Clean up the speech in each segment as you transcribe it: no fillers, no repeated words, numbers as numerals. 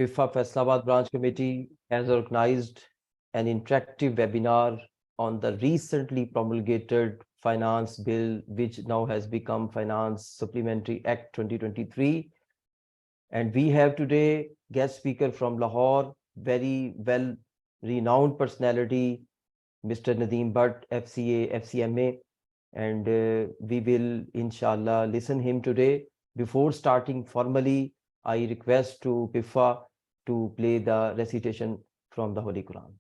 PIFA Faisalabad Branch Committee has organized an interactive webinar on the recently promulgated finance bill, which now has become Finance Supplementary Act 2023. And we have today guest speaker from Lahore, very well renowned personality, Mr. Nadeem Butt, FCA, FCMA, and we will inshallah listen him today. Before starting formally, I request to PIFA to play the recitation from the Holy Quran.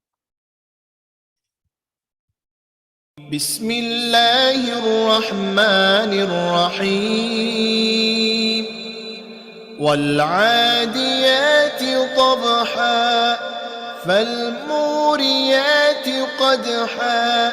Bismillahir Rahmanir Rahim. Wal 'adiyati tabha, fal muriyati qadha,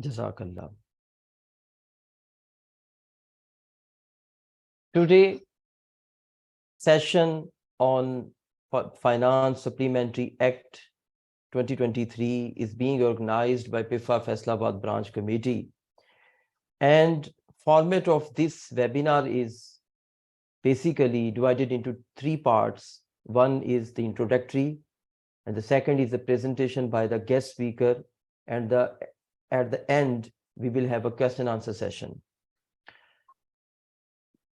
Jazakallah. Today session on Finance Supplementary Act 2023 is being organized by PIFA Faisalabad Branch Committee, and format of this webinar is basically divided into three parts. One is the introductory, and the second is the presentation by the guest speaker, and at the end we will have a question and answer session.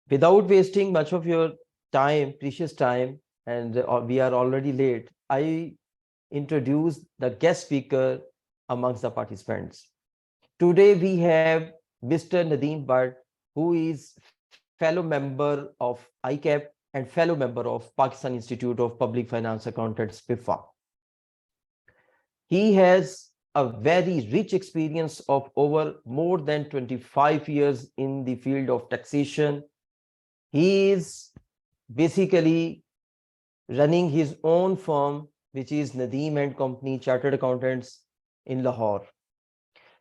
Without wasting much of your time, precious time, and we are already late, I introduce the guest speaker amongst the participants. Today we have Mr. Nadeem Butt, who is fellow member of ICAP and fellow member of Pakistan Institute of Public Finance Accountants, PIFA. He has a very rich experience of over more than 25 years in the field of taxation. He is basically running his own firm, which is Nadeem and Company Chartered Accountants in Lahore.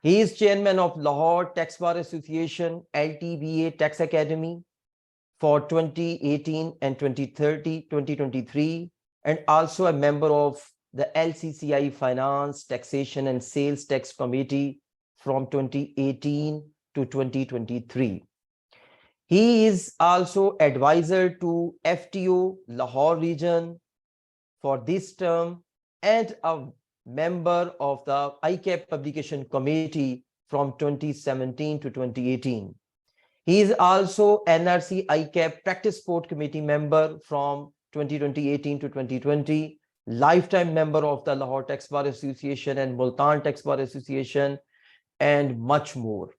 He is chairman of Lahore Tax Bar Association, LTBA Tax Academy for 2018 and 2023, and also a member of the LCCI Finance, Taxation and Sales Tax Committee from 2018 to 2023. He is also advisor to FTO Lahore region for this term and a member of the ICAP Publication Committee from 2017 to 2018. He is also NRC ICAP Practice Support Committee member from 2018 to 2020, lifetime member of the Lahore Tax Bar Association and Multan Tax Bar Association, and much more.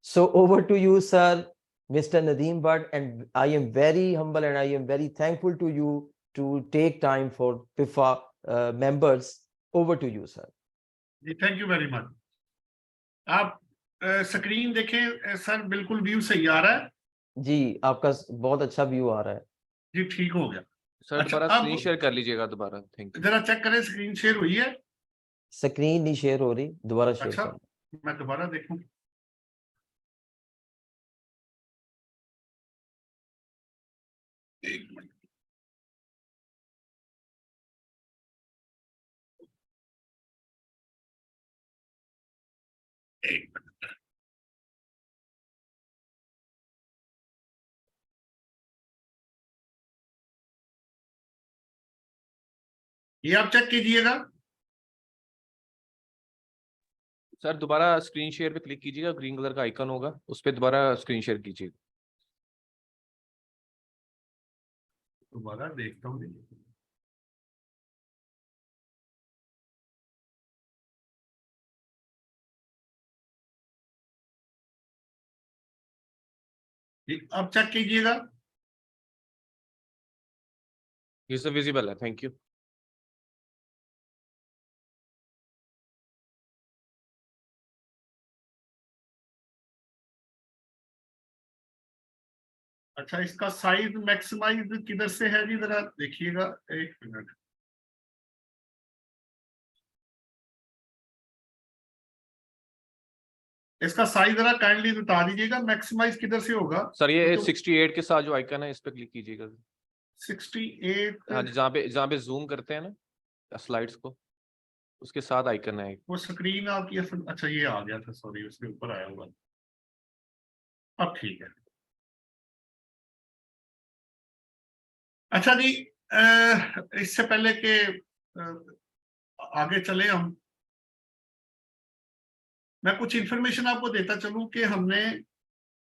So over to you, sir, Mr. Nadeem Butt, and I am very humble and I am very thankful to you to take time for PIFA members. Over to you, sir. Thank you very much. आप screen देखें sir, बिल्कुल view सही आ रहा है जी, आपका बहुत अच्छा view आ रहा है जी, ठीक हो गया सर। दोबारा स्क्रीन शेयर कर लीजिएगा दोबारा। Thank you. जरा चेक करें स्क्रीन शेयर हुई है? स्क्रीन नहीं शेयर हो रही, दोबारा शेयर अच्छा, कर। मैं दोबारा देखूं। एक मिनट, एक मिनट। ये आप चेक कीजिएगा सर। दोबारा स्क्रीन शेयर पे क्लिक कीजिएगा, ग्रीन कलर का आइकन होगा, उस पर दोबारा स्क्रीन शेयर कीजिएगा। दोबारा देखता हूँ। अब चेक कीजिएगा। ये सब विजिबल है, थैंक यू। अच्छा, इसका साइज मैक्सिमाइज किधर से है जी, जरा देखिएगा, एक मिनट। इसका साइज जरा काइंडली बता दीजिएगा, मैक्सिमाइज किधर से होगा सर ये तो 68 के साथ जो आइकन है इस पे क्लिक कीजिएगा। 68। हाँ जी, जहाँ पे जूम करते हैं ना स्लाइड्स को, उसके साथ आइकन है। वो स्क्रीन आपकी अच्छा ये आ गया था, सॉरी उसके ऊपर आया हुआ। अब ठीक है। अच्छा जी, इससे पहले के आगे चले हम, मैं कुछ इंफॉर्मेशन आपको देता चलूं कि हमने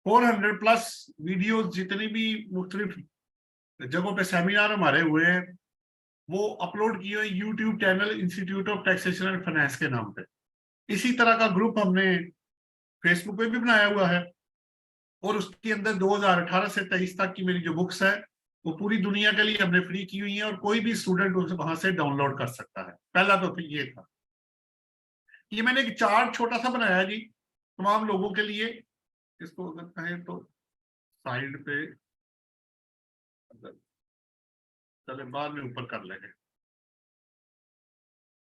400 प्लस वीडियोस जितनी भी मुख्तलिफ जगहों पे सेमिनार हमारे हुए हैं वो अपलोड किए हुए YouTube channel institute of taxation and finance के नाम पे। इसी तरह का ग्रुप हमने फेसबुक पे भी बनाया हुआ है और उसके अंदर 2018 से 23 तक की मेरी जो बुक्स है वो पूरी दुनिया के लिए हमने फ्री की हुई है और कोई भी स्टूडेंट उसे वहां से डाउनलोड कर सकता है। पहला तो ये था। ये मैंने एक चार्ट छोटा सा बनाया जी तमाम लोगों के लिए। इसको अगर कहें तो साइड पे, चले बाद में ऊपर कर लेंगे।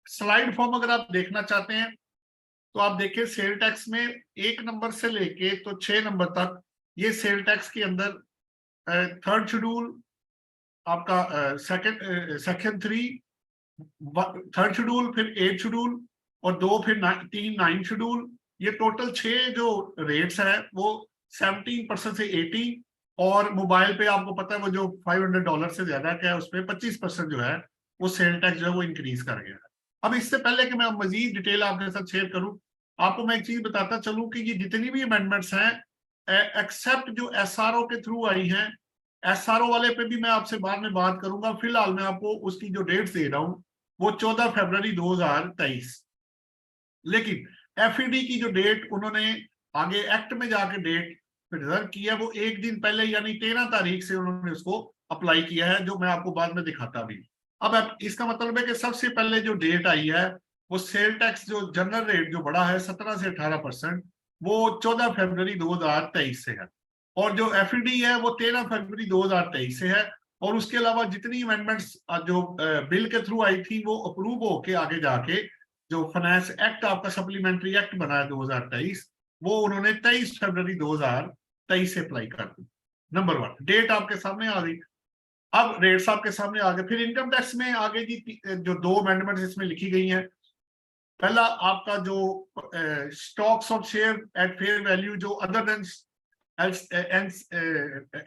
स्लाइड फॉर्म अगर आप देखना चाहते हैं तो आप देखिए, सेल टैक्स में 1 नंबर से लेके तो 6 नंबर तक ये सेल टैक्स के अंदर थर्ड शेड्यूल आपका, सेक्शन 3 थर्ड शेड्यूल, फिर 8 शेड्यूल और 2 फिर 3 9 शेड्यूल, ये टोटल 6 जो रेट्स है वो 17% से 80, और मोबाइल पे आपको पता है वो जो $500 से ज्यादा का है उस पर 25% जो है वो सेल टैक्स जो है वो इंक्रीज कर गया है। अब इससे पहले कि मैं मजीद डिटेल आपके साथ शेयर करूं, आपको मैं एक चीज बताता चलूं कि ये जितनी भी अमेंडमेंट्स हैं एक्सेप्ट जो एसआरओ के थ्रू आई हैं, एसआरओ वाले पे भी मैं आपसे बाद में बात करूंगा। फिलहाल मैं आपको उसकी जो डेट्स दे रहा हूं वो 14 फरवरी 2023। लेकिन एफईडी की जो डेट उन्होंने आगे एक्ट में जाके डेट रिजर्व किया वो एक दिन पहले यानी 13 तारीख से उन्होंने उसको अप्लाई किया है, जो मैं आपको बाद में दिखाता भी। अब इसका मतलब है कि सबसे पहले जो डेट आई है वो सेल टैक्स जो जनरल रेट जो बढ़ा है 17 से 18%, वो 14 फरवरी 2023 से है, और जो एफईडी है वो 13 फरवरी 2023 से है। और उसके अलावा जितनी अमेंडमेंट्स जो बिल के थ्रू आई थी वो अप्रूव होके आगे जाके जो फाइनेंस एक्ट आपका सप्लीमेंट्री एक्ट बना है 2023, वो उन्होंने 23 फरवरी 2023 से अप्लाई कर दी। नंबर 1 डेट आपके सामने आ गई। अब रेट्स आपके सामने आ गए। फिर इनकम टैक्स में आगे जी जो 2 अमेंडमेंट्स इसमें लिखी गई हैं। पहला आपका जो stocks of share at fair value जो अदर देन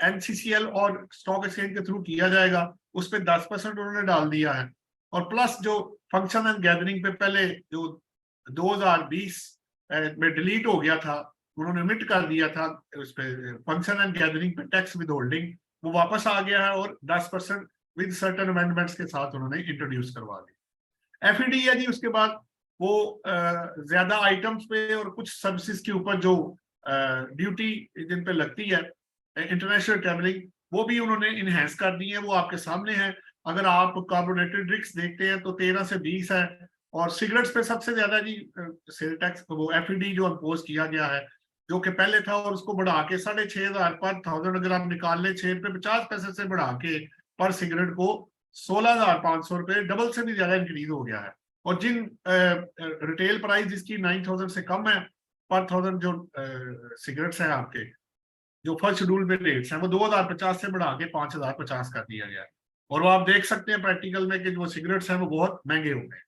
एनसीसीएल और स्टॉक एक्सचेंज के थ्रू किया जाएगा उस पर 10% उन्होंने डाल दिया है। और प्लस जो फंक्शन एंड गैदरिंग पे पहले जो 2020 में डिलीट हो गया था, उन्होंने मिट कर दिया था उस पे फंक्शन एंड गैदरिंग पे टैक्स विद होल्डिंग, वो वापस आ गया है और 10% विद सर्टेन अमेंडमेंट्स के साथ उन्होंने इंट्रोड्यूस करवा दिया। एफईडी है जी, उसके बाद वो ज्यादा आइटम्स पे और कुछ सर्विसेज के ऊपर जो ड्यूटी जिन पे लगती है इंटरनेशनल ट्रैवलिंग, वो भी उन्होंने इनहेंस कर दी है, वो आपके सामने है। अगर आप कार्बोनेटेड ड्रिंक्स देखते हैं तो 13 से 20 है, और सिगरेट्स पे सबसे ज्यादा जी सेल टैक्स वो एफईडी जो इम्पोज किया गया है, जो कि पहले था और उसको बढ़ा के 6,500 पर 1000 अगर आप निकाल ले 6 रुपए 50 पैसे से बढ़ा के पर सिगरेट को 16,500 रुपए, डबल से भी ज्यादा इंक्रीज हो गया है। और जिन रिटेल प्राइस जिसकी 9,000 से कम है पर 1000 जो सिगरेट्स हैं आपके जो फर्स्ट शेड्यूल में रेट्स हैं वो 2050 से बढ़ा के 5,050 कर दिया गया है। और वो आप देख सकते हैं प्रैक्टिकल में कि जो सिगरेट्स हैं वो बहुत महंगे हो गए।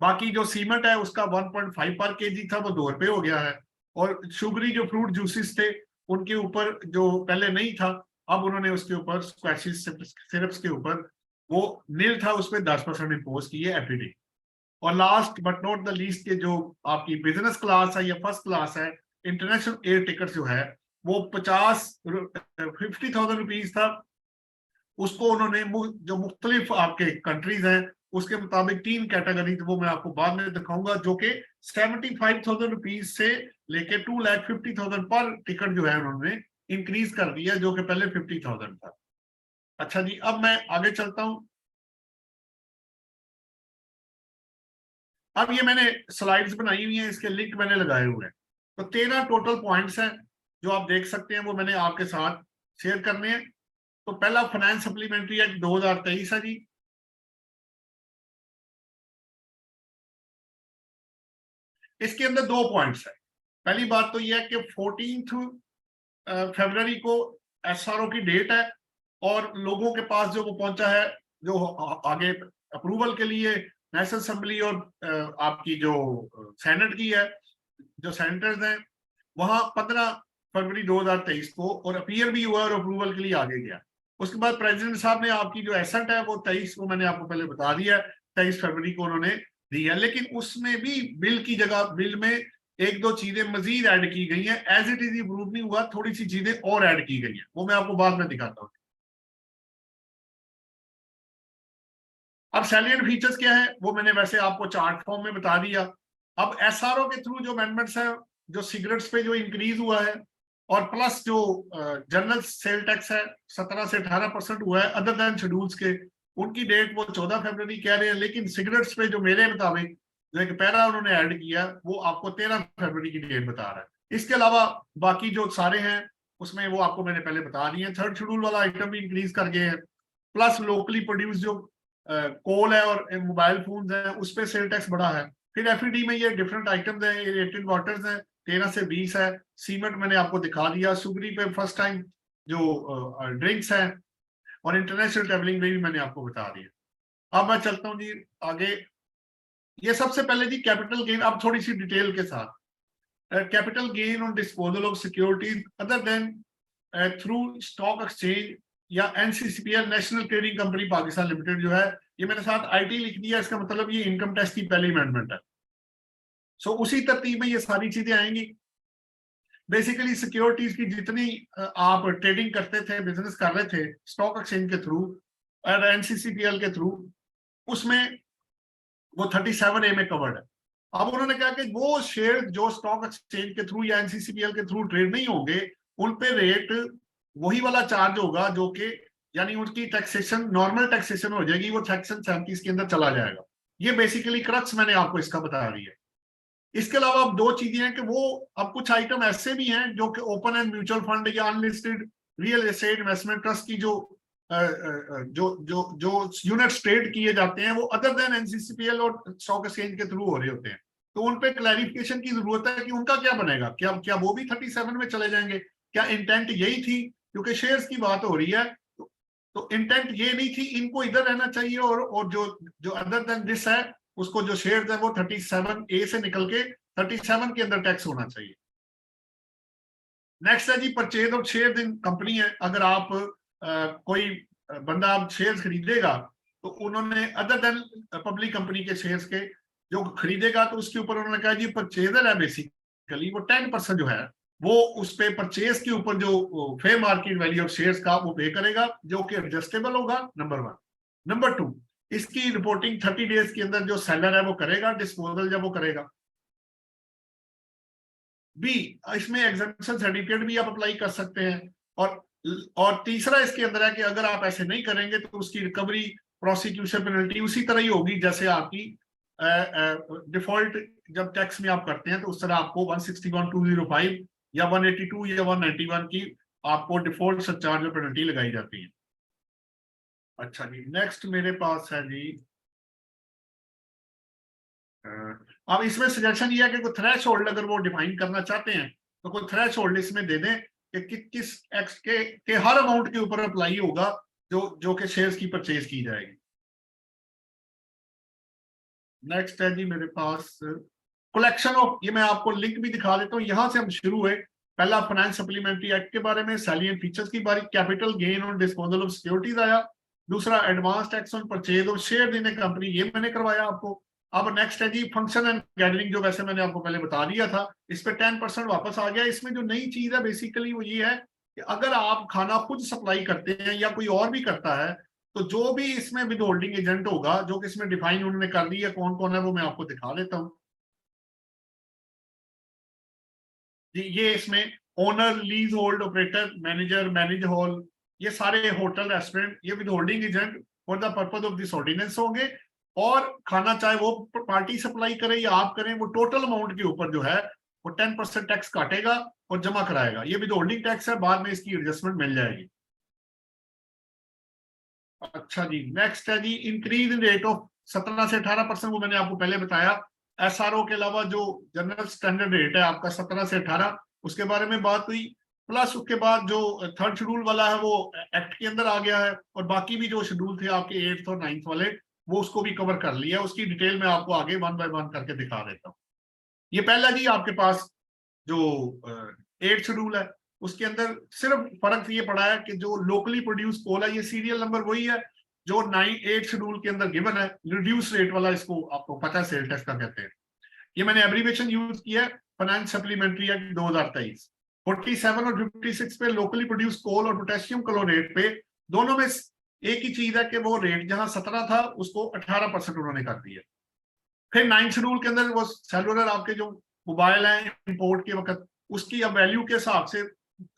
बाकी जो सीमेंट है उसका 1.5 पर केजी था वो 2 रुपए हो गया है। और शुगरी जो फ्रूट जूसेस थे उनके ऊपर जो पहले नहीं था, अब उन्होंने उसके ऊपर स्क्वैशेस सिरप्स के ऊपर वो नील था उस पर 10% इम्पोज की है एफईडी। और last but not the least के जो आपकी बिजनेस क्लास है या फर्स्ट क्लास है, इंटरनेशनल एयर टिकट जो है वो 50,000 रुपीज था, उसको उन्होंने जो मुख्तलिफ आपके कंट्रीज हैं उसके मुताबिक 3 कैटेगरी, वो मैं आपको बाद में दिखाऊंगा, जो कि 75,000 रुपीज से लेके 2,50,000 पर टिकट जो है उन्होंने इंक्रीज कर दिया, जो कि पहले 50,000 था। अच्छा जी, अब मैं आगे चलता हूं। अब ये मैंने स्लाइड्स बनाई हुई हैं, इसके लिंक मैंने लगाए हुए हैं। तो 13 टोटल पॉइंट्स हैं जो आप देख सकते हैं, वो मैंने आपके साथ शेयर करने हैं। तो पहला फाइनेंस सप्लीमेंट्री एक्ट 2023 है जी। इसके अंदर 2 पॉइंट्स है। पहली बात तो यह है कि 14 फरवरी को एसआरओ की डेट है और लोगों के पास जो वो पहुंचा है, जो आगे अप्रूवल के लिए नेशनल असेंबली और आपकी जो सेनेट की है, जो सेनेटर्स हैं, वहां 15 फरवरी 2023 को, और अपीयर भी हुआ और अप्रूवल के लिए आगे गया। उसके बाद प्रेसिडेंट साहब ने आपकी जो एसेट है वो 23 को, मैंने आपको पहले बता दिया, 23 फरवरी को उन्होंने दी है। लेकिन उसमें भी बिल की जगह, बिल में 1-2 चीजें मजीद ऐड की गई हैं। एज इट इज अप्रूव नहीं हुआ, थोड़ी सी चीजें और ऐड की गई हैं, वो मैं आपको बाद में दिखाता हूँ। अब सैलिएंट फीचर्स क्या है वो मैंने वैसे आपको चार्ट फॉर्म में बता दिया। अब एसआरओ के थ्रू जो अमेंडमेंट्स है, जो सिगरेट्स पे जो इंक्रीज हुआ है, और प्लस जो जनरल सेल टैक्स है 17 से 18% हुआ है अदर देन शेड्यूल्स के, उनकी डेट वो 14 फरवरी कह रहे हैं, लेकिन सिगरेट्स पे जो मेरे मुताबिक जो एक पैरा उन्होंने ऐड किया वो आपको 13 फरवरी की डेट बता रहा है। इसके अलावा बाकी जो सारे हैं उसमें वो आपको मैंने पहले बता दिए। थर्ड शेड्यूल वाला आइटम भी इंक्रीज कर गए हैं। प्लस लोकली प्रोड्यूस जो कोल है और मोबाइल फोन्स हैं उस पर सेल टैक्स बढ़ा है। फिर एफईडी में ये डिफरेंट आइटम्स हैं, इरेटेड वाटर्स हैं 13 से 20 है। सीमेंट मैंने आपको दिखा दिया। सुगरी पे फर्स्ट टाइम जो ड्रिंक्स हैं, और इंटरनेशनल ट्रेवलिंग में भी मैंने आपको बता दिया। अब मैं चलता हूँ जी आगे। ये सबसे पहले जी कैपिटल गेन, अब थोड़ी सी डिटेल के साथ। Capital gain on disposal of securities other than through stock exchange या NCCPL national trading company Pakistan limited जो है, ये मैंने साथ आईटी लिख दिया, इसका मतलब ये इनकम टैक्स की पहली अमेंडमेंट है। सो उसी तरतीब में ये सारी चीजें आएंगी। बेसिकली सिक्योरिटीज की जितनी आप ट्रेडिंग करते थे, बिजनेस कर रहे थे स्टॉक एक्सचेंज के थ्रू और एनसीसीपीएल के थ्रू, उसमें वो 37A में कवर्ड है। अब उन्होंने कहा कि वो शेयर जो स्टॉक एक्सचेंज के थ्रू या एनसीसीपीएल के थ्रू ट्रेड नहीं होंगे, उन पे रेट वही वाला चार्ज होगा जो कि, यानी उनकी टैक्सेशन नॉर्मल टैक्सेशन हो जाएगी, वो सेक्शन 37 के अंदर चला जाएगा। ये बेसिकली क्रक्स मैंने आपको इसका बता दी है। इसके अलावा अब 2 चीजें हैं कि वो अब कुछ आइटम ऐसे भी हैं जो कि ओपन एंड म्यूचुअल फंड या unlisted real estate investment trust की जो यूनिट्स ट्रेड किए जाते हैं वो अदर देन एनसीसीपीएल और स्टॉक एक्सचेंज के थ्रू हो रहे होते हैं। तो उन पे क्लैरिफिकेशन की जरूरत है कि उनका क्या बनेगा। क्या वो भी 37 में चले जाएंगे? क्या इंटेंट यही थी? क्योंकि शेयर्स की बात हो रही है, तो इंटेंट ये नहीं थी, इनको इधर रहना चाहिए, और जो अदर देन दिस है उसको जो शेयर्स है वो 37A से निकल के 37 के अंदर टैक्स होना चाहिए। नेक्स्ट है जी purchase of share in company है। अगर आप कोई बंदा आप शेयर्स खरीदेगा तो उन्होंने अदर देन पब्लिक कंपनी के शेयर्स के जो खरीदेगा तो उसके ऊपर उन्होंने कहा जी परचेजर है, बेसिकली वो 10% जो है वो उस पे परचेज के ऊपर जो fair market value of shares का वो पे करेगा, जो कि एडजस्टेबल होगा, नंबर 1। नंबर 2, इसकी रिपोर्टिंग 30 डेज के अंदर जो सेलर है वो करेगा, डिस्पोजल जब वो करेगा। बी, इसमें एग्जेम्पशन सर्टिफिकेट भी आप अप्लाई कर सकते हैं। और तीसरा इसके अंदर है कि अगर आप ऐसे नहीं करेंगे तो उसकी रिकवरी, प्रोसिक्यूशन पेनल्टी उसी तरह ही होगी जैसे आपकी डिफॉल्ट जब टैक्स में आप करते हैं, तो उस तरह आपको 161(205) या 182 या 191 की आपको डिफॉल्ट सरचार्ज और पेनल्टी लगाई जाती है। अच्छा जी, नेक्स्ट मेरे पास है जी, अब इसमें सजेशन ये है कि कोई थ्रेश होल्ड अगर वो डिफाइन करना चाहते हैं तो कोई थ्रेश होल्ड इसमें दे दें कि किस एक्स के हर अमाउंट के ऊपर अप्लाई होगा जो कि शेयर्स की परचेज की जाएगी। नेक्स्ट है जी मेरे पास कलेक्शन ऑफ, ये मैं आपको लिंक भी दिखा देता हूँ, यहां से हम शुरू हुए। पहला फाइनेंस सप्लीमेंट्री एक्ट के बारे में, सैलिएंट फीचर्स की बारी, capital gain on disposal of securities आया। दूसरा advance tax on purchase of share in a company, ये मैंने करवाया आपको। अब नेक्स्ट है जी फंक्शन एंड गैदरिंग, जो वैसे मैंने आपको पहले बता दिया था, इस पे 10% वापस आ गया। इसमें जो नई चीज है बेसिकली वो ये है कि अगर आप खाना खुद सप्लाई करते हैं या कोई और भी करता है, तो जो भी इसमें विद होल्डिंग एजेंट होगा, जो कि इसमें डिफाइन उन्होंने कर दी है कौन कौन है, वो मैं आपको दिखा देता हूँ। ये इसमें owner, leasehold, operator, manager, manage hall, ये सारे होटल, रेस्टोरेंट, ये withholding agent for the purpose of this ordinance होंगे। और खाना चाहे वो पार्टी सप्लाई करे या आप करें, वो टोटल अमाउंट के ऊपर जो है वो 10% टैक्स काटेगा और जमा कराएगा। ये विद होल्डिंग टैक्स है, बाद में इसकी एडजस्टमेंट मिल जाएगी। अच्छा जी, नेक्स्ट है जी इंक्रीज इन रेट ऑफ 17 से 18%। वो मैंने आपको पहले बताया। एसआरओ के अलावा जो जनरल स्टैंडर्ड रेट है आपका 17 से 18, उसके बारे में बात हुई। प्लस उसके बाद जो थर्ड शेड्यूल वाला है वो एक्ट के अंदर आ गया है, और बाकी भी जो शेड्यूल थे आपके 8th और 9th वाले, वो उसको भी कवर कर लिया। उसकी डिटेल में आपको आगे 1 बाय 1 करके दिखा देता हूँ। ये पहला जी आपके पास जो 8th शेड्यूल है, उसके अंदर सिर्फ फर्क ये पड़ा है कि जो लोकली प्रोड्यूस कोल है, ये सीरियल नंबर वही है जो 8 शेड्यूल के अंदर गिवन है। रिड्यूस रेट वाला इसको आपको पता है सेल टैक्स का कहते हैं। ये मैंने एब्रीवेशन यूज किया है, फाइनेंस सप्लीमेंट्री एक्ट 2023। 47 और 56 पे लोकली प्रोड्यूस कोल और पोटेशियम क्लोरेट पे दोनों में एक ही चीज है कि वो रेट जहां 17 था उसको 18% उन्होंने कर दिया। फिर 9 शेड्यूल के अंदर वो सेलुलर आपके जो मोबाइल है इंपोर्ट के वक्त, उसकी अब वैल्यू के हिसाब से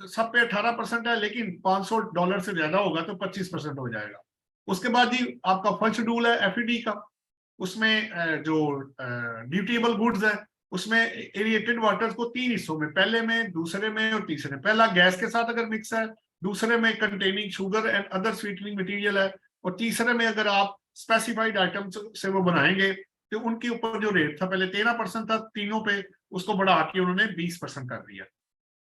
सब पे 18% है, लेकिन $500 से ज्यादा होगा तो 25% हो जाएगा। उसके बाद जी आपका फर्स्ट शेड्यूल है एफईडी का, उसमें जो ड्यूटीएबल गुड्स है, उसमें एरिएटेड वाटर्स को 3 हिस्सों में, पहले में, दूसरे में और तीसरे में। पहला गैस के साथ अगर मिक्स है, दूसरे में containing sugar and other sweetening material है, और तीसरे में अगर आप स्पेसिफाइड आइटम से वो बनाएंगे तो उनके ऊपर जो रेट था पहले 13% था तीनों पे, उसको बढ़ा के उन्होंने 20% कर दिया।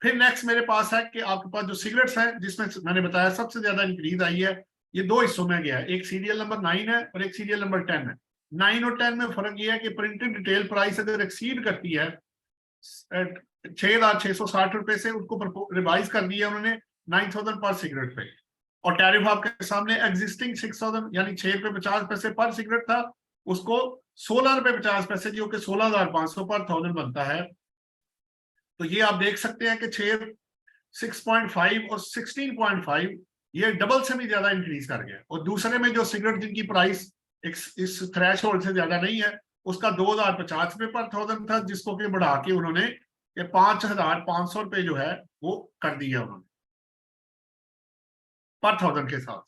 फिर नेक्स्ट मेरे पास है कि आपके पास जो सिगरेट्स हैं, जिसमें मैंने बताया सबसे ज्यादा इंक्रीज आई है, ये 2 हिस्सों में गया है। एक सीरियल नंबर 9 है और एक सीरियल नंबर 10 है। 9 और 10 में फर्क ये है कि प्रिंटेड डिटेल प्राइस अगर एक्सीड करती है 6,660 रुपए से, उसको रिवाइज कर दिया उन्होंने 9,000 पर सिगरेट पे। और टैरिफ आपके सामने एग्जिस्टिंग 6,000 यानी 6 रुपए 50 पैसे पर सिगरेट था, उसको 16 रुपए 50 पैसे, जो कि 16,500 पर 1000 बनता है। तो ये आप देख सकते हैं कि 6.5 और 16.5 ये डबल से भी ज्यादा इंक्रीज कर गया। और दूसरे में जो सिगरेट जिनकी प्राइस इस थ्रेश होल्ड से ज्यादा नहीं है, उसका 2,050 रुपए पर 1000 था, जिसको कि बढ़ा के उन्होंने 5,500 रुपए जो है वो कर दिया उन्होंने पर 1000 के साथ।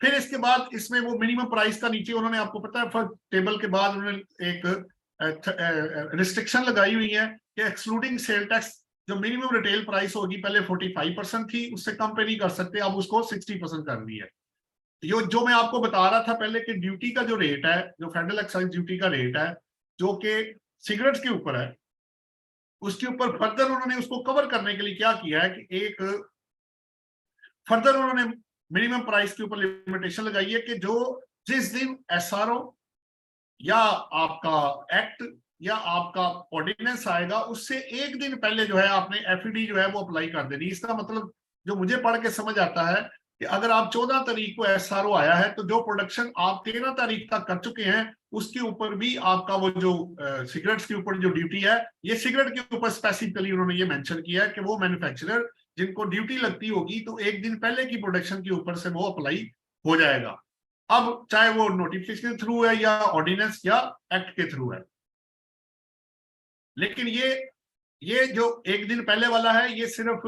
फिर इसके बाद इसमें वो मिनिमम प्राइस का नीचे उन्होंने, आपको पता है फर्स्ट टेबल के बाद उन्होंने एक रिस्ट्रिक्शन लगाई हुई है कि एक्सक्लूडिंग सेल टैक्स जो मिनिमम रिटेल प्राइस होगी, पहले 45% थी, उससे कम पे नहीं कर सकते, अब उसको 60% कर दी है। जो मैं आपको बता रहा था पहले कि ड्यूटी का जो रेट है, जो फेडरल एक्साइज ड्यूटी का रेट है, जो कि सिगरेट्स के ऊपर है, उसके ऊपर फर्दर उन्होंने उसको कवर करने के लिए क्या किया है कि एक फर्दर उन्होंने मिनिमम प्राइस के ऊपर लिमिटेशन लगाई है कि जो जिस दिन एसआरओ या आपका एक्ट या आपका ऑर्डिनेंस आएगा, उससे एक दिन पहले जो है आपने एफईडी जो है वो अप्लाई कर देनी। इसका मतलब जो मुझे पढ़ के समझ आता है कि अगर आप 14 तारीख को एसआरओ आया है, तो जो प्रोडक्शन आप 13 तारीख तक कर चुके हैं, उसके ऊपर भी आपका वो जो सिगरेट्स के ऊपर जो ड्यूटी है, ये सिगरेट के ऊपर स्पेसिफिकली उन्होंने ये मेंशन किया है कि वो मैन्युफैक्चरर जिनको ड्यूटी लगती होगी, तो एक दिन पहले की प्रोडक्शन के ऊपर से वो अप्लाई हो जाएगा। अब चाहे वो नोटिफिकेशन के थ्रू है या ऑर्डिनेंस या एक्ट के थ्रू है। लेकिन ये जो एक दिन पहले वाला है, ये सिर्फ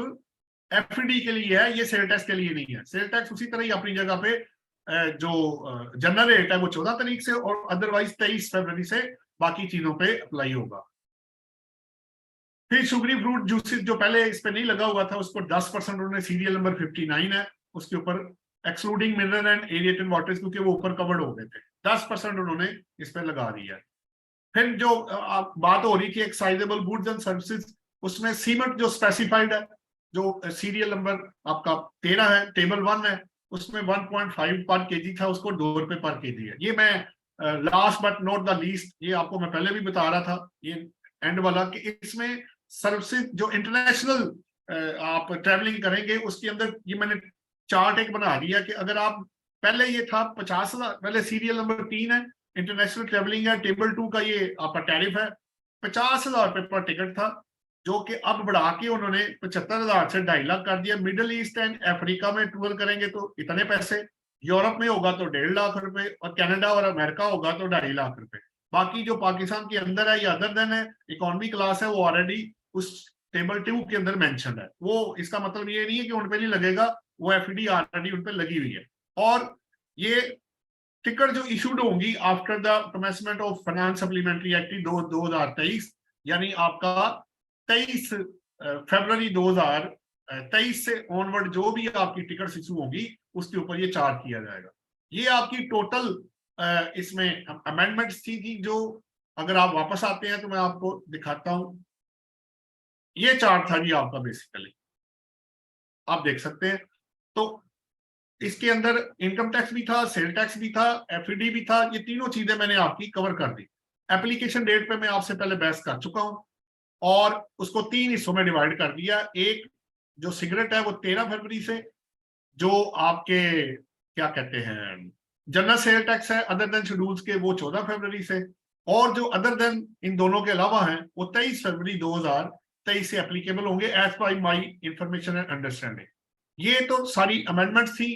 एफईडी के लिए है, ये सेल टैक्स के लिए नहीं है। सेल टैक्स उसी तरह ही अपनी जगह पे जो जनरल रेट है वो 14 तारीख से, और अदरवाइज 23 फरवरी से बाकी चीजों पे अप्लाई होगा। फिर शुगरी फ्रूट जूसेस जो पहले इस पे नहीं लगा हुआ था, उसको 10% उन्होंने, सीरियल नंबर 59 है उसके ऊपर, excluding mineral and aerated waters, क्योंकि वो ऊपर कवर्ड हो गए थे, 10% उन्होंने इस पे लगा दिया। फिर जो बात हो रही थी एक्साइजेबल गुड्स एंड सर्विसेज, उसमें सीमेंट जो स्पेसिफाइड है, जो सीरियल नंबर आपका 13 है, टेबल 1 है, उसमें 1.5 पर केजी था, उसको 2 रुपए पर केजी है। ये मैं last but not the least, ये आपको मैं पहले भी बता रहा था, ये एंड वाला, कि इसमें सर्विसेज जो इंटरनेशनल आप ट्रेवलिंग करेंगे, उसके अंदर ये मैंने चार्ट एक बना दिया कि अगर आप पहले ये था 50,000, पहले सीरियल नंबर 3 है, इंटरनेशनल ट्रेवलिंग है, टेबल 2 का ये आपका टैरिफ है, 50,000 रुपए पर टिकट था, जो कि अब बढ़ा के उन्होंने 75,000 से 2.5 लाख कर दिया। मिडिल ईस्ट एंड अफ्रीका में टूर करेंगे तो इतने पैसे, यूरोप में होगा तो 1.5 लाख रुपए, और कनाडा और अमेरिका होगा तो 2.5 लाख रुपए। बाकी जो पाकिस्तान के अंदर है या अदर देन है, इकोनॉमी क्लास है, वो ऑलरेडी उस टेबल 2 के अंदर मेंशन है। वो इसका मतलब ये नहीं है कि उन पे नहीं लगेगा, वो एफडी ऑलरेडी उन पे लगी हुई है। और ये टिकट जो इशूड होंगी after the commencement of finance supplementary act 2023, यानी आपका 23 फरवरी 2023 से ऑनवर्ड जो भी आपकी टिकट इशू होगी उसके ऊपर ये चार्ज किया जाएगा। ये आपकी टोटल इसमें अमेंडमेंट्स थी जो, अगर आप वापस आते हैं तो मैं आपको दिखाता हूं। ये चार्ट था जी आपका, बेसिकली आप देख सकते हैं। तो इसके अंदर इनकम टैक्स भी था, सेल टैक्स भी था, एफडी भी था। ये तीनों चीजें मैंने आपकी कवर कर दी। एप्लीकेशन डेट पे मैं आपसे पहले बहस कर चुका हूं और उसको 3 हिस्सों में डिवाइड कर दिया। एक जो सिगरेट है वो 13 फरवरी से, जो आपके क्या कहते हैं जनरल सेल टैक्स है अदर देन शेड्यूल्स के, वो 14 फरवरी से, और जो अदर देन इन दोनों के अलावा हैं वो 23 फरवरी 2023 से एप्लीकेबल होंगे as by my information and understanding. ये तो सारी अमेंडमेंट्स थी।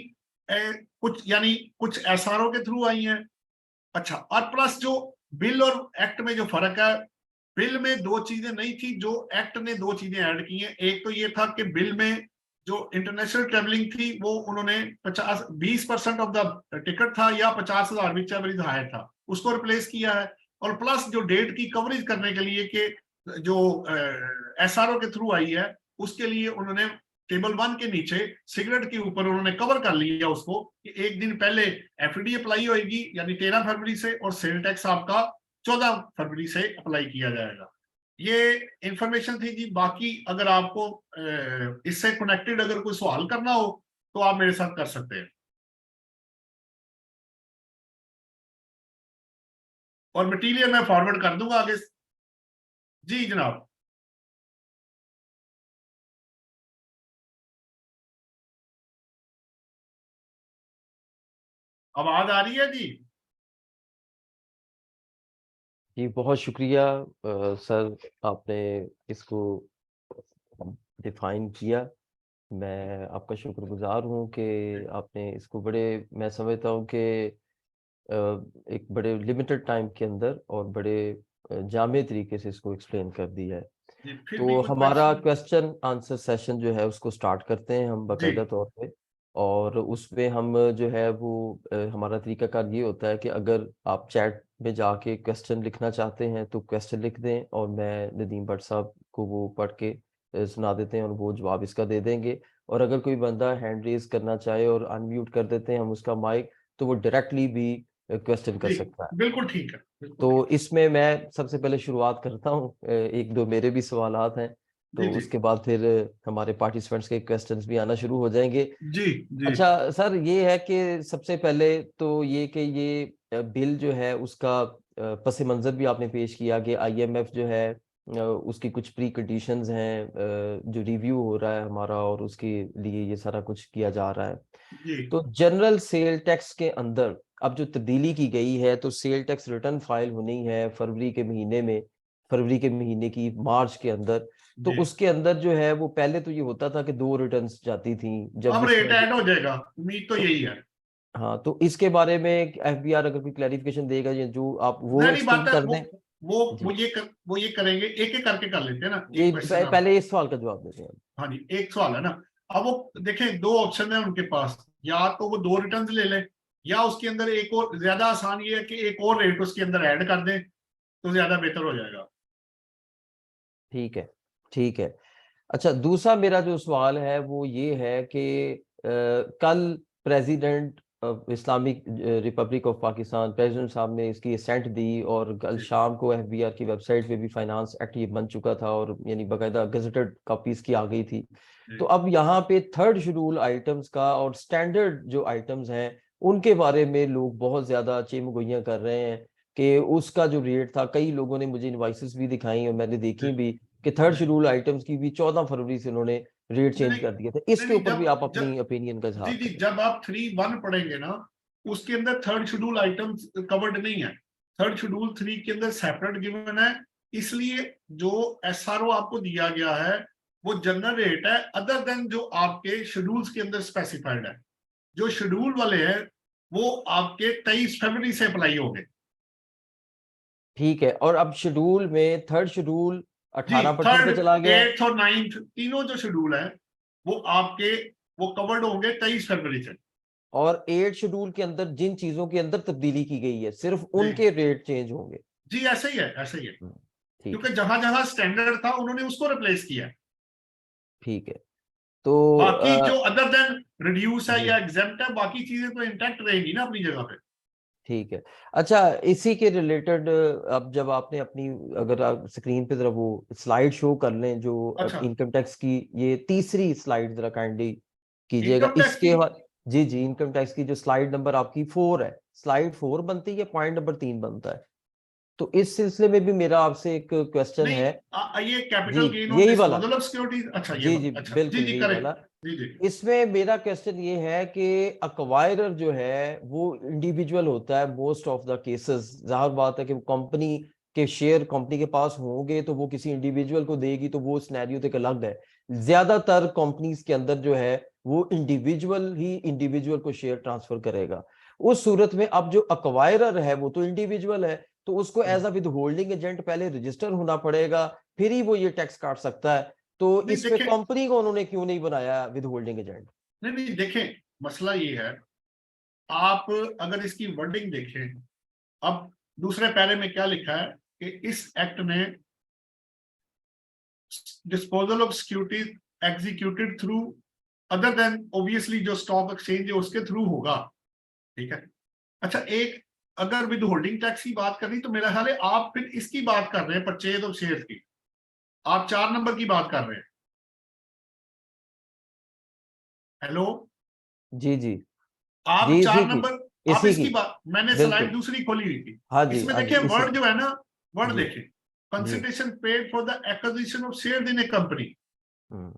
कुछ यानी कुछ एसआरओ के थ्रू आई हैं। अच्छा, और प्लस जो बिल और एक्ट में जो फर्क है, बिल में 2 चीजें नहीं थी, जो एक्ट ने 2 चीजें ऐड की हैं। एक तो ये था कि बिल में जो इंटरनेशनल ट्रेवलिंग थी वो उन्होंने 20% ऑफ द टिकट था या 50,000 विच एवर इज हायर था, उसको रिप्लेस किया है। और प्लस जो डेट की कवरेज करने के लिए कि जो एसआरओ के थ्रू आई है, उसके लिए उन्होंने टेबल 1 के नीचे सिगरेट के ऊपर उन्होंने कवर कर लिया उसको कि एक दिन पहले एफडी अप्लाई होगी यानी 13 फरवरी से, और सेल टैक्स आपका 14 फरवरी से अप्लाई किया जाएगा। ये इंफॉर्मेशन थी जी। बाकी अगर आपको इससे कनेक्टेड अगर कोई सवाल करना हो तो आप मेरे साथ कर सकते हैं, और मटेरियल मैं फॉरवर्ड कर दूंगा आगे। जी जनाब। आवाज आ रही है जी? जी बहुत शुक्रिया सर, आपने इसको डिफाइन किया। मैं आपका शुक्रगुजार हूँ कि आपने इसको बड़े, मैं समझता हूँ कि एक बड़े लिमिटेड टाइम के अंदर और बड़े जामे तरीके से इसको एक्सप्लेन कर दिया है। जी, फिर भी तो कोई हमारा क्वेश्चन? क्वेश्चन आंसर सेशन जो है उसको स्टार्ट करते हैं हम जी बाकायदा तौर पे। और उसमें हम जो है वो हमारा तरीकाकार ये होता है कि अगर आप चैट में जाके क्वेश्चन लिखना चाहते हैं तो क्वेश्चन लिख दें, और मैं नदीम भट्ट साहब को वो पढ़ के सुना देते हैं और वो जवाब इसका दे देंगे। और अगर कोई बंदा हैंड रेज करना चाहे और अनम्यूट कर देते हैं हम उसका माइक, तो वो डायरेक्टली भी क्वेश्चन कर जी, सकता है। बिल्कुल ठीक है, बिल्कुल तो ठीक इसमें मैं सबसे पहले शुरुआत करता हूँ, एक दो मेरे भी सवालात हैं, है। तो जी उसके बाद फिर हमारे पार्टिसिपेंट्स के क्वेश्चंस भी आना शुरू हो जाएंगे। जी जी अच्छा सर, ये है कि सबसे पहले तो ये कि ये बिल जो है उसका पस मंजर भी आपने पेश किया कि आईएमएफ जो है उसकी कुछ प्री कंडीशंस हैं, जो रिव्यू हो रहा है हमारा, और उसके लिए ये सारा कुछ किया जा रहा है। जी तो जनरल सेल टैक्स के अंदर अब जो तब्दीली की गई है, तो सेल टैक्स रिटर्न फाइल होनी है फरवरी के महीने में, फरवरी के महीने की मार्च के अंदर। तो जी। उसके अंदर जो है वो पहले तो ये होता था कि 2 रिटर्न्स जाती थी, जब अब रेट इसमें ऐड हो जाएगा, उम्मीद तो तो यही है। हाँ, तो इसके बारे में एफबीआर अगर कोई क्लैरिफिकेशन देगा या जो आप वो नहीं बात एक्सप्लेन है, कर वो दें। वो जी वो ये करेंगे, एक एक करके कर लेते हैं ना, जी, एक क्वेश्चन आप। पहले इस सवाल का जवाब देते हैं। हाँ जी, एक सवाल है ना। अब वो देखें, 2 ऑप्शन है उनके पास, या तो वो 2 रिटर्न ले लें, या उसके अंदर एक और ज्यादा आसान ये है कि एक और रेट उसके अंदर ऐड कर दें तो ज्यादा बेहतर हो जाएगा। ठीक है, ठीक है। अच्छा, दूसरा मेरा जो सवाल है वो ये है कि कल president Islamic Republic of Pakistan president साहब ने इसकी असेंट दी, और कल जी शाम को एफबीआर की वेबसाइट पे भी फाइनेंस एक्ट ये बन चुका था, और यानी बाकायदा गजेटेड कॉपीज की आ गई थी। तो जी अब यहाँ पे 3rd शेड्यूल आइटम्स का और स्टैंडर्ड जो आइटम्स हैं उनके बारे में लोग बहुत ज्यादा चेमगोइयां कर रहे हैं कि उसका जो रेट था, कई लोगों ने मुझे इनवाइसेस भी दिखाई और मैंने देखी जी भी कि 3rd जी। शेड्यूल आइटम्स की भी 14 फरवरी से उन्होंने रेट नहीं चेंज नहीं कर दिए थे। नहीं इसके नहीं, ऊपर भी जब आप अपनी जब ओपिनियन का जी इजहार जी, करें। जब आप 3.1 पढ़ेंगे ना, उसके अंदर 3rd शेड्यूल आइटम्स कवर्ड नहीं है। 3rd शेड्यूल 3 के अंदर सेपरेट गिवन है इसलिए जो एसआरओ आपको दिया गया है वो जनरल रेट है, अदर देन जो आपके शेड्यूल्स के अंदर स्पेसिफाइड है। जो शेड्यूल वाले हैं वो आपके 23 फरवरी से अप्लाई होंगे। ठीक है, और अब शेड्यूल में थर्ड शेड्यूल जी, 18% पे थर्ड, चला गया है, 8th और 9th तीनों जो शेड्यूल है वो आपके वो कवर्ड होंगे 23 फरवरी से। और 8 शेड्यूल के अंदर जिन चीजों के अंदर तब्दीली की गई है सिर्फ जी उनके रेट चेंज होंगे। जी, ऐसे ही है, ऐसे ही है, ठीक क्योंकि है, जहां जहां स्टैंडर्ड था उन्होंने उसको रिप्लेस किया है। ठीक है। तो बाकी जो अदर देन रिड्यूस है जी या एग्जेम्प्ट है, बाकी चीजें तो इंटैक्ट रहेगी ना अपनी जगह पे। ठीक है। अच्छा, इसी के रिलेटेड अब जब आपने अपनी, अगर आप स्क्रीन पे जरा वो स्लाइड शो कर लें जो अच्छा, इनकम टैक्स की, ये तीसरी स्लाइड जरा काइंडली कीजिएगा इनकम टैक्स इसके की। बाद। जी जी, इनकम टैक्स की जो स्लाइड नंबर आपकी 4 है, स्लाइड 4 बनती है, पॉइंट नंबर 3 बनता है। तो इस सिलसिले में भी मेरा आपसे एक क्वेश्चन नहीं, है। ये जी, कैपिटल गेन ऑन यही वाला। डिस्पोजल ऑफ सिक्योरिटीज, अच्छा ये जी जी, वाला, अच्छा जी बिल्कुल जी यही करेक्ट। वाला। जी जी इसमें मेरा क्वेश्चन ये है कि अक्वायरर जो है वो इंडिविजुअल होता है मोस्ट ऑफ द केसेस। जाहिर बात है कि वो कंपनी के शेयर कंपनी के पास होंगे तो वो किसी इंडिविजुअल को देगी, तो वो सिनेरियो तो एक अलग है। ज्यादातर कंपनीज के अंदर जो है वो इंडिविजुअल ही इंडिविजुअल को शेयर ट्रांसफर करेगा। उस सूरत में अब जो अक्वायरर है वो तो इंडिविजुअल है, तो उसको as a withholding agent पहले रजिस्टर होना पड़ेगा, फिर ही वो ये टैक्स काट सकता है। तो नहीं इसमें देखें, कंपनी को उन्होंने क्यों नहीं बनाया विद होल्डिंग एजेंट? नहीं नहीं देखें, मसला ये है, आप अगर इसकी वर्डिंग देखें, अब दूसरे पैरे में क्या लिखा है कि इस एक्ट ने disposal of security executed through other than obviously जो स्टॉक एक्सचेंज है उसके थ्रू होगा। ठीक है, अच्छा एक, अगर विद होल्डिंग टैक्स की बात करनी तो मेरा ख्याल है आप फिर इसकी बात कर रहे हैं, परचेज ऑफ शेयर की, आप 4 नंबर की बात कर रहे हैं। हेलो, जी जी आप जी, चार इसी की, नंबर आप इसी की, इसकी बात, मैंने स्लाइड बिल्कुल। दूसरी खोली हुई थी, हाँ जी, इसमें हाँ जी, देखिए इसी वर्ड की। जो है ना, वर्ड जी देखिए, जी। Consideration paid for the acquisition of share in a company. हम्म,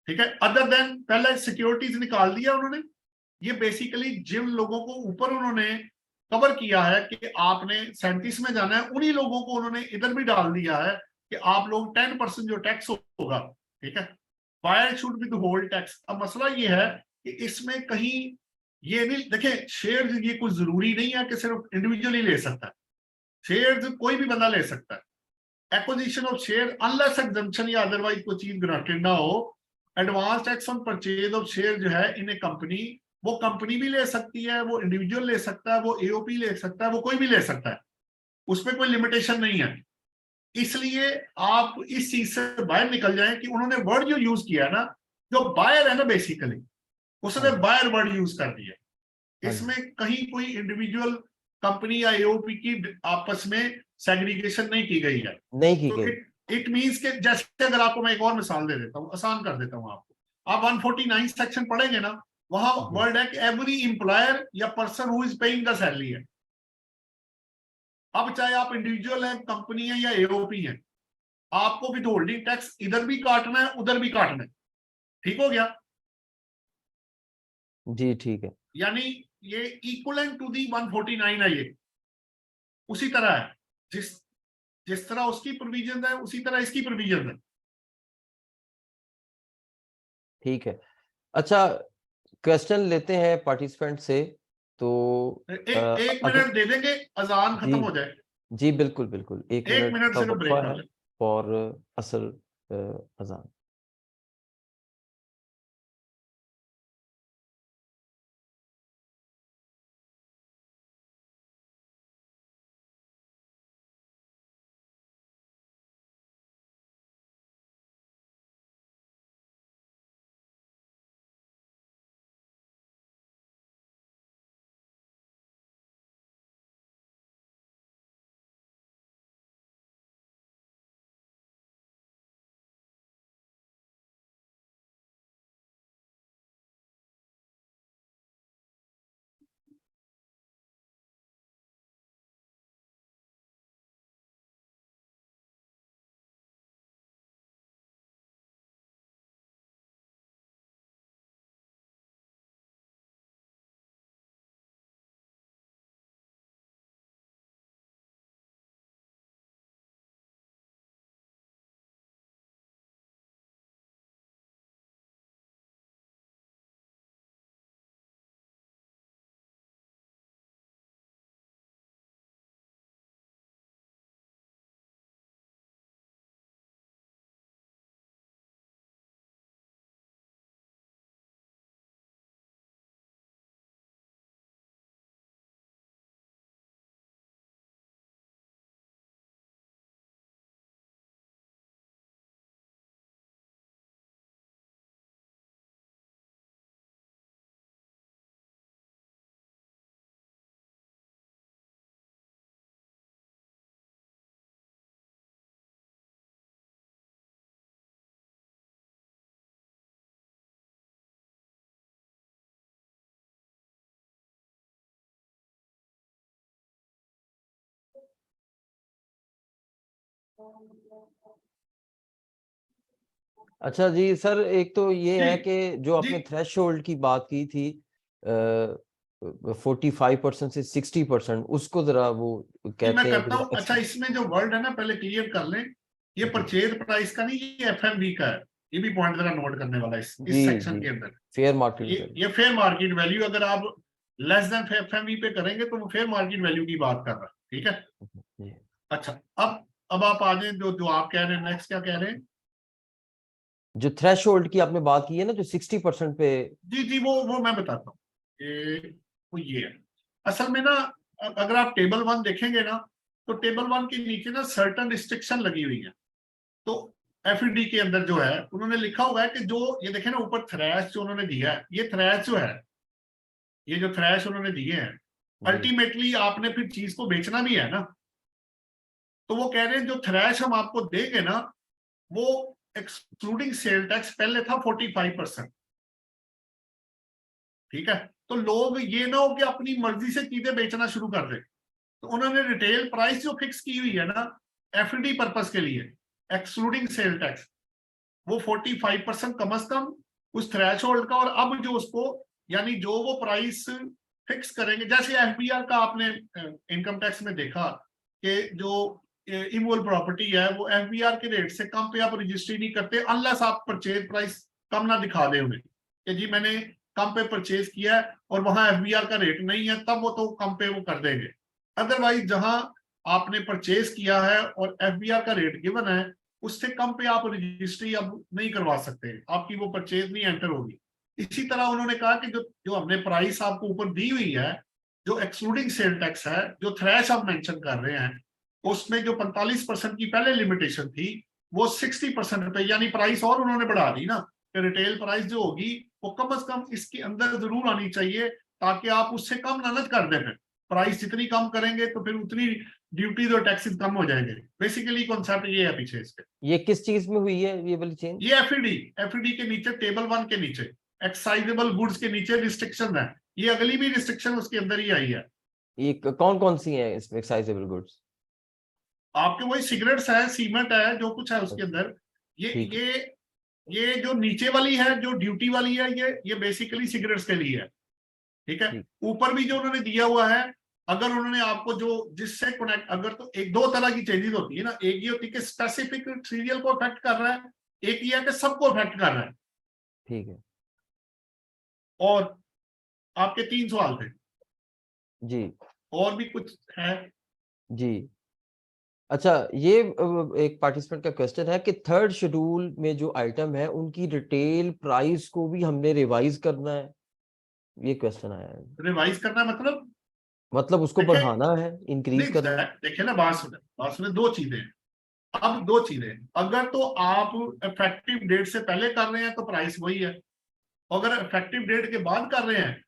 ठीक है, अदर देन पहले सिक्योरिटीज निकाल दिया उन्होंने। ये बेसिकली जिन लोगों को ऊपर उन्होंने कवर किया है कि आपने 37 में जाना है, उन्हीं लोगों को उन्होंने इधर भी डाल दिया है कि आप लोग 10% जो टैक्स होगा। ठीक है, where should be the whole tax. अब मसला ये है कि इसमें कहीं ये नहीं, देखें शेयर ये कुछ जरूरी नहीं है कि सिर्फ इंडिविजुअल ही ले सकता है, शेयर कोई भी बंदा ले सकता है। Acquisition of share unless exemption या अदरवाइज कोई चीज ग्रांटेड ना हो, advance tax on purchase of share जो है इन ए कंपनी, वो कंपनी भी ले सकती है, वो इंडिविजुअल ले सकता है, वो एओपी ले सकता है, वो कोई भी ले सकता है, उसमें कोई लिमिटेशन नहीं है। इसलिए आप इस चीज से बाहर निकल जाएं कि उन्होंने वर्ड जो यूज किया है ना, जो बायर है ना बेसिकली, हाँ उसने जी, बायर वर्ड यूज कर दिया। हाँ जी, इसमें कहीं कोई इंडिविजुअल कंपनी या एओपी की आपस में सेग्रीगेशन नहीं की गई है। नहीं की तो गई। इट मींस के, जैसे अगर आपको मैं एक और मिसाल दे देता हूँ, आसान कर देता हूँ आपको, आप 149 सेक्शन पढ़ेंगे ना, वहां जी वर्ड है कि एवरी इंप्लॉयर या person who is paying the salary है। अब चाहे आप इंडिविजुअल हैं, कंपनी है या एओपी है, आपको विद होल्डिंग टैक्स इधर भी काटना है उधर भी काटना है। ठीक हो गया, जी, ठीक है। यानी ये इक्वलेंट टू दी 149 है, ये उसी तरह है, जिस जिस तरह उसकी प्रोविजन है उसी तरह इसकी प्रोविजन है। ठीक है। अच्छा, क्वेश्चन लेते हैं पार्टिसिपेंट से। तो एक अगर, मिनट दे देंगे, अजान जी खत्म हो जाए, जी, बिल्कुल बिल्कुल, 1 मिनट 1 मिनट का सिर्फ वक्फा ब्रेक कर है लें। और असल अजान। अच्छा जी सर, एक तो ये जी, है कि जो जी। आपने थ्रेशोल्ड की बात की थी 45% से 60%, उसको जरा वो जी मैं कहते हैं कि करता जरा हूँ। अच्छा, इसमें जो वर्ड है ना, पहले क्लियर कर लें, ये जी परचेज प्राइस का नहीं, ये एफएमवी का है। ये भी पॉइंट जरा नोट करने वाला है जी इस सेक्शन जी, के अंदर। फेयर मार्केट ये वैल्यू। ये फेयर मार्केट वैल्यू, अगर आप लेस देन एफएमवी पे करेंगे तो वो फेयर मार्केट वैल्यू की बात कर रहा है, ठीक है। जी, अच्छा, अब आप आ जाए, जो जो आप कह रहे हैं, नेक्स्ट क्या कह रहे हैं? जो थ्रेशोल्ड की आपने बात की है ना, जो 60% पे। जी जी, वो मैं बताता हूँ। वो ये है, असल में ना, अगर आप टेबल 1 देखेंगे ना, तो टेबल 1 के नीचे ना सर्टन रिस्ट्रिक्शन लगी हुई है। तो एफईडी के अंदर जो है, उन्होंने लिखा हुआ है कि जो ये देखे ना ऊपर थ्रैश जो उन्होंने दिया है, ये थ्रैश जो है, ये जो थ्रैश उन्होंने दिए हैं, जी अल्टीमेटली आपने फिर चीज को बेचना भी है ना। तो वो कह रहे हैं जो थ्रैश हम आपको देंगे ना, वो एक्सक्लूडिंग सेल टैक्स पहले था 45%। ठीक है। तो लोग ये ना हो कि अपनी मर्जी से चीजें बेचना शुरू कर दें। तो उन्होंने रिटेल प्राइस जो फिक्स की हुई है ना एफडी पर्पस के लिए, एक्सक्लूडिंग सेल टैक्स, वो 45% कम से कम उस थ्रेश होल्ड का। और अब जो उसको, यानी जो वो प्राइस फिक्स करेंगे, जैसे एफबीआर का आपने इनकम टैक्स में देखा कि जो इमूवल प्रॉपर्टी है वो एफबीआर के रेट से कम पे आप रजिस्ट्री नहीं करते अनलेस आप परचेज प्राइस कम ना दिखा दे उन्हें कि जी मैंने कम पे परचेज किया है और वहां एफबीआर का रेट नहीं है, तब वो तो कम पे वो कर देंगे। अदरवाइज जहां आपने परचेज किया है और एफबीआर का रेट गिवन है, उससे कम पे आप रजिस्ट्री अब नहीं करवा सकते, आपकी वो परचेज नहीं एंटर होगी। इसी तरह उन्होंने कहा कि जो जो हमने प्राइस आपको ऊपर दी हुई है, जो एक्सक्लूडिंग सेल टैक्स है, जो थ्रैश आप मेंशन कर रहे हैं, उसमें जो 45% की पहले लिमिटेशन थी, वो 60% पे, यानी प्राइस और उन्होंने बढ़ा दी ना, कि रिटेल प्राइस जो होगी वो कम से कम इसके अंदर जरूर आनी चाहिए, ताकि आप उससे कम ना कर दें। फिर प्राइस जितनी कम करेंगे तो फिर उतनी ड्यूटीज और टैक्सेस कम हो जाएंगे। बेसिकली कॉन्सेप्ट ये है पीछे इसके। ये किस चीज में हुई है ये वाली चेंज? ये एफईडी के नीचे टेबल 1 के नीचे एक्साइजेबल गुड्स के नीचे रिस्ट्रिक्शन है। ये अगली भी रिस्ट्रिक्शन उसके अंदर ही आई है। ये कौन कौन सी है इसमें एक्साइजेबल गुड्स? आपके वही सिगरेट्स है, सीमेंट है, जो कुछ है उसके अंदर। ये ठीक ये ये जो नीचे वाली है, जो ड्यूटी वाली है, ये बेसिकली सिगरेट्स के लिए है। ठीक है। ठीक ऊपर भी जो उन्होंने दिया हुआ है, अगर उन्होंने आपको जो जिससे कनेक्ट, अगर तो एक दो तरह की चेंजेस होती है ना, एक ये होती है कि स्पेसिफिक सीरियल को अफेक्ट कर रहा है, एक ये है कि सबको अफेक्ट कर रहा है। ठीक है और आपके 3 सवाल थे, जी और भी कुछ है? जी। अच्छा, ये एक पार्टिसिपेंट का क्वेश्चन है कि थर्ड शेड्यूल में जो आइटम है उनकी रिटेल प्राइस को भी हमने रिवाइज करना है, ये क्वेश्चन आया है। रिवाइज करना मतलब उसको देखे बढ़ाना है, इंक्रीज नहीं, करना है। देखे ना, बात सुने, दो चीजें हैं। अब दो चीजें, अगर तो आप इफेक्टिव डेट से पहले कर रहे हैं तो प्राइस वही है, अगर इफेक्टिव डेट के बाद कर रहे हैं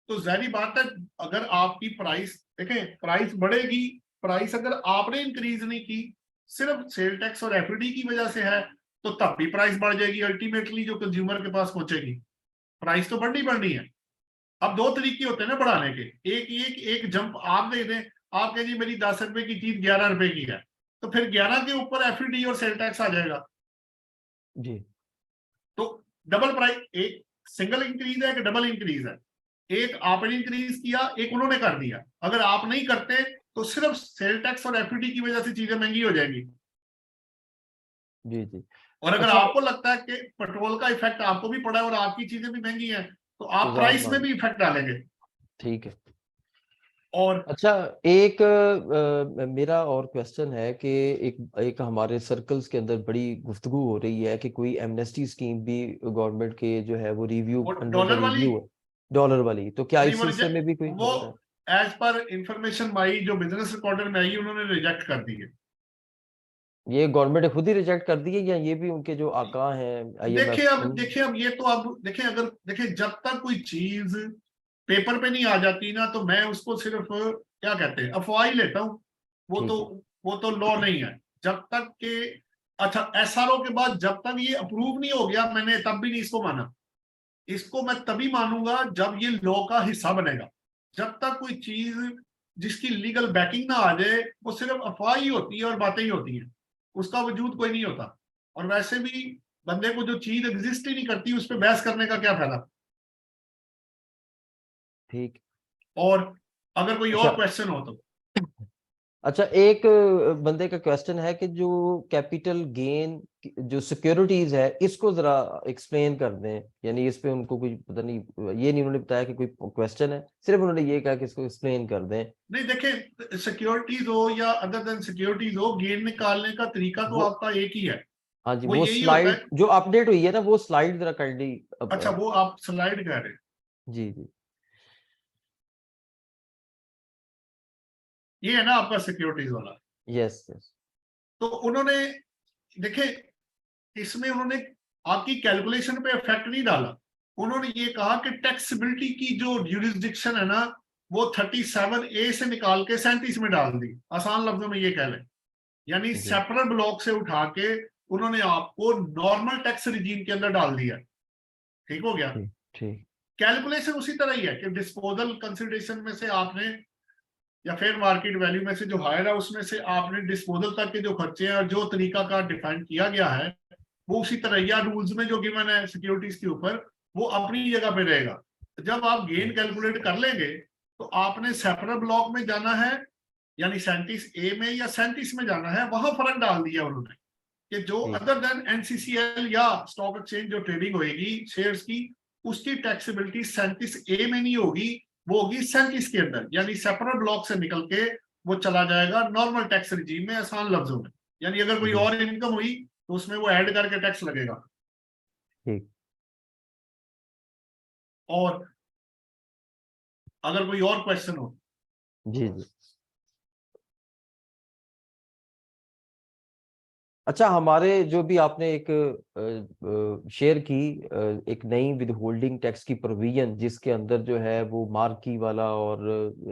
तो जाहिर बात है, अगर आपकी प्राइस, देखें, प्राइस बढ़ेगी। प्राइस अगर आपने इंक्रीज नहीं की, सिर्फ सेल टैक्स और एफडी की वजह से है, तो तब भी प्राइस बढ़ जाएगी, अल्टीमेटली जो कंज्यूमर के पास पहुंचेगी। प्राइस तो बढ़नी है। अब दो तरीके होते हैं ना बढ़ाने के, एक जंप आप दे दें, आप कहें जी मेरी 10 रुपए की चीज 11 रुपए की है, तो फिर 11 के ऊपर एफडी और सेल टैक्स आ जाएगा। जी तो डबल प्राइस, एक सिंगल इंक्रीज है कि डबल इंक्रीज है? एक आपने इंक्रीज किया, एक उन्होंने कर दिया। अगर आप नहीं करते तो सिर्फ सेल टैक्स और एफडी की वजह से चीजें महंगी हो जाएंगी। जी जी। और अगर अच्छा, आपको लगता है कि पेट्रोल का इफेक्ट आपको भी पड़ा है और आपकी चीजें भी महंगी हैं, तो तो आप ज्यादा प्राइस में मांग। भी इफेक्ट डालेंगे। ठीक है। और अच्छा, एक मेरा और क्वेश्चन है कि एक एक हमारे सर्कल्स के अंदर बड़ी गुफ्तगू हो रही है कि कोई एमनेस्टी स्कीम भी गवर्नमेंट के जो है वो रिव्यू, वो अंडर द डॉलर वाली, रिव्यू है, डॉलर वाली। तो क्या नहीं इस सिलसिले में भी कोई वो खबर है? एज पर इंफॉर्मेशन माई जो बिजनेस रिकॉर्डर में आई, उन्होंने रिजेक्ट कर दी है। ये गवर्नमेंट ने खुद ही रिजेक्ट कर दी है या ये भी उनके जो आका हैं देखिए आईएमएफ? अब ये तो अब देखिए, अगर देखिए जब तक कोई चीज पेपर पे नहीं आ जाती ना, तो मैं उसको सिर्फ क्या कहते हैं, अफवाह ही लेता हूँ। वो तो ठीक है वो तो लॉ नहीं है जब तक के। अच्छा, एसआरओ के बाद जब तक ये अप्रूव नहीं हो गया, मैंने तब भी नहीं इसको माना। इसको मैं तभी मानूंगा जब ये लॉ का हिस्सा बनेगा। जब तक कोई चीज जिसकी लीगल बैकिंग ना आ जाए, वो सिर्फ अफवाह ही होती है और बातें ही होती हैं। उसका वजूद कोई नहीं होता। और वैसे भी बंदे को जो चीज एग्जिस्ट ही नहीं करती उस पर बहस करने का क्या फायदा। ठीक। और अगर कोई अच्छा और क्वेश्चन हो तो। अच्छा, एक बंदे का क्वेश्चन है कि जो कैपिटल गेन जो सिक्योरिटीज है इसको जरा एक्सप्लेन कर दें, यानी इस पे उनको कुछ पता नहीं, ये नहीं उन्होंने बताया कि कोई क्वेश्चन है, सिर्फ उन्होंने ये कहा कि इसको एक्सप्लेन कर दें। नहीं देखें, सिक्योरिटीज हो या अदर देन सिक्योरिटीज हो, गेन निकालने का तरीका तो वो आपका एक ही है। हाँ जी, वो वो यही होता स्लाइड है। जो अपडेट हुई है ना, वो स्लाइड जरा काइंडली अच्छा, वो आप स्लाइड कह रहे हैं। जी जी। ये है ना आपका सिक्योरिटीज वाला। Yes yes. तो उन्होंने देखे, इसमें उन्होंने आपकी कैलकुलेशन पे इफेक्ट नहीं डाला। उन्होंने ये कहा कि टैक्सेबिलिटी की जो ड्यूरिसडिक्शन है ना, वो 37A से निकाल के 37 में डाल दी। आसान लफ्जों में ये कह लें, यानी जी सेपरेट ब्लॉक से उठा के उन्होंने आपको नॉर्मल टैक्स रिजीम के अंदर डाल दिया। ठीक हो गया। ठीक ठीक। कैलकुलेशन उसी तरह ही है कि डिस्पोजल कंसिडरेशन में से आपने, या फेयर मार्केट वैल्यू में से जो हायर है उसमें से आपने डिस्पोजल तक के जो खर्चे हैं और जो तरीका का डिफाइन किया गया है वो उसी तरह, या रूल्स में जो गिवन है सिक्योरिटीज के ऊपर, वो अपनी जगह पे रहेगा। जब आप गेन कैलकुलेट कर लेंगे तो आपने सेपरेट ब्लॉक में जाना है, यानी 37A में या 37 में जाना है। वहां फर्क डाल दिया उन्होंने कि जो ठीक अदर देन NCCL या स्टॉक एक्सचेंज जो ट्रेडिंग होगी शेयर्स की, उसकी टैक्सेबिलिटी 37A में नहीं होगी, वो होगी 37 के अंदर, यानी सेपरेट ब्लॉक से निकल के वो चला जाएगा नॉर्मल टैक्स रिजीम में। आसान लफ्जों में, यानी अगर कोई जी और इनकम हुई तो उसमें वो ऐड करके टैक्स लगेगा। ठीक। और अगर कोई और क्वेश्चन हो। जी जी। अच्छा, हमारे जो भी आपने एक शेयर की एक नई विद होल्डिंग टैक्स की प्रोविजन, जिसके अंदर जो है वो मार्की वाला और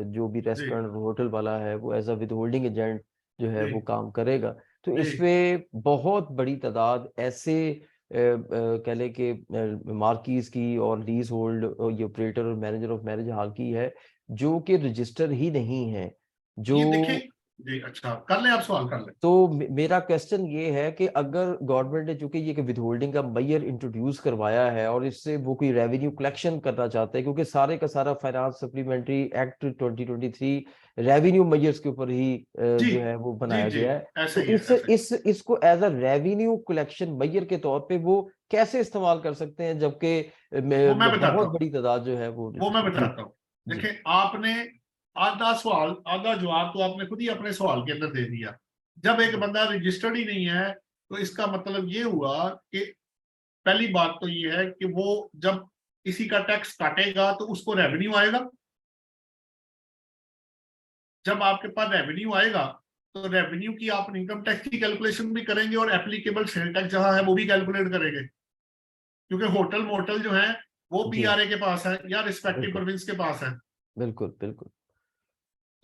जो भी जी रेस्टोरेंट होटल वाला है वो as a withholding agent जो है जी वो काम करेगा। तो जी इसपे बहुत बड़ी तादाद ऐसे कह लें कि मार्कीज की और लीज होल्ड ये ऑपरेटर और मैनेजर ऑफ मैरिज हॉल की है जो कि रजिस्टर ही नहीं है। जो ये देखें। जी, अच्छा कर लें, आप सवाल कर लें। तो मेरा क्वेश्चन ये है कि अगर गवर्नमेंट ने चूंकि ये विदहोल्डिंग का मेजर इंट्रोड्यूस करवाया है और इससे वो कोई रेवेन्यू कलेक्शन करना चाहते हैं, क्योंकि सारे का सारा finance supplementary act 2023 revenue measures के ऊपर ही जी जो है वो जी बनाया जी, गया है, ऐसे तो ही है, ऐसे ही। इसको as a revenue collection measure के तौर पे वो कैसे इस्तेमाल कर सकते हैं, जबकि वो मैं बताता बहुत हूँ, बड़ी तादाद जो है वो वो मैं जी बताता हूँ। जी देखें, आपने आधा सवाल आधा जवाब तो आपने खुद ही अपने सवाल के अंदर दे दिया। जब एक बंदा रजिस्टर्ड ही नहीं है तो इसका मतलब ये हुआ कि पहली बात तो ये है कि वो जब किसी का टैक्स काटेगा तो उसको रेवेन्यू आएगा। जब आपके पास रेवेन्यू आएगा तो रेवेन्यू की आप इनकम टैक्स की कैलकुलेशन भी करेंगे और एप्लीकेबल सेल टैक्स जहां है वो भी कैलकुलेट करेंगे, क्योंकि होटल मोटल जो है वो जी PRA के पास है या रिस्पेक्टिव बिल्कुल प्रोविंस के पास है। बिल्कुल बिल्कुल।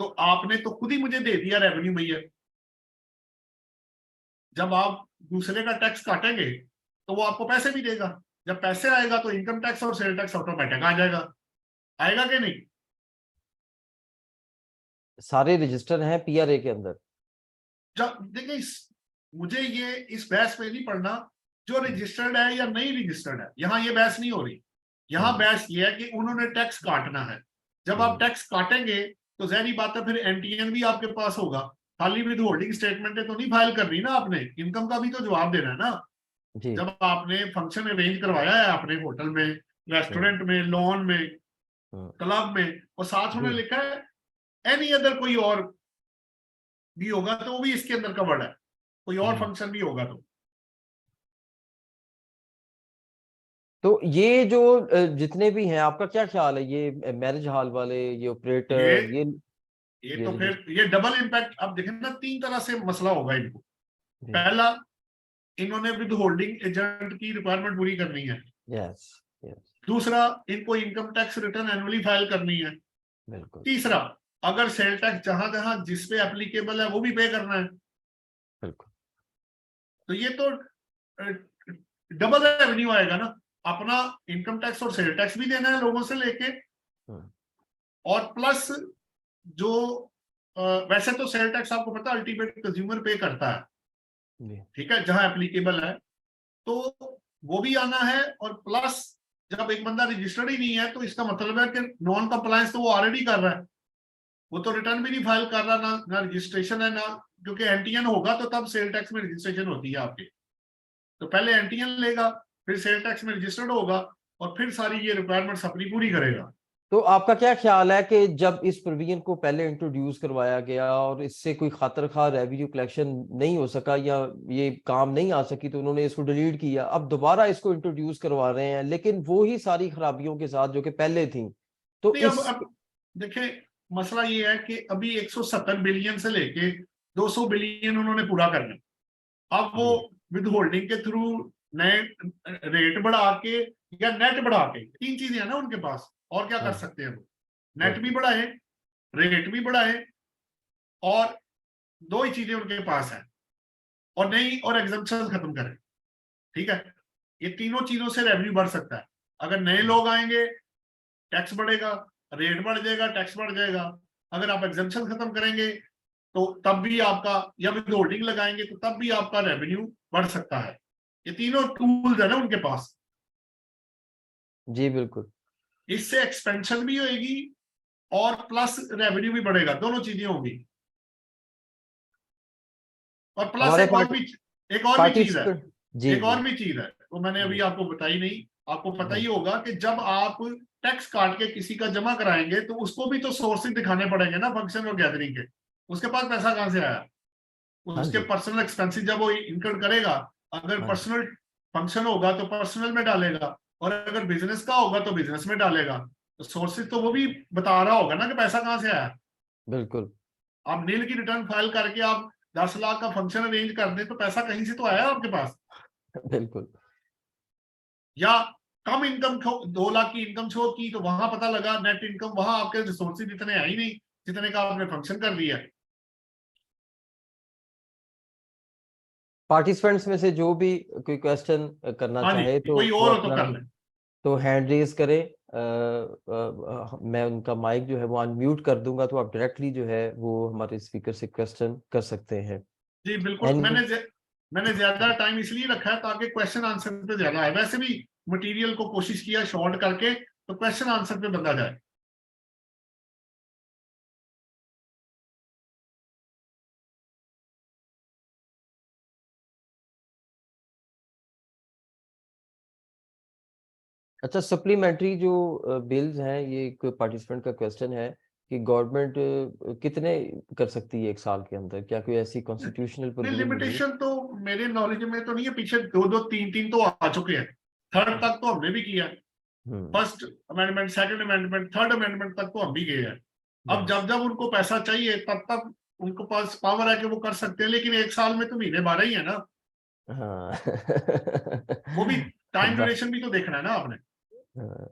तो आपने तो खुद ही मुझे दे दिया रेवेन्यू भैया। जब आप दूसरे का टैक्स काटेंगे तो वो आपको पैसे भी देगा। जब पैसे आएगा तो इनकम टैक्स और सेल टैक्स ऑटोमेटिक आ जाएगा। आएगा कि नहीं? सारे रजिस्टर हैं पीआरए के अंदर। जब देखिए, मुझे ये इस बहस में नहीं पढ़ना जो रजिस्टर्ड है या नहीं रजिस्टर्ड है, यहाँ ये बहस नहीं हो रही। यहाँ हम्म, बहस ये है कि उन्होंने टैक्स काटना है। जब आप टैक्स काटेंगे तो जहरी बात है फिर NTN भी आपके पास होगा। खाली विद होल्डिंग स्टेटमेंट तो नहीं फाइल करनी ना आपने, इनकम का भी तो जवाब देना है ना। जी जब आपने फंक्शन अरेंज करवाया है अपने होटल में, हम्म, रेस्टोरेंट में, लॉन में, हम्म, क्लब में, और साथ जी। उन्होंने लिखा है एनी अदर कोई और भी होगा तो वो भी इसके अंदर कवर्ड है, कोई और हम्म। फंक्शन भी होगा तो। तो ये जो जितने भी हैं, आपका क्या ख्याल है, ये मैरिज हॉल वाले, ये ये ऑपरेटर, ये ये तो फिर ये डबल इम्पैक्ट। अब देखें ना, तीन तरह से मसला होगा इनको। जी पहला, इन्होंने विद होल्डिंग एजेंट की रिक्वायरमेंट पूरी करनी है। यस यस दूसरा, इनको income tax return annually file करनी है। बिल्कुल तीसरा, अगर सेल टैक्स जहां जहां जिस पे एप्लीकेबल है वो भी पे करना है। बिल्कुल। तो ये तो डबल रेवेन्यू आएगा ना। अपना इनकम टैक्स और सेल टैक्स भी देना है लोगों से लेके, हम्म, और प्लस जो वैसे तो सेल टैक्स आपको पता अल्टीमेट कंज्यूमर पे करता है, जी, ठीक है, जहां एप्लीकेबल है तो वो भी आना है। और प्लस जब एक बंदा रजिस्टर्ड ही नहीं है तो इसका मतलब है कि नॉन कंप्लायंस तो वो ऑलरेडी कर रहा है, वो तो रिटर्न भी नहीं फाइल कर रहा, ना रजिस्ट्रेशन है ना, क्योंकि एनटीएन होगा तो तब सेल टैक्स में रजिस्ट्रेशन होती है आपकी। तो पहले एनटीएन लेगा, फिर सेल टैक्स में रजिस्टर्ड होगा, और फिर सारी ये रिक्वायरमेंट्स अपनी पूरी करेगा। तो आपका क्या ख्याल है कि जब इस प्रोविजन को पहले इंट्रोड्यूस करवाया गया और इससे कोई खातर खा रेवेन्यू कलेक्शन नहीं हो सका या ये काम नहीं आ सकी तो उन्होंने इसको डिलीट किया, अब दोबारा इसको इंट्रोड्यूस करवा रहे हैं लेकिन वो ही सारी खराबियों के साथ जो कि पहले थी, तो नहीं, इस अब देखिए मसला ये है कि अभी 170 बिलियन से लेके 200 बिलियन उन्होंने पूरा करना है। अब वो विद होल्डिंग के थ्रू नए रेट बढ़ा के या नेट बढ़ा के, तीन चीजें हैं ना उनके पास, और क्या कर हाँ, सकते हैं वो? नेट भी बढ़ाए, रेट भी बढ़ाए, और दो ही चीजें उनके पास है, और नई और एग्जम्पशन खत्म करें। ठीक है, ये तीनों चीजों से रेवेन्यू बढ़ सकता है। अगर नए लोग आएंगे टैक्स बढ़ेगा, रेट बढ़ जाएगा, टैक्स बढ़ जाएगा। अगर आप एग्जम्पशन खत्म करेंगे तो तब भी आपका, या विद होल्डिंग लगाएंगे तो तब भी आपका रेवेन्यू बढ़ सकता है। ये तीनों टूल्स है ना उनके पास, जी बिल्कुल। इससे एक्सपेंशन भी होगी और प्लस रेवेन्यू भी बढ़ेगा, दोनों चीजें होंगी। और प्लस हमारे एक और भी चीज है, पार्टिसिपेंट जी एक जी और भी चीज है वो मैंने अभी जी आपको बताई नहीं। आपको पता ही जी होगा कि जब आप टैक्स काट के किसी का जमा कराएंगे तो उसको भी तो सोर्सेज दिखाने पड़ेंगे ना, फंक्शन और गैदरिंग के। उसके पास पैसा कहां से आया? हाँ उसके जी पर्सनल एक्सपेंसेस जब वो इनकम करेगा, अगर हाँ जी पर्सनल फंक्शन होगा तो पर्सनल में डालेगा, और अगर बिजनेस का होगा तो बिजनेस में डालेगा। तो सोर्सेज तो वो भी बता रहा होगा ना कि पैसा कहां से आया। बिल्कुल आप नील की रिटर्न फाइल करके आप 10 लाख का फंक्शन अरेंज कर दें तो पैसा कहीं से तो आया आपके पास। बिल्कुल या कम इनकम 2 लाख की इनकम शो की तो वहां पता लगा नेट इनकम, वहां आपके रिसोर्सेज इतने है ही नहीं जितने का आपने फंक्शन कर दिया है। पार्टिसिपेंट्स में से जो भी कोई क्वेश्चन करना हाँ चाहे जी, तो कोई वो और हो तो अपना कर ले। तो हैंड रेज करें। मैं उनका माइक जो है वो अनम्यूट कर दूंगा तो आप डायरेक्टली जो है वो हमारे स्पीकर से क्वेश्चन कर सकते हैं। जी बिल्कुल, एनी मैंने ज्यादा टाइम इसलिए रखा है ताकि क्वेश्चन आंसर पे ज्यादा है। वैसे भी मटेरियल को कोशिश किया शॉर्ट करके, तो क्वेश्चन आंसर पे बंदा जाए। अच्छा, सप्लीमेंट्री जो बिल्स हैं, ये एक पार्टिसिपेंट का क्वेश्चन है कि गवर्नमेंट कितने कर सकती है एक साल के अंदर, क्या कोई ऐसी कॉन्स्टिट्यूशनल नहीं, प्रोविजन होगी? लिमिटेशन तो मेरे नॉलेज में तो नहीं है। पीछे 2 2 3 3 तो आ चुके हैं, थर्ड तक तो हमने भी किया है। हम्म first amendment, second amendment, third amendment तक तो हम भी गए हैं। अब yes, जब जब उनको पैसा चाहिए तब तब उनको पास पावर है कि वो कर सकते हैं, लेकिन एक साल में तो महीने 12 ही है ना। हाँ वो भी टाइम बस, ड्यूरेशन भी तो देखना है ना आपने। हाँ।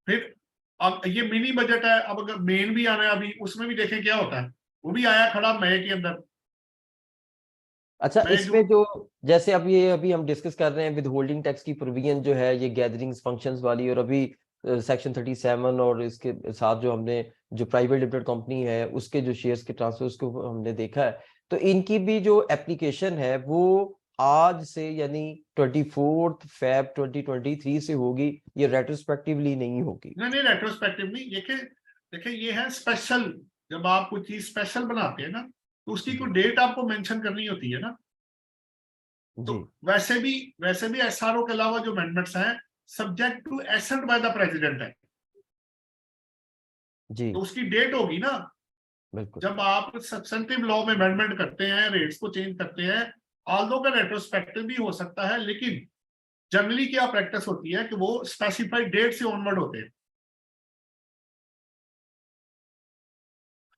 फिर अब ये मिनी बजट है, अब अगर मेन भी आना है अभी, उसमें भी देखें क्या होता है। वो भी आया खड़ा मई के अंदर, अच्छा, मई इसमें जून। जो जैसे अब ये अभी हम डिस्कस कर रहे हैं विद होल्डिंग टैक्स की प्रोविजन जो है ये गैदरिंग्स फंक्शंस वाली, और अभी सेक्शन 37 और इसके साथ जो हमने जो प्राइवेट लिमिटेड कंपनी है उसके जो शेयर्स के ट्रांसफर्स को हमने देखा है, तो इनकी भी जो एप्लीकेशन है वो आज से यानी 24 Feb 2023 से होगी, ये रेट्रोस्पेक्टिवली नहीं होगी। नहीं नहीं, रेट्रोस्पेक्टिव नहीं। देखिए देखिए ये है स्पेशल। जब आप कोई चीज स्पेशल बनाते हैं ना तो उसकी कोई डेट आपको मेंशन करनी होती है ना। तो जी वैसे भी एसआरओ के अलावा जो अमेंडमेंट्स हैं subject to assent by the president है, जी तो उसकी डेट होगी ना। बिल्कुल। जब आप सब्सटेंटिव लॉ में अमेंडमेंट करते हैं, रेट्स को चेंज करते हैं, ऑल्दो का रेट्रोस्पेक्टिव भी हो सकता है, लेकिन जनरली क्या प्रैक्टिस होती है कि वो स्पेसिफाइड डेट से ऑनवर्ड होते हैं।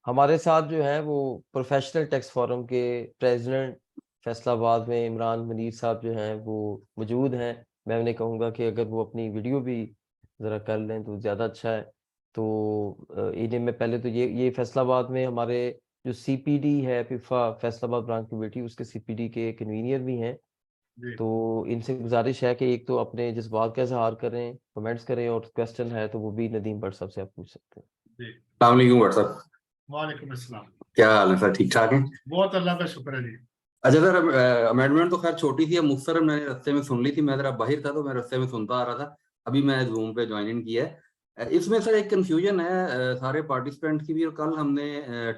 हमारे साथ जो है वो प्रोफेशनल टैक्स फोरम के प्रेसिडेंट फैसलाबाद में इमरान मनीर साहब जो हैं वो मौजूद हैं। मैं उन्हें कहूँगा कि अगर वो अपनी वीडियो भी ज़रा कर लें तो ज़्यादा अच्छा है। तो इन्हें मैं पहले तो ये फैसलाबाद में हमारे जो सीपीडी है पिफा फैसलाबाद ब्रांच कमेटी, उसके सीपीडी के कन्वीनियर भी हैं। जी तो इनसे गुजारिश है कि एक तो अपने जज्बात का इजहार करें, कमेंट्स करें, और क्वेश्चन है तो वो भी नदीम भट्ट साहब से आप पूछ सकते हैं। जी। अस्सलाम वालेकुम व्हाट्सएप। वालेकुम अस्सलाम। क्या हाल है सर, ठीक ठाक है? बहुत अल्लाह का शुक्र है जी। अच्छा सर, अमेंडमेंट तो खैर छोटी थी, अब मुख्तसर मैंने रस्ते में सुन ली थी, मैं जरा बाहर था तो मैं रस्ते में सुनता आ रहा था, अभी मैं जूम पे ज्वाइन इन किया है। इसमें सर एक कंफ्यूजन है सारे पार्टिसिपेंट की भी, और कल हमने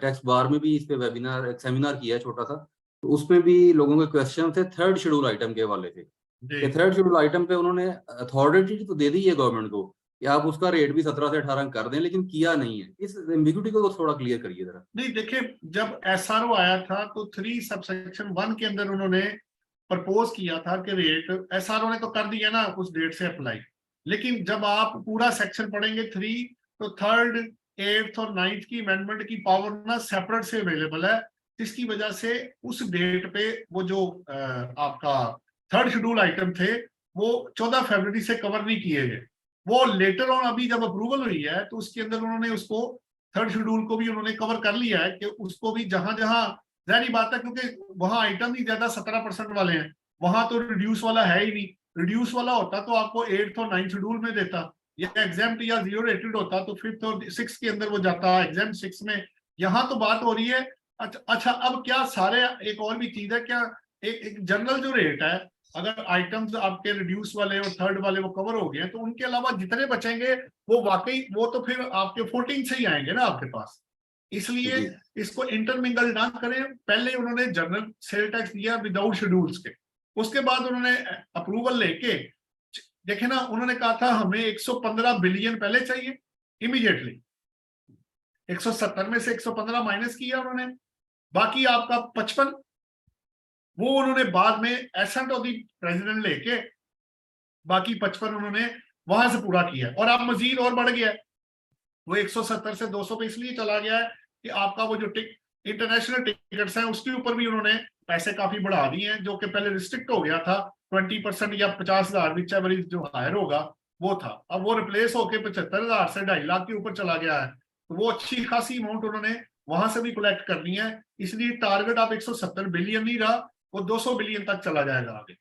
टैक्स बार में भी इस पे वेबिनार एक सेमिनार किया है छोटा सा, तो उसमें भी लोगों के क्वेश्चन थे थर्ड शेड्यूल आइटम के हवाले से। कि थर्ड शेड्यूल आइटम पे उन्होंने अथॉरिटी तो दे दी है गवर्नमेंट को कि आप उसका रेट भी 17 से 18 कर दें, लेकिन किया नहीं है। इस एम्बिग्यूटी को तो थोड़ा क्लियर करिए जरा। नहीं, देखिए, जब एसआरओ आया था तो 3 सबसेक्शन 1 के अंदर उन्होंने प्रपोज किया था कि रेट एसआरओ ने तो कर दिया ना उस डेट से अप्लाई, लेकिन जब आप पूरा सेक्शन पढ़ेंगे 3, तो 3rd, 8th और 9th की अमेंडमेंट की पावर ना सेपरेट से अवेलेबल है, जिसकी वजह से उस डेट पे वो जो आपका 3rd शेड्यूल आइटम थे वो 14 फरवरी से कवर नहीं किए गए। वो लेटर ऑन अभी जब अप्रूवल हुई है तो उसके अंदर उन्होंने उसको 3rd शेड्यूल को भी उन्होंने कवर कर लिया है कि उसको भी जहां जहां, जाहिर बात है क्योंकि वहां आइटम ही ज्यादा 17% वाले हैं, वहां तो रिड्यूस वाला है ही नहीं। रिड्यूस वाला होता तो आपको 8th और 9th शेड्यूल में देता, या एग्जाम या 0 रेटेड होता तो 5th और 6th के अंदर वो जाता एग्जाम 6 में। यहाँ तो बात हो रही है अच्छा अब क्या सारे, एक और भी चीज है क्या, एक जनरल जो रेट है, अगर आइटम्स आपके रिड्यूस वाले और 3rd वाले वो कवर हो गए तो उनके अलावा जितने बचेंगे वो वाकई वो तो फिर आपके 14 से ही आएंगे ना आपके पास। इसलिए इसको इंटरमिंगल ना करें। पहले उन्होंने जनरल सेल टैक्स दिया विदाउट शेड्यूल्स के, उसके बाद उन्होंने अप्रूवल लेके, देखे ना, उन्होंने कहा था हमें 115 बिलियन पहले चाहिए, इमीडिएटली 170 में से 115 माइनस किया उन्होंने, बाकी आपका 55 वो उन्होंने बाद में एसेंट ऑफ द प्रेसिडेंट लेके बाकी 55 उन्होंने वहां से पूरा किया, और अब मजीद और बढ़ गया है। वो 170 से 200 पे इसलिए चला गया है कि आपका वो जो इंटरनेशनल टिकट्स हैं उसके ऊपर भी उन्होंने पैसे काफी बढ़ा दिए हैं, जो कि पहले रिस्ट्रिक्ट हो गया था 20% या 50,000 विच जो हायर होगा वो था, अब वो रिप्लेस होके 75,000 से 2.5 लाख के ऊपर चला गया है। तो वो अच्छी खासी अमाउंट उन्होंने वहां से भी कलेक्ट करनी है, इसलिए टारगेट आप 170 बिलियन नहीं रहा, वो 200 बिलियन तक चला जाएगा आगे।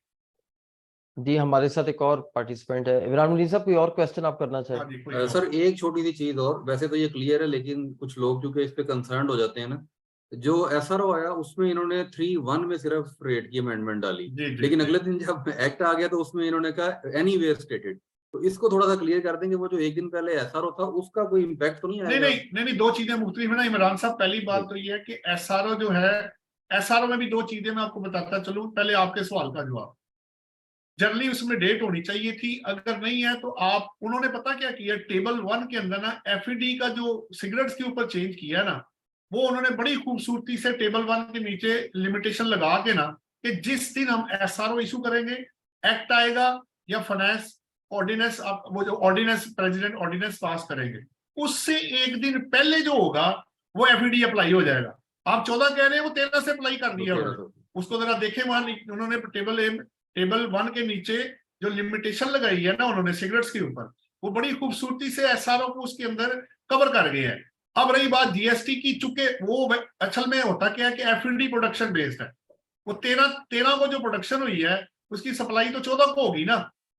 जी, हमारे साथ एक और पार्टिसिपेंट है इमरान साहब, कोई और क्वेश्चन आप करना चाहें? सर एक छोटी सी चीज और, वैसे तो ये क्लियर है लेकिन कुछ लोग क्योंकि इस पे कंसर्न हो जाते हैं ना, जो एसआरओ आया उसमें इन्होंने 3(1) में सिर्फ रेट की अमेंडमेंट डाली, लेकिन अगले दिन जब एक्ट आ गया तो उसमें इन्होंने कहा एनीवेयर स्टेटेड, तो इसको थोड़ा सा क्लियर कर देंगे, वो जो एक दिन पहले एसआरओ था उसका कोई इम्पैक्ट तो नहीं आएगा? नहीं, दो चीजें मुख्तलिफ है ना इमरान साहब। पहली बात तो ये है कि एसआरओ जो है, एसआरओ में भी 2 चीजें मैं आपको बताता चलूं। पहले आपके सवाल का जवाब, जनरली उसमें डेट होनी चाहिए थी, अगर नहीं है तो आप, उन्होंने पता क्या किया, टेबल 1 के अंदर ना एफईडी का जो सिगरेट्स के ऊपर चेंज किया ना, वो उन्होंने बड़ी खूबसूरती से टेबल 1 के नीचे लिमिटेशन लगा के ना, कि जिस दिन हम एसआरओ इशू करेंगे, एक्ट आएगा या फाइनेंस ऑर्डिनेंस, आप वो जो ऑर्डिनेंस प्रेसिडेंट ऑर्डिनेंस पास करेंगे, उससे एक दिन पहले जो होगा वो एफईडी अप्लाई हो जाएगा। आप 14 कह रहे हैं, वो 13 से अप्लाई कर दिया उन्होंने। उसको जरा देखें, वहां उन्होंने टेबल 1 के नीचे जो लिमिटेशन लगाई है ना उन्होंने सिगरेट्स के ऊपर, वो बड़ी खूबसूरती से एसआरओ को उसके अंदर कवर कर गए हैं। अब रही बात जीएसटी की, चूंकि वो असल में होता क्या है कि एफईडी प्रोडक्शन बेस्ड है, वो 13 को जो प्रोडक्शन हुई है उसकी सप्लाई तो 14 को होगी ना,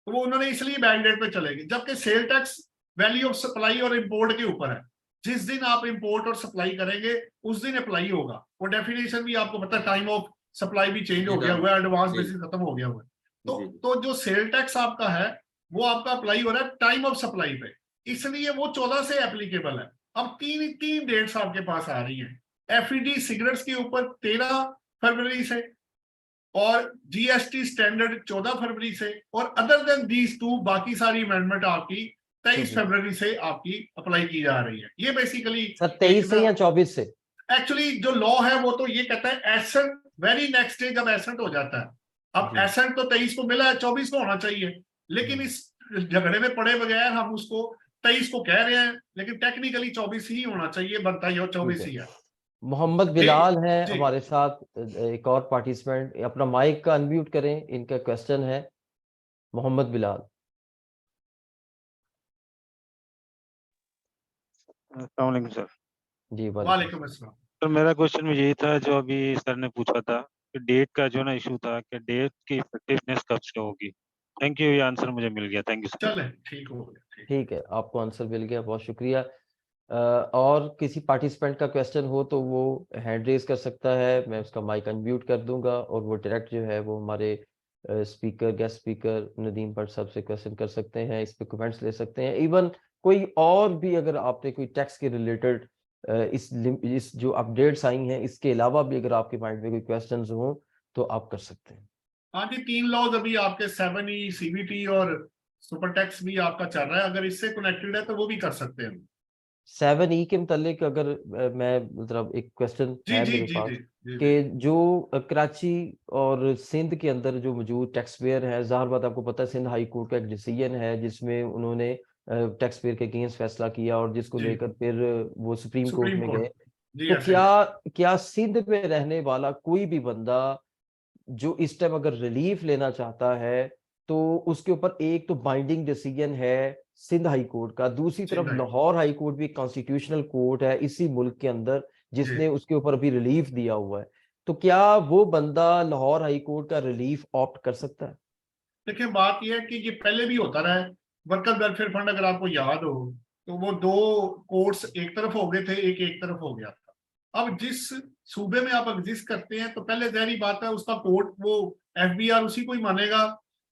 तो वो उन्होंने इसलिए बैक डेट पे चलेगी। जबकि sale tax value of supply और इंपोर्ट के ऊपर है, जिस दिन आप इंपोर्ट और सप्लाई करेंगे उस दिन अप्लाई होगा। वो डेफिनेशन भी आपको पता है, टाइम ऑफ सप्लाई भी चेंज हो गया हुआ है, एडवांस बेसिस खत्म हो गया हुआ है। तो जो सेल टैक्स आपका है वो आपका अप्लाई हो रहा है टाइम ऑफ सप्लाई पे, इसलिए वो 14 से एप्लीकेबल है। अब तीन डेट्स आपके पास आ रही है, एफईडी सिगरेट्स के ऊपर 13 फरवरी से, और जीएसटी स्टैंडर्ड 14 फरवरी से, और अदर देन दीज 2 बाकी सारी अमेंडमेंट आपकी 23 फरवरी से आपकी अप्लाई की जा रही है। ये बेसिकली 23 से या 24 से? एक्चुअली जो लॉ है वो तो ये कहता है एसेंट वेरी नेक्स्ट डे जब एसेंट हो जाता है। अब एसेंट तो 23 को मिला है, 24 को होना चाहिए, लेकिन इस झगड़े में पड़े बगैर हम उसको 23 को कह रहे हैं, लेकिन टेक्निकली 24 ही होना चाहिए, बनता ही 24 ही है। मोहम्मद बिलाल है हमारे साथ, एक और पार्टिसिपेंट, अपना माइक का अनम्यूट करें, इनका क्वेश्चन है। मोहम्मद बिलाल। अस्सलाम वालेकुम सर। जी वालेकुम अस्सलाम। तो मेरा क्वेश्चन में यही था जो अभी सर ने पूछा था कि डेट का जो ना इशू था कि डेट की इफेक्टिवनेस कब से होगी। थैंक यू, ये आंसर मुझे मिल गया। Thank you sir. चले, ठीक हो गया। ठीक है, आपको आंसर मिल गया, बहुत शुक्रिया। और किसी पार्टिसिपेंट का क्वेश्चन हो तो वो हैंड रेज कर सकता है, मैं उसका माइक अनम्यूट कर दूंगा और वो डायरेक्ट जो है वो हमारे speaker, guest speaker Nadeem Bhatt साहब से क्वेश्चन कर सकते हैं, इस पे कमेंट्स ले सकते हैं। इवन कोई और भी अगर आपने कोई टैक्स के रिलेटेड इस जो अपडेट्स आई हैं इसके अलावा भी अगर आपके माइंड में कोई क्वेश्चंस हो तो आप कर सकते हैं। हाँ जी, 3 लॉज अभी आपके 7E, CBT और सुपर टैक्स भी आपका चल रहा है, अगर इससे कनेक्टेड है तो वो भी कर सकते हैं। 7E के मुतालिक अगर मैं मतलब एक क्वेश्चन जी है जी मेरे जी पास जी जी कि जो कराची और सिंध के अंदर जो मौजूद टैक्स पेयर है, ज़ाहिर बात आपको पता है सिंध हाई कोर्ट का एक डिसीजन है जिसमें उन्होंने टैक्स पेयर के अगेंस्ट फैसला किया और जिसको जी लेकर फिर वो सुप्रीम कोर्ट सुप्रीम में कोर्ट। गए। जी तो ऐसे ही। क्या सिंध में रहने वाला कोई भी बंदा जो इस टाइम अगर रिलीफ लेना चाहता है तो उसके ऊपर एक तो बाइंडिंग डिसीजन है सिंध हाई कोर्ट का, दूसरी तरफ Sindh high. Lahore high court भी कॉन्स्टिट्यूशनल कोर्ट है इसी मुल्क के अंदर जी जिसने उसके ऊपर अभी रिलीफ दिया हुआ है। तो क्या वो बंदा लाहौर हाई कोर्ट का रिलीफ ऑप्ट कर सकता है? देखिए, बात यह है कि ये पहले भी होता रहा है। वर्कर वेलफेयर फंड अगर आपको याद हो तो वो 2 कोर्ट्स एक तरफ हो गए थे, एक तरफ हो गया था। अब जिस सूबे में आप एग्जिस्ट करते हैं तो पहले जहरी बात है उसका कोर्ट वो FBR उसी को ही मानेगा।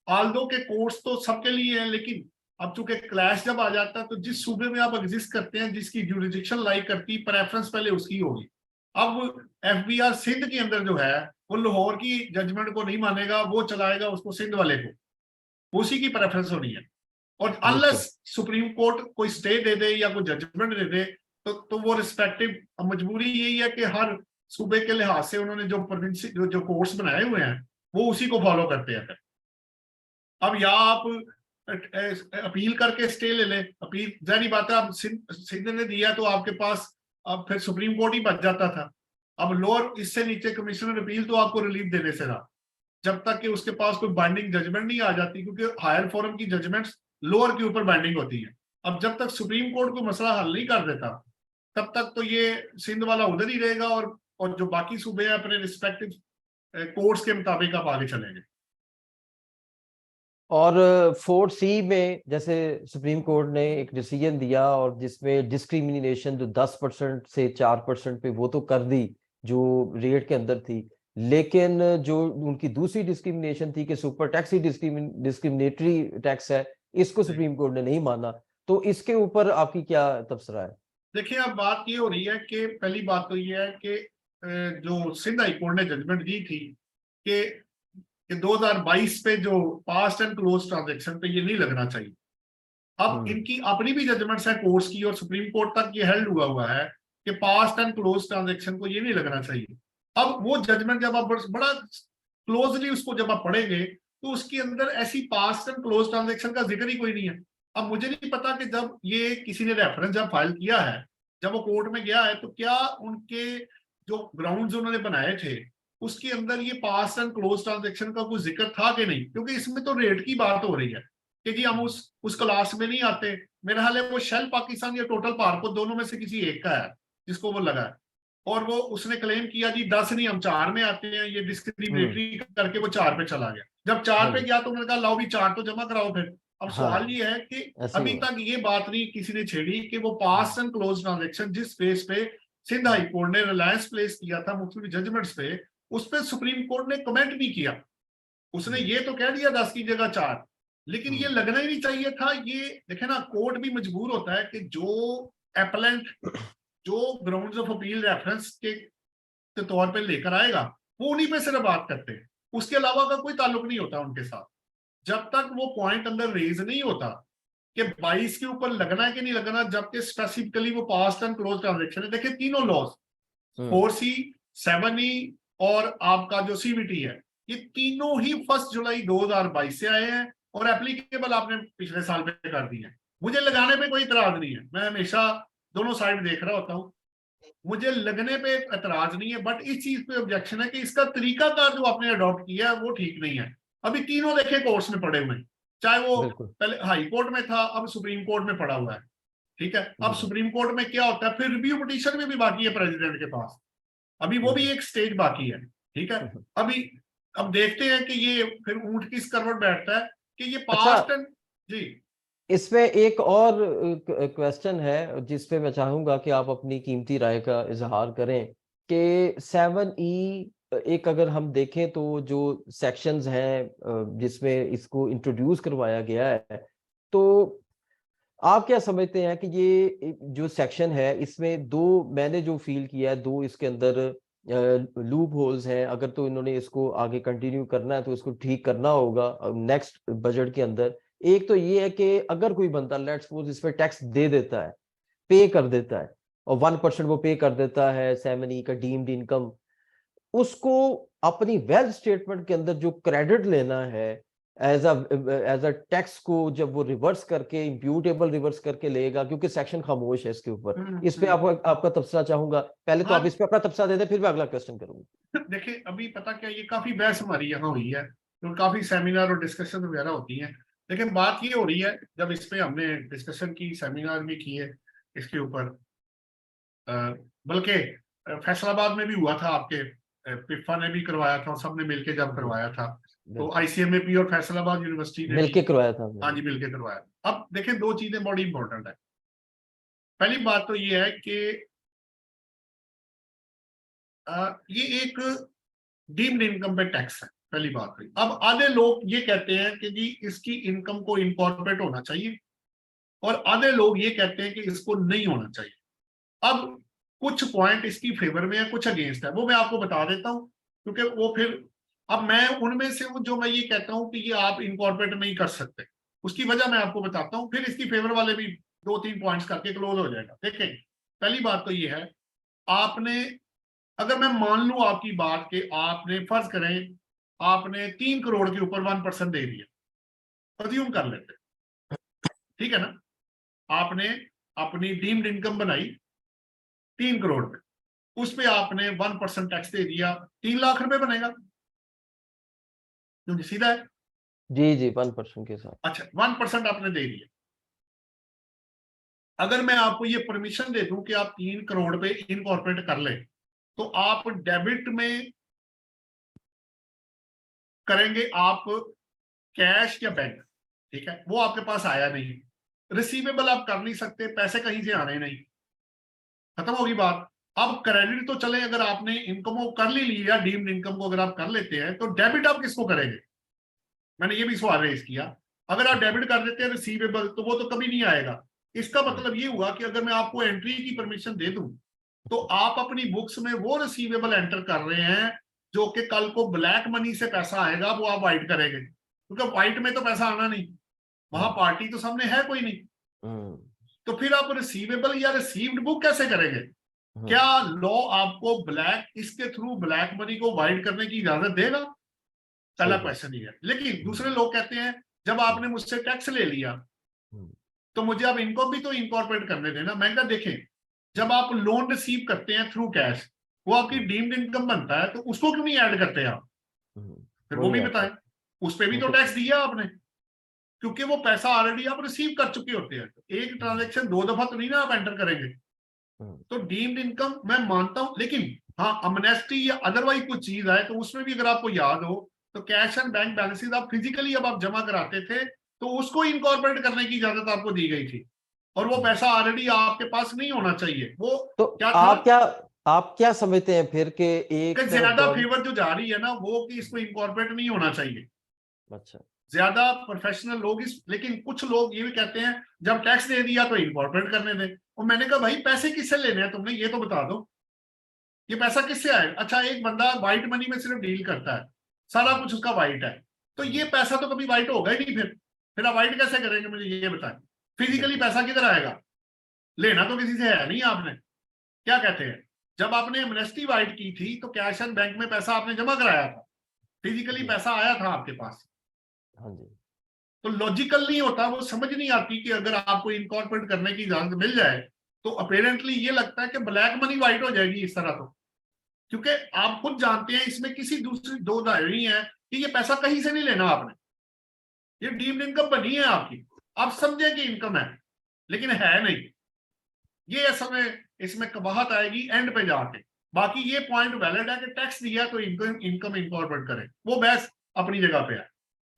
आल्दो के कोर्ट्स तो सबके लिए हैं, लेकिन अब चूंकि क्लैश जब आ जाता है तो जिस सूबे में आप एग्जिस्ट करते हैं जिसकी जुरिडिक्शन लाई करती प्रेफरेंस पहले उसकी होगी। अब FBR सिंध के अंदर जो है वो लाहौर की जजमेंट को नहीं मानेगा, वो चलाएगा उसको सिंध वाले को, उसी की प्रेफरेंस होनी है। और अनलेस सुप्रीम कोर्ट कोई स्टे दे दे या कोई जजमेंट दे दे तो वो रिस्पेक्टिव मजबूरी यही है कि हर सूबे के लिहाज से उन्होंने जो प्रोविंस जो कोर्ट्स बनाए हुए हैं वो उसी को फॉलो करते हैं। अब या आप अपील करके स्टे ले लें, अपील जारी बात है, अब सिंध ने दिया तो आपके पास अब फिर सुप्रीम कोर्ट ही बच जाता था। अब लोअर इससे नीचे कमिश्नर अपील तो आपको रिलीफ देने से रहा जब तक कि उसके पास कोई बाइंडिंग जजमेंट नहीं आ जाती, क्योंकि हायर फोरम की जजमेंट्स लोअर के ऊपर बाइंडिंग होती है। अब जब तक सुप्रीम कोर्ट को मसला हल नहीं कर देता तब तक तो ये सिंध वाला उधर ही रहेगा और जो बाकी सूबे हैं अपने रिस्पेक्टिव कोर्ट्स के मुताबिक आप आगे चलेंगे। और 4C में जैसे सुप्रीम कोर्ट ने एक डिसीजन दिया और जिसमें डिस्क्रिमिनेशन जो 10% से 4% पे वो तो कर दी जो रेट के अंदर थी, लेकिन जो उनकी दूसरी डिस्क्रिमिनेशन थी कि सुपर टैक्स ही डिस्क्रिमिनेटरी टैक्स है, इसको सुप्रीम कोर्ट ने नहीं माना। तो इसके ऊपर आपकी क्या तबसरा है? देखिए, अब बात ये हो रही है कि पहली बात तो ये है कि जो सिंध हाई कोर्ट ने जजमेंट दी थी कि 2022 पे जो पास्ट एंड क्लोज ट्रांजैक्शन पे ये नहीं लगना चाहिए। अब इनकी अपनी भी जजमेंट्स है कोर्ट्स की और सुप्रीम कोर्ट तक ये हेल्ड हुआ है कि पास्ट एंड क्लोज ट्रांजैक्शन को ये नहीं लगना चाहिए। अब वो जजमेंट जब आप बड़ा क्लोजली उसको जब आप पढ़ेंगे तो उसके अंदर ऐसी पास्ट एंड क्लोज ट्रांजैक्शन का जिक्र ही कोई नहीं है। अब मुझे नहीं पता कि जब ये किसी ने रेफरेंस जब फाइल किया है, जब वो कोर्ट में गया है, तो क्या उनके जो ग्राउंड्स उन्होंने बनाए थे उसके अंदर ये पास्ट एंड क्लोज ट्रांजैक्शन का कोई जिक्र था कि नहीं, क्योंकि इसमें तो रेट की बात हो रही है कि जी हम उस क्लास में नहीं आते। मेरा हाल है वो शेल पाकिस्तान या टोटल पार्को दोनों में से किसी एक का है जिसको वो लगा है, और वो उसने क्लेम किया जी 10 नहीं हम 4 में आते हैं, ये डिस्क्रिमिनेटरी करके वो 4 पे चला गया। जब 4 पे गया तो उन्होंने कहा लाओ भी 4 तो जमा कराओ फिर। अब सवाल ये है कि अभी तक ये बात नहीं किसी ने छेड़ी कि वो पास्ट एंड क्लोज ट्रांजैक्शन जिस बेस पे सिंध हाई कोर्ट ने रिलायंस प्लेस किया था मुख्तलिफ जजमेंट्स पे, उस पर सुप्रीम कोर्ट ने कमेंट भी किया। उसने ये तो कह दिया 10 की जगह 4, लेकिन ये लगना ही नहीं चाहिए था। ये देखे ना, कोर्ट भी मजबूर होता है कि जो एपलेंट जो ग्राउंड्स ऑफ अपील रेफरेंस के तौर पे लेकर आएगा वो उन्हीं पे सिर्फ बात करते हैं, उसके अलावा का कोई ताल्लुक नहीं होता उनके साथ। जब तक वो पॉइंट अंदर रेज नहीं होता कि 22 के ऊपर लगना है कि नहीं लगना, जबकि स्पेसिफिकली वो पास्ट एंड क्लोज ट्रांजैक्शन है। देखिए तीनों लॉज 4C, 7E और आपका जो CBT है, ये तीनों ही 1 जुलाई 2022 से आए हैं और एप्लीकेबल आपने पिछले साल पे कर दी है। मुझे लगाने पे कोई इतराज नहीं है, मैं हमेशा दोनों साइड देख रहा होता हूँ, मुझे लगने पे एतराज नहीं है, बट इस चीज पे ऑब्जेक्शन है कि इसका तरीकाकार जो आपने अडॉप्ट किया है वो ठीक नहीं है। अभी तीनों देखे कोर्ट्स में पड़े हुए हैं, चाहे वो पहले हाई कोर्ट में था, अब सुप्रीम कोर्ट में पड़ा हुआ है। ठीक है, अब सुप्रीम कोर्ट में क्या होता है, फिर रिव्यू पिटीशन में भी बाकी है प्रेसिडेंट के पास, अभी वो भी एक स्टेज बाकी है। ठीक है, अभी अब देखते हैं कि ये फिर ऊंट किस करवट बैठता है कि ये पास्ट एंड जी इसमें एक और क्वेश्चन है जिस पे मैं चाहूंगा कि आप अपनी कीमती राय का इजहार करें कि 7E एक अगर हम देखें तो जो सेक्शंस हैं जिसमें इसको इंट्रोड्यूस करवाया गया है, तो आप क्या समझते हैं कि ये जो सेक्शन है इसमें दो, मैंने जो फील किया है, दो इसके अंदर लूप होल्स हैं। अगर तो इन्होंने इसको आगे कंटिन्यू करना है तो इसको ठीक करना होगा नेक्स्ट बजट के अंदर। एक तो ये है कि अगर कोई बंदा लेट्स सपोज इस पे टैक्स दे देता है, पे कर देता है, और 1% वो पे कर देता है 7E का डीम्ड इनकम, उसको अपनी वेल्थ स्टेटमेंट के अंदर जो क्रेडिट लेना है एज अ टैक्स को, जब वो रिवर्स करके इम्प्यूटेबल रिवर्स करके लेगा, क्योंकि सेक्शन खामोश है इसके ऊपर। इस पे आपका तबसरा चाहूंगा। पहले तो आप इस पे अपना तबसरा दे दें, फिर मैं अगला क्वेश्चन करूंगा। देखिए अभी पता क्या, ये काफी बहस हमारी यहाँ हुई है, तो काफी सेमिनार और डिस्कशन वगैरह होती है, लेकिन बात ये हो रही है, जब इस पे हमने डिस्कशन की, सेमिनार भी किए इसके ऊपर, बल्कि फैसलाबाद में भी हुआ था, आपके पिफा ने भी करवाया था, सबने मिलके जब करवाया था, तो ICMAP और फैसलाबाद यूनिवर्सिटी ने मिलके करवाया था। हाँ जी, मिलके करवाया। अब देखें, दो चीजें बड़ी इंपॉर्टेंट है। पहली बात तो ये है कि ये एक डीम्ड इनकम पे टैक्स है, पहली बात हुई। अब आधे लोग ये कहते हैं कि जी इसकी इनकम को इनकॉर्पोरेट होना चाहिए, और आधे लोग ये कहते हैं कि इसको नहीं होना चाहिए। अब कुछ पॉइंट इसकी फेवर में है, कुछ अगेंस्ट है, वो मैं आपको बता देता हूं, क्योंकि वो फिर, अब मैं उनमें से जो मैं ये कहता हूं कि ये आप इनकॉर्पोरेट नहीं कर सकते, उसकी वजह मैं आपको बताता हूं, फिर इसकी फेवर वाले भी 2-3 पॉइंट्स करके क्लोज हो जाएगा। देखें, पहली बात तो ये है, आपने, अगर मैं मान लूं आपकी बात के, आपने फर्ज करें आपने 3 करोड़ के ऊपर 1% दे दिया, अज्यूम कर लेते, ठीक है ना, आपने अपनी डीम्ड इनकम बनाई 3 करोड़ पे, उस पे आपने 1% टैक्स दे दिया, 3 लाख रुपए बनेगा, क्योंकि सीधा है। जी जी, 1% के साथ। अच्छा, 1% आपने दे दिया। अगर मैं आपको ये परमिशन दे दूं कि आप 3 करोड़ पे इनकॉर्पोरेट कर लें, तो आप डेबिट में करेंगे आप कैश या बैंक, ठीक है, वो आपके पास आया नहीं, रिसीवेबल आप कर नहीं सकते, पैसे कहीं से आने नहीं, खत्म होगी बात। अब क्रेडिट तो चले, अगर आपने इनकम को कर ली लिया, डीम्ड इनकम को अगर आप कर लेते हैं, तो डेबिट आप किसको करेंगे? मैंने ये भी सवाल रेज किया। अगर आप डेबिट कर देते हैं रिसीवेबल, तो वो तो कभी नहीं आएगा। इसका मतलब ये हुआ कि अगर मैं आपको एंट्री की परमिशन दे दूं, तो आप अपनी बुक्स में वो रिसीवेबल एंटर कर रहे हैं जो कि कल को ब्लैक मनी से पैसा आएगा, वो आप वाइट करेंगे, क्योंकि वाइट में तो पैसा आना नहीं, वहां पार्टी तो सामने है कोई नहीं। तो फिर आप रिसीवेबल या रिसीव्ड बुक कैसे करेंगे? क्या लॉ आपको ब्लैक, इसके थ्रू ब्लैक मनी को वाइट करने की इजाजत देगा? पहला क्वेश्चन ये है। लेकिन दूसरे लोग कहते हैं जब आपने मुझसे टैक्स ले लिया तो मुझे अब इनकम भी तो इनकॉर्पोरेट करने देना। मैं कहा देखें, जब आप लोन रिसीव करते हैं थ्रू कैश, वो आपकी डीम्ड इनकम बनता है, तो उसको क्यों नहीं ऐड करते आप? फिर वो भी बताएं, उस पर भी तो टैक्स दिया आपने, क्योंकि वो पैसा ऑलरेडी आप रिसीव कर चुके होते हैं। एक ट्रांजैक्शन 2 दफा तो नहीं ना आप एंटर करेंगे। तो डीम्ड इनकम मैं मानता हूं, लेकिन हाँ, अमनेस्टी या अदरवाइज कुछ चीज है तो उसमें भी अगर आपको याद हो तो कैश एंड बैंक बैलेंसेस आप फिजिकली अब आप जमा कराते थे, तो उसको इनकॉर्पोरेट करने की इजाजत आपको दी गई थी, और वो पैसा ऑलरेडी आपके पास नहीं होना चाहिए। वो तो क्या आप क्या समझते हैं फिर के एक ज्यादा फेवर जो जा रही है ना, वो कि इसको इनकॉर्पोरेट नहीं होना चाहिए। अच्छा, ज्यादा प्रोफेशनल लोग लेकिन कुछ लोग ये भी कहते हैं जब टैक्स दे दिया तो इनकॉर्पोरेट करने दें। और मैंने कहा भाई पैसे किससे लेने हैं तुमने, ये तो बता दो, ये पैसा किससे आएगा? अच्छा, एक बंदा व्हाइट मनी में सिर्फ डील करता है, सारा कुछ उसका व्हाइट है, तो ये पैसा तो कभी व्हाइट होगा ही नहीं। फिर आप व्हाइट कैसे करेंगे, मुझे ये बताएं। फिजिकली पैसा किधर आएगा? लेना तो किसी से है नहीं आपने। क्या कहते हैं, जब आपने एमनेस्टी व्हाइट की थी तो कैश एंड बैंक में पैसा आपने जमा कराया था, फिजिकली पैसा आया था आपके पास। तो लॉजिकल नहीं होता, वो समझ नहीं आती कि अगर आपको इनकॉर्पोरेट करने की इजाजत मिल जाए तो अपेरेंटली ये लगता है कि ब्लैक मनी व्हाइट हो जाएगी इस तरह। तो क्योंकि आप खुद जानते हैं इसमें किसी दूसरी दो राय नहीं है कि ये पैसा कहीं से नहीं लेना आपने, ये डीम्ड इनकम बनी है आपकी, आप समझे कि इनकम है लेकिन है नहीं। ये असल में इसमें कबाहत आएगी एंड पे जाके। बाकी ये पॉइंट वैलिड है कि टैक्स दिया तो इनकम इनकॉर्पोरेट करें, वो बहस अपनी जगह पे है।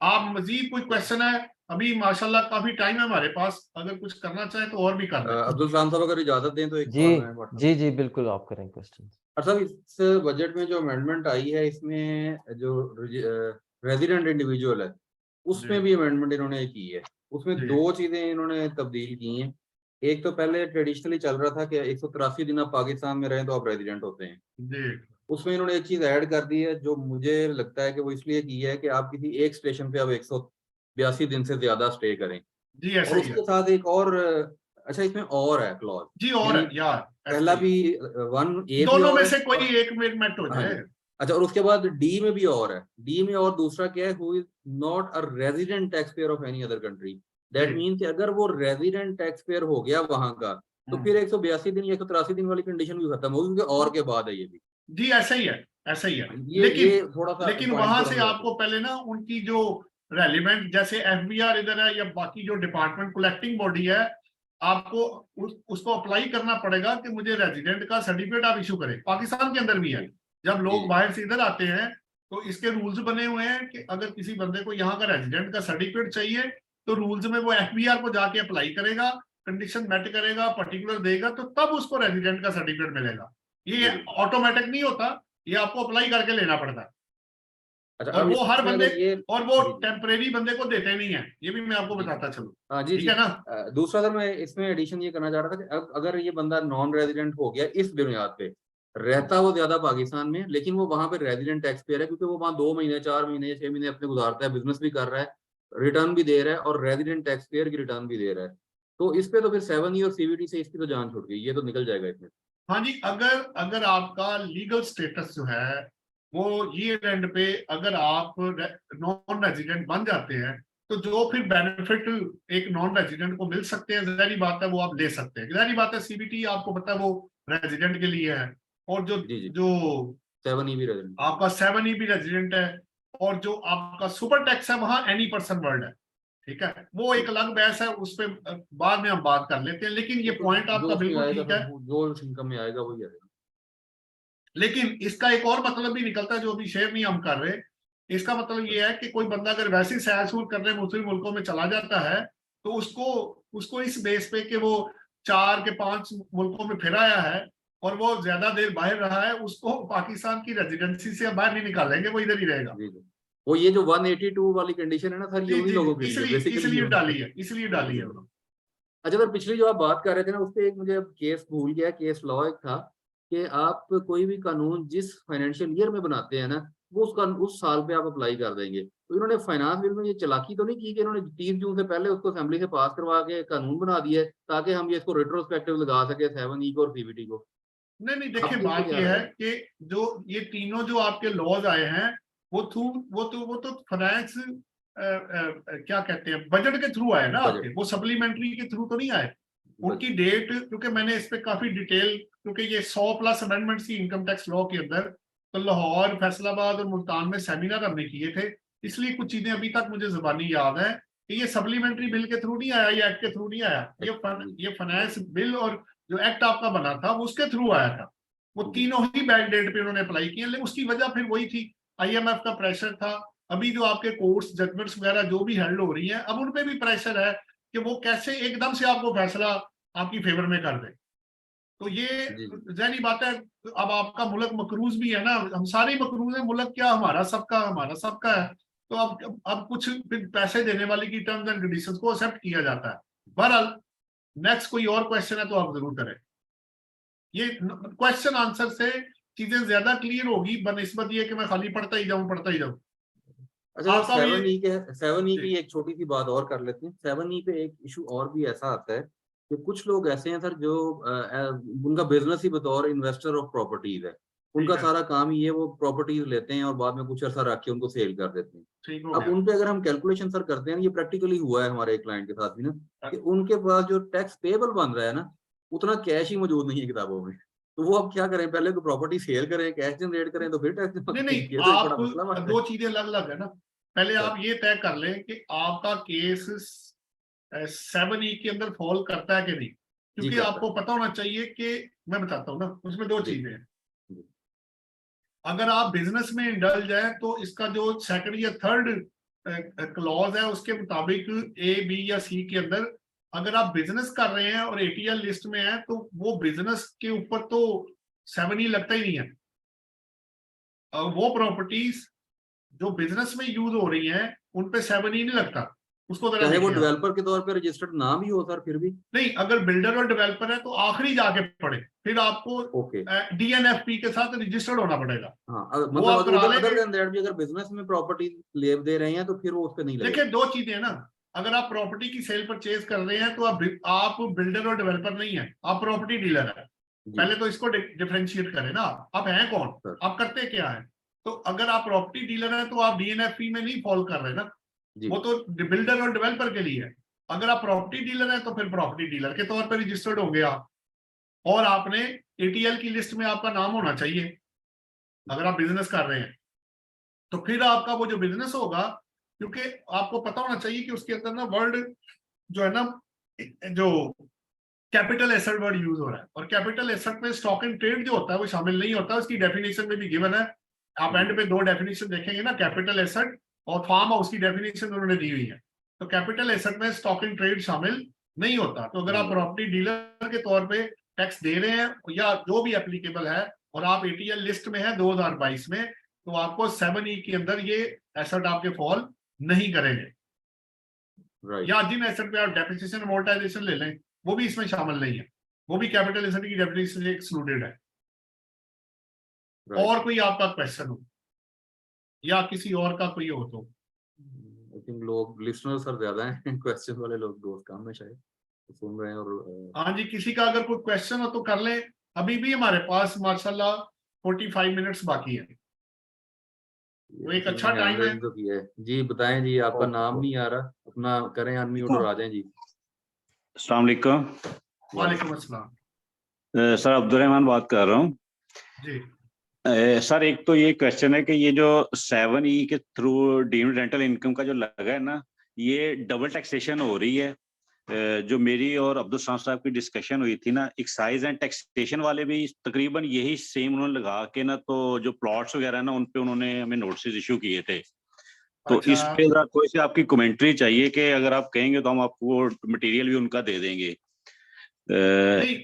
आप मजीद कोई क्वेश्चन है अभी माशाल्लाह काफी टाइम है हमारे पास, अगर कुछ करना चाहे तो और भी कर लें। अब्दुल सलाम साहब अगर इजाजत दें तो एक जी सवाल मैं पढ़ता जी जी बिल्कुल, आप करें क्वेश्चन। और साहब इस बजट में जो अमेंडमेंट आई है इसमें जो रेजिडेंट इंडिविजुअल है उसमें जी भी अमेंडमेंट इन्होंने की है। उसमें जी दो चीजें इन्होंने तब्दील की हैं। एक तो पहले ट्रेडिशनली चल रहा था कि 183 दिन आप पाकिस्तान में रहें तो आप रेजिडेंट होते हैं। जी उसमें इन्होंने एक चीज ऐड कर दी है जो मुझे लगता है कि वो इसलिए की है कि आप किसी एक स्टेशन पे आप 182 दिन से ज्यादा स्टे करें। जी, ऐसा और ही है उसके साथ एक और अच्छा इसमें और है क्लॉज, जी, और यानी है यार, ऐसा पहला ही भी है। वन ए भी दोनों और में है से और कोई एक में मेट हो हाँ जाए। जी। अच्छा और उसके बाद डी में भी और है। डी में और दूसरा क्या है, who is not a resident tax payer of any other country. That जी मीन कि अगर वो रेजिडेंट टैक्स पेयर हो गया वहां का तो फिर 182 दिन या 183 दिन वाली कंडीशन भी खत्म होगी क्योंकि और के बाद है ये भी। जी, ऐसा ही है, ऐसा ही है। ये थोड़ा सा लेकिन पॉइंट वहां को से हम याद आपको पहले ना उनकी जो रेलिवेंट, जैसे एफबीआर इधर है या बाकी जो डिपार्टमेंट कलेक्टिंग बॉडी है, आपको उसको अप्लाई करना पड़ेगा कि मुझे रेजिडेंट का सर्टिफिकेट आप इशू करें। पाकिस्तान के अंदर भी है, जब लोग जी बाहर से इधर आते हैं तो इसके रूल्स बने हुए हैं कि अगर किसी बंदे को यहाँ का रेजिडेंट का सर्टिफिकेट चाहिए तो रूल्स में वो एफबीआर को जाके अप्लाई करेगा, कंडीशन मेट करेगा, पर्टिकुलर देगा, तो तब उसको रेजिडेंट का सर्टिफिकेट मिलेगा। ये बिल्कुल। ऑटोमेटिक नहीं होता, ये आपको अप्लाई करके लेना पड़ता है। अच्छा और अब वो हर इसमें बंदे, अगर ये और वो जी जी टेम्परेरी बंदे को देते नहीं है, ये भी मैं आपको जी बताता चलूं। हाँ जी ठीक जी है ना? दूसरा सर मैं इसमें एडिशन ये करना चाह रहा था कि अब अगर ये बंदा नॉन रेजिडेंट हो गया इस बुनियाद पे, रहता वो ज्यादा पाकिस्तान में लेकिन वो वहां पे रेजिडेंट टैक्स पेयर है क्योंकि वो वहाँ 2 महीने 4 महीने 6 महीने अपने गुजारता है, बिजनेस भी कर रहा है, रिटर्न भी दे रहा है और रेजिडेंट टैक्स पेयर की रिटर्न भी दे रहा है। तो इस पे तो फिर 7 ईयर सीवीटी से इसकी तो जान छूट गई, ये तो निकल जाएगा इसमें। हाँ जी, अगर अगर आपका लीगल स्टेटस जो है वो ईयर एंड पे अगर आप नॉन रेजिडेंट बन जाते हैं तो जो फिर बेनिफिट एक नॉन रेजिडेंट को मिल सकते हैं, जाहिर बात है वो आप ले सकते हैं। जाहिर बात है सीबीटी आपको पता है वो रेजिडेंट के लिए है, और जो जी जी जो 7 ई भी रेजिडेंट। आपका 7 भी रेजिडेंट है, और जो आपका सुपर टैक्स है वहां एनी पर्सन वर्ल्ड है। ठीक है, वो एक अलग बहस है, उस पर बाद में हम बात कर लेते हैं, लेकिन ये पॉइंट जो आपका उसमें बिल्कुल आएगा ठीक फिर है। जो इनकम में आएगा वही आएगा। लेकिन इसका एक और मतलब भी निकलता है जो अभी शेयर नहीं हम कर रहे। इसका मतलब ये है कि कोई बंदा अगर वैसे ही सैर सूर करने मुस्लिम मुल्कों में चला जाता है तो उसको उसको इस बेस पे कि वो 4 के 5 मुल्कों में फिर आया है और वो ज्यादा देर बाहर रहा है, उसको पाकिस्तान की रेजिडेंसी से बाहर नहीं निकालेंगे, वो इधर ही रहेगा। जी जी वो ये जो 182 वाली कंडीशन है ना सर ये जी उन्हीं जी लोगों जी, के लिए इसलिए बेसिकली इसलिए डाली है, इसलिए डाली है। अच्छा सर पिछली जो आप बात कर रहे थे ना उस पे एक मुझे केस भूल गया, केस लॉ एक था कि आप कोई भी कानून जिस फाइनेंशियल ईयर में बनाते हैं ना वो उसका उस साल पे आप अप्लाई कर देंगे। तो इन्होंने फाइनेंस बिल में ये चालाकी तो नहीं की कि इन्होंने 30 जून से पहले उसको असेंबली से पास करवा के कानून बना दिया है ताकि हम ये इसको रेट्रोस्पेक्टिव लगा सके 7E को और सीबीटी को। नहीं नहीं, देखिए आपकी इस पे बात क्या यह राय है है? कि जो ये तीनों जो आपके लॉज आए हैं वो तो फाइनेंस क्या कहते हैं, बजट के थ्रू आए ना आपके, बजट वो सप्लीमेंट्री के थ्रू तो नहीं आए। उनकी डेट, क्योंकि मैंने इस पे काफी डिटेल, क्योंकि ये 100+ अमेंडमेंट्स थी इनकम टैक्स लॉ के अंदर, तो लाहौर, फैसलाबाद और मुल्तान में सेमिनार हमने किए थे, इसलिए कुछ चीजें अभी तक मुझे जुबानी याद है कि ये सप्लीमेंट्री बिल के थ्रू नहीं आया, ये एक्ट के थ्रू नहीं आया, ये फाइनेंस बिल और जो एक्ट आपका बना था वो उसके थ्रू आया था। वो तीनों ही बैक डेट पे उन्होंने अप्लाई किए, लेकिन उसकी वजह फिर वही थी, आईएमएफ का प्रेशर था। अभी जो आपके कोर्ट्स जजमेंट्स वगैरह जो भी हेल्ड हो रही हैं, अब उन पे भी प्रेशर है कि वो कैसे एकदम से आपको फैसला आपकी फेवर में कर दे। तो ये जी जी जाहिर बात है, अब आपका मुल्क मकरूज भी है ना, हम सारे मकरूज हैं, मुल्क क्या हमारा सबका है। तो अब कुछ फिर पैसे देने वाले की टर्म्स एंड कंडीशंस को एक्सेप्ट किया जाता है। बहरहाल नेक्स्ट कोई और क्वेश्चन है तो आप जरूर करें। ये क्वेश्चन आंसर से चीजें ज्यादा क्लियर होगी बनिस्बत ये कि मैं खाली पढ़ता ही जाऊं। अच्छा आपका भी 7E जी की एक छोटी सी बात और कर लेते हैं। 7E पे एक इशू और भी ऐसा आता है कि कुछ लोग ऐसे हैं सर जो उनका बिजनेस ही बतौर इन्वेस्टर ऑफ प्रॉपर्टीज है, उनका ठीक है, सारा काम ही है वो प्रॉपर्टीज लेते हैं और बाद में कुछ अर्सा रख के उनको सेल कर देते हैं। ठीक हो अब गया। उन पे अगर हम कैलकुलेशन सर करते हैं, ये प्रैक्टिकली हुआ है हमारे एक क्लाइंट के साथ भी ना, कि उनके पास जो टैक्स पेबल बन रहा है ना उतना कैश ही मौजूद नहीं है किताबों में। तो वो अब क्या करें, पहले तो प्रॉपर्टी सेल करें, कैश जनरेट करें तो फिर टैक्स जमा नहीं करें, नहीं, ये तो एक बड़ा आप मसला बन रहा दो चीजें अलग अलग है ना। पहले है। आप ये तय कर लें कि आपका केस 7E के अंदर फॉल करता है कि नहीं, जी क्योंकि करता आपको पता होना चाहिए कि मैं बताता हूँ ना, उसमें दो है। जी चीजें हैं। जी अगर आप बिजनेस में इंडल्ज हैं तो इसका जो सेकंड या थर्ड क्लॉज है उसके मुताबिक ए बी या सी के अंदर अगर आप बिजनेस कर रहे हैं और एटीएल लिस्ट में है तो वो बिजनेस के ऊपर तो 7E लगता ही नहीं है। वो प्रॉपर्टीज जो बिजनेस में यूज हो रही हैं उन पे 7E नहीं लगता, उसको जरा चाहे वो देखिए आप। डेवलपर के तौर पे रजिस्टर्ड ना भी हो सर, फिर भी नहीं, अगर बिल्डर और डेवलपर है तो आखिरी जाके पढ़े, फिर आपको ओके। DNFP के साथ रजिस्टर्ड होना पड़ेगा। हाँ वो मतलब आप करा अदर लेंगे। देन दैट भी अगर बिजनेस में प्रॉपर्टी ले दे रहे हैं तो फिर वो उस पे नहीं लगेगा। देखिए दो चीजें हैं ना, अगर आप प्रॉपर्टी की सेल परचेज कर रहे हैं तो आप बिल्डर और डेवलपर नहीं है, आप प्रॉपर्टी डीलर है। जी, पहले तो इसको डिफरेंशिएट करें ना, आप हैं कौन, सर। आप करते क्या है। तो अगर आप प्रॉपर्टी डीलर हैं तो आप DNFP में नहीं फॉलो कर रहे ना, जी, वो तो बिल्डर और डेवलपर के लिए है। अगर आप प्रॉपर्टी डीलर हैं तो फिर प्रॉपर्टी डीलर के तौर पर रजिस्टर्ड होंगे आप, और आपने ATL की लिस्ट में आपका नाम होना चाहिए। अगर आप बिजनेस कर रहे हैं तो फिर आपका वो जो बिजनेस होगा, क्योंकि आपको पता होना चाहिए कि उसके अंदर ना वर्ड जो है ना, जो कैपिटल एसेट वर्ड यूज हो रहा है, और कैपिटल एसेट में स्टॉक एंड ट्रेड जो होता है वो शामिल नहीं होता, उसकी डेफिनेशन में भी गिवन है। आप एंड पे 2 डेफिनेशन देखेंगे ना, कैपिटल एसेट और फार्म हाउस की डेफिनेशन उन्होंने दी हुई है। तो कैपिटल एसेट में स्टॉक एंड ट्रेड शामिल नहीं होता। तो अगर आप प्रॉपर्टी डीलर के तौर पे टैक्स दे रहे हैं या जो भी एप्लीकेबल है और आप ATL लिस्ट में है 2022 में, तो आपको 7E के अंदर ये एसेट आपके फॉल नहीं करेंगे। राइट। या जिन एसेट पे आप डेप्रिसिएशन अमोर्टाइजेशन ले लें वो भी इसमें शामिल नहीं है, वो भी कैपिटल एसेट की डेफिनेशन से एक्सक्लूडेड है। और कोई आपका क्वेश्चन हो या किसी और का कोई हो तो? आई थिंक लोग लिसनर सर ज्यादा हैं, क्वेश्चन वाले लोग दोस्त कम है शायद, तो सुन रहे हैं। और हाँ जी, किसी का अगर कोई क्वेश्चन हो तो कर लें, अभी भी हमारे पास माशाल्लाह 45 मिनट्स बाकी है, तो एक अच्छा टाइम है। तो किया है जी। बताएं जी, आपका नाम नहीं आ रहा, अपना करें अनम्यूट और आ जाएं जी। अस्सलाम वालेकुम। वालेकुम अस्सलाम सर अब्दुल रहमान बात कर रहा हूँ। जी। सर एक तो ये क्वेश्चन है कि ये जो 7E के थ्रू डीम्ड रेंटल इनकम का जो लगा है ना, ये डबल टैक्सेशन हो रही है। जो मेरी और अब्दुल सलाम साहब की डिस्कशन हुई थी ना, एक्साइज एंड टैक्सेशन वाले भी तकरीबन यही सेम उन्होंने लगा के ना, तो जो प्लॉट्स वगैरह ना उन पे उन्होंने हमें नोटिस इशू किए थे। तो अच्छा। इस पे जरा थोड़ी सी आपकी कमेंट्री चाहिए कि अगर आप कहेंगे तो हम आपको मटेरियल भी उनका दे देंगे। नहीं,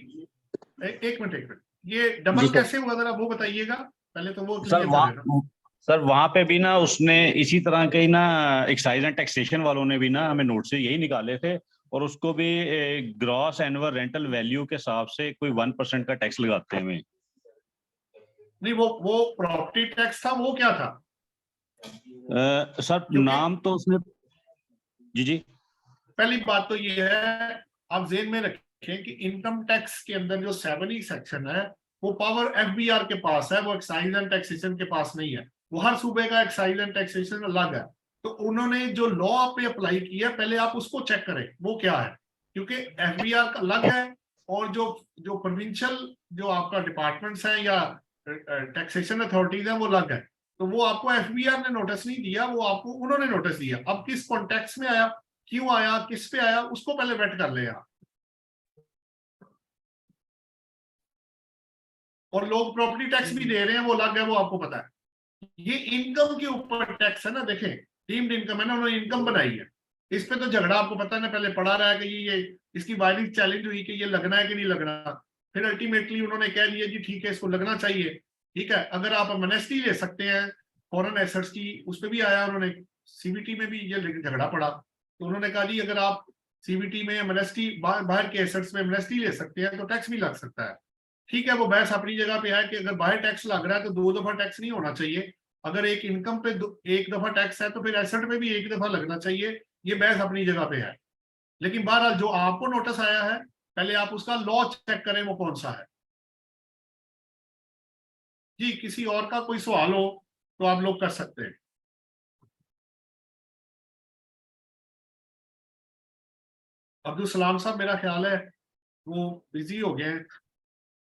एक मिनट, ये डबल जी सर। कैसे हुआ जरा वो बताइएगा पहले, तो वो सर क्लियर कर देना। वहां पे भी ना उसने इसी तरह के ही ना एक्साइज एंड टैक्सेशन वालों ने भी ना हमें नोट से यही निकाले थे, और उसको भी ग्रॉस एनुअल रेंटल वैल्यू के हिसाब से कोई 1% का टैक्स लगाते हैं हमें। नहीं, वो प्रॉपर्टी टैक्स था, वो क्या था? सर नाम तो उसने जी पहली बात तो ये है, आप जेन में रखें कि इनकम टैक्स के अंदर जो 7E सेक्शन है वो पावर FBR के पास है, वो एक्साइज एंड टैक्सेशन के पास नहीं है। वो हर सूबे का एक्साइज एंड टैक्सेशन अलग है। तो उन्होंने जो लॉ पे अप्लाई किया पहले आप उसको चेक करें वो क्या है, क्योंकि FBR का अलग है और जो प्रोविंशियल जो आपका डिपार्टमेंट्स है या टैक्सेशन अथॉरिटीज है वो अलग है। तो वो आपको FBR ने नोटिस नहीं दिया, वो आपको उन्होंने नोटिस दिया। अब किस कॉन्टेक्स्ट में आया, क्यों आया, किस पे आया, उसको पहले वेट कर ले आप। और लोग प्रॉपर्टी टैक्स भी दे रहे हैं, वो अलग है, वो आपको पता है। ये इनकम के ऊपर टैक्स है ना, देखें डीम्ड इनकम है ना, उन्होंने इनकम बनाई है। इस पे तो झगड़ा आपको पता है ना, पहले पढ़ा रहा है कि ये इसकी वायरिंग चैलेंज हुई कि ये लगना है कि नहीं लगना। फिर अल्टीमेटली उन्होंने कह लिया जी ठीक है, इसको लगना चाहिए। ठीक है, अगर आप एमनेस्टी ले सकते हैं फॉरेन एसेट्स की, उस पर भी आया उन्होंने, CBT में भी ये झगड़ा पड़ा। तो उन्होंने कहा जी अगर आप CBT में एमनेस्टी बाहर के एसेट्स में एमनेस्टी ले सकते हैं तो टैक्स भी लग सकता है। ठीक है, वो बहस अपनी जगह पे है कि अगर बाहर टैक्स लग रहा है तो 2 दफा टैक्स नहीं होना चाहिए। अगर एक इनकम पे 1 दफा टैक्स है तो फिर एसेट पे भी 1 दफा लगना चाहिए। ये बहस अपनी जगह पे है। लेकिन बहरहाल जो आपको नोटिस आया है, पहले आप उसका लॉ चेक करें वो कौन सा है। जी, किसी और का कोई सवाल हो तो आप लोग कर सकते हैं। अब्दुल सलाम साहब मेरा ख्याल है वो बिजी हो गए हैं।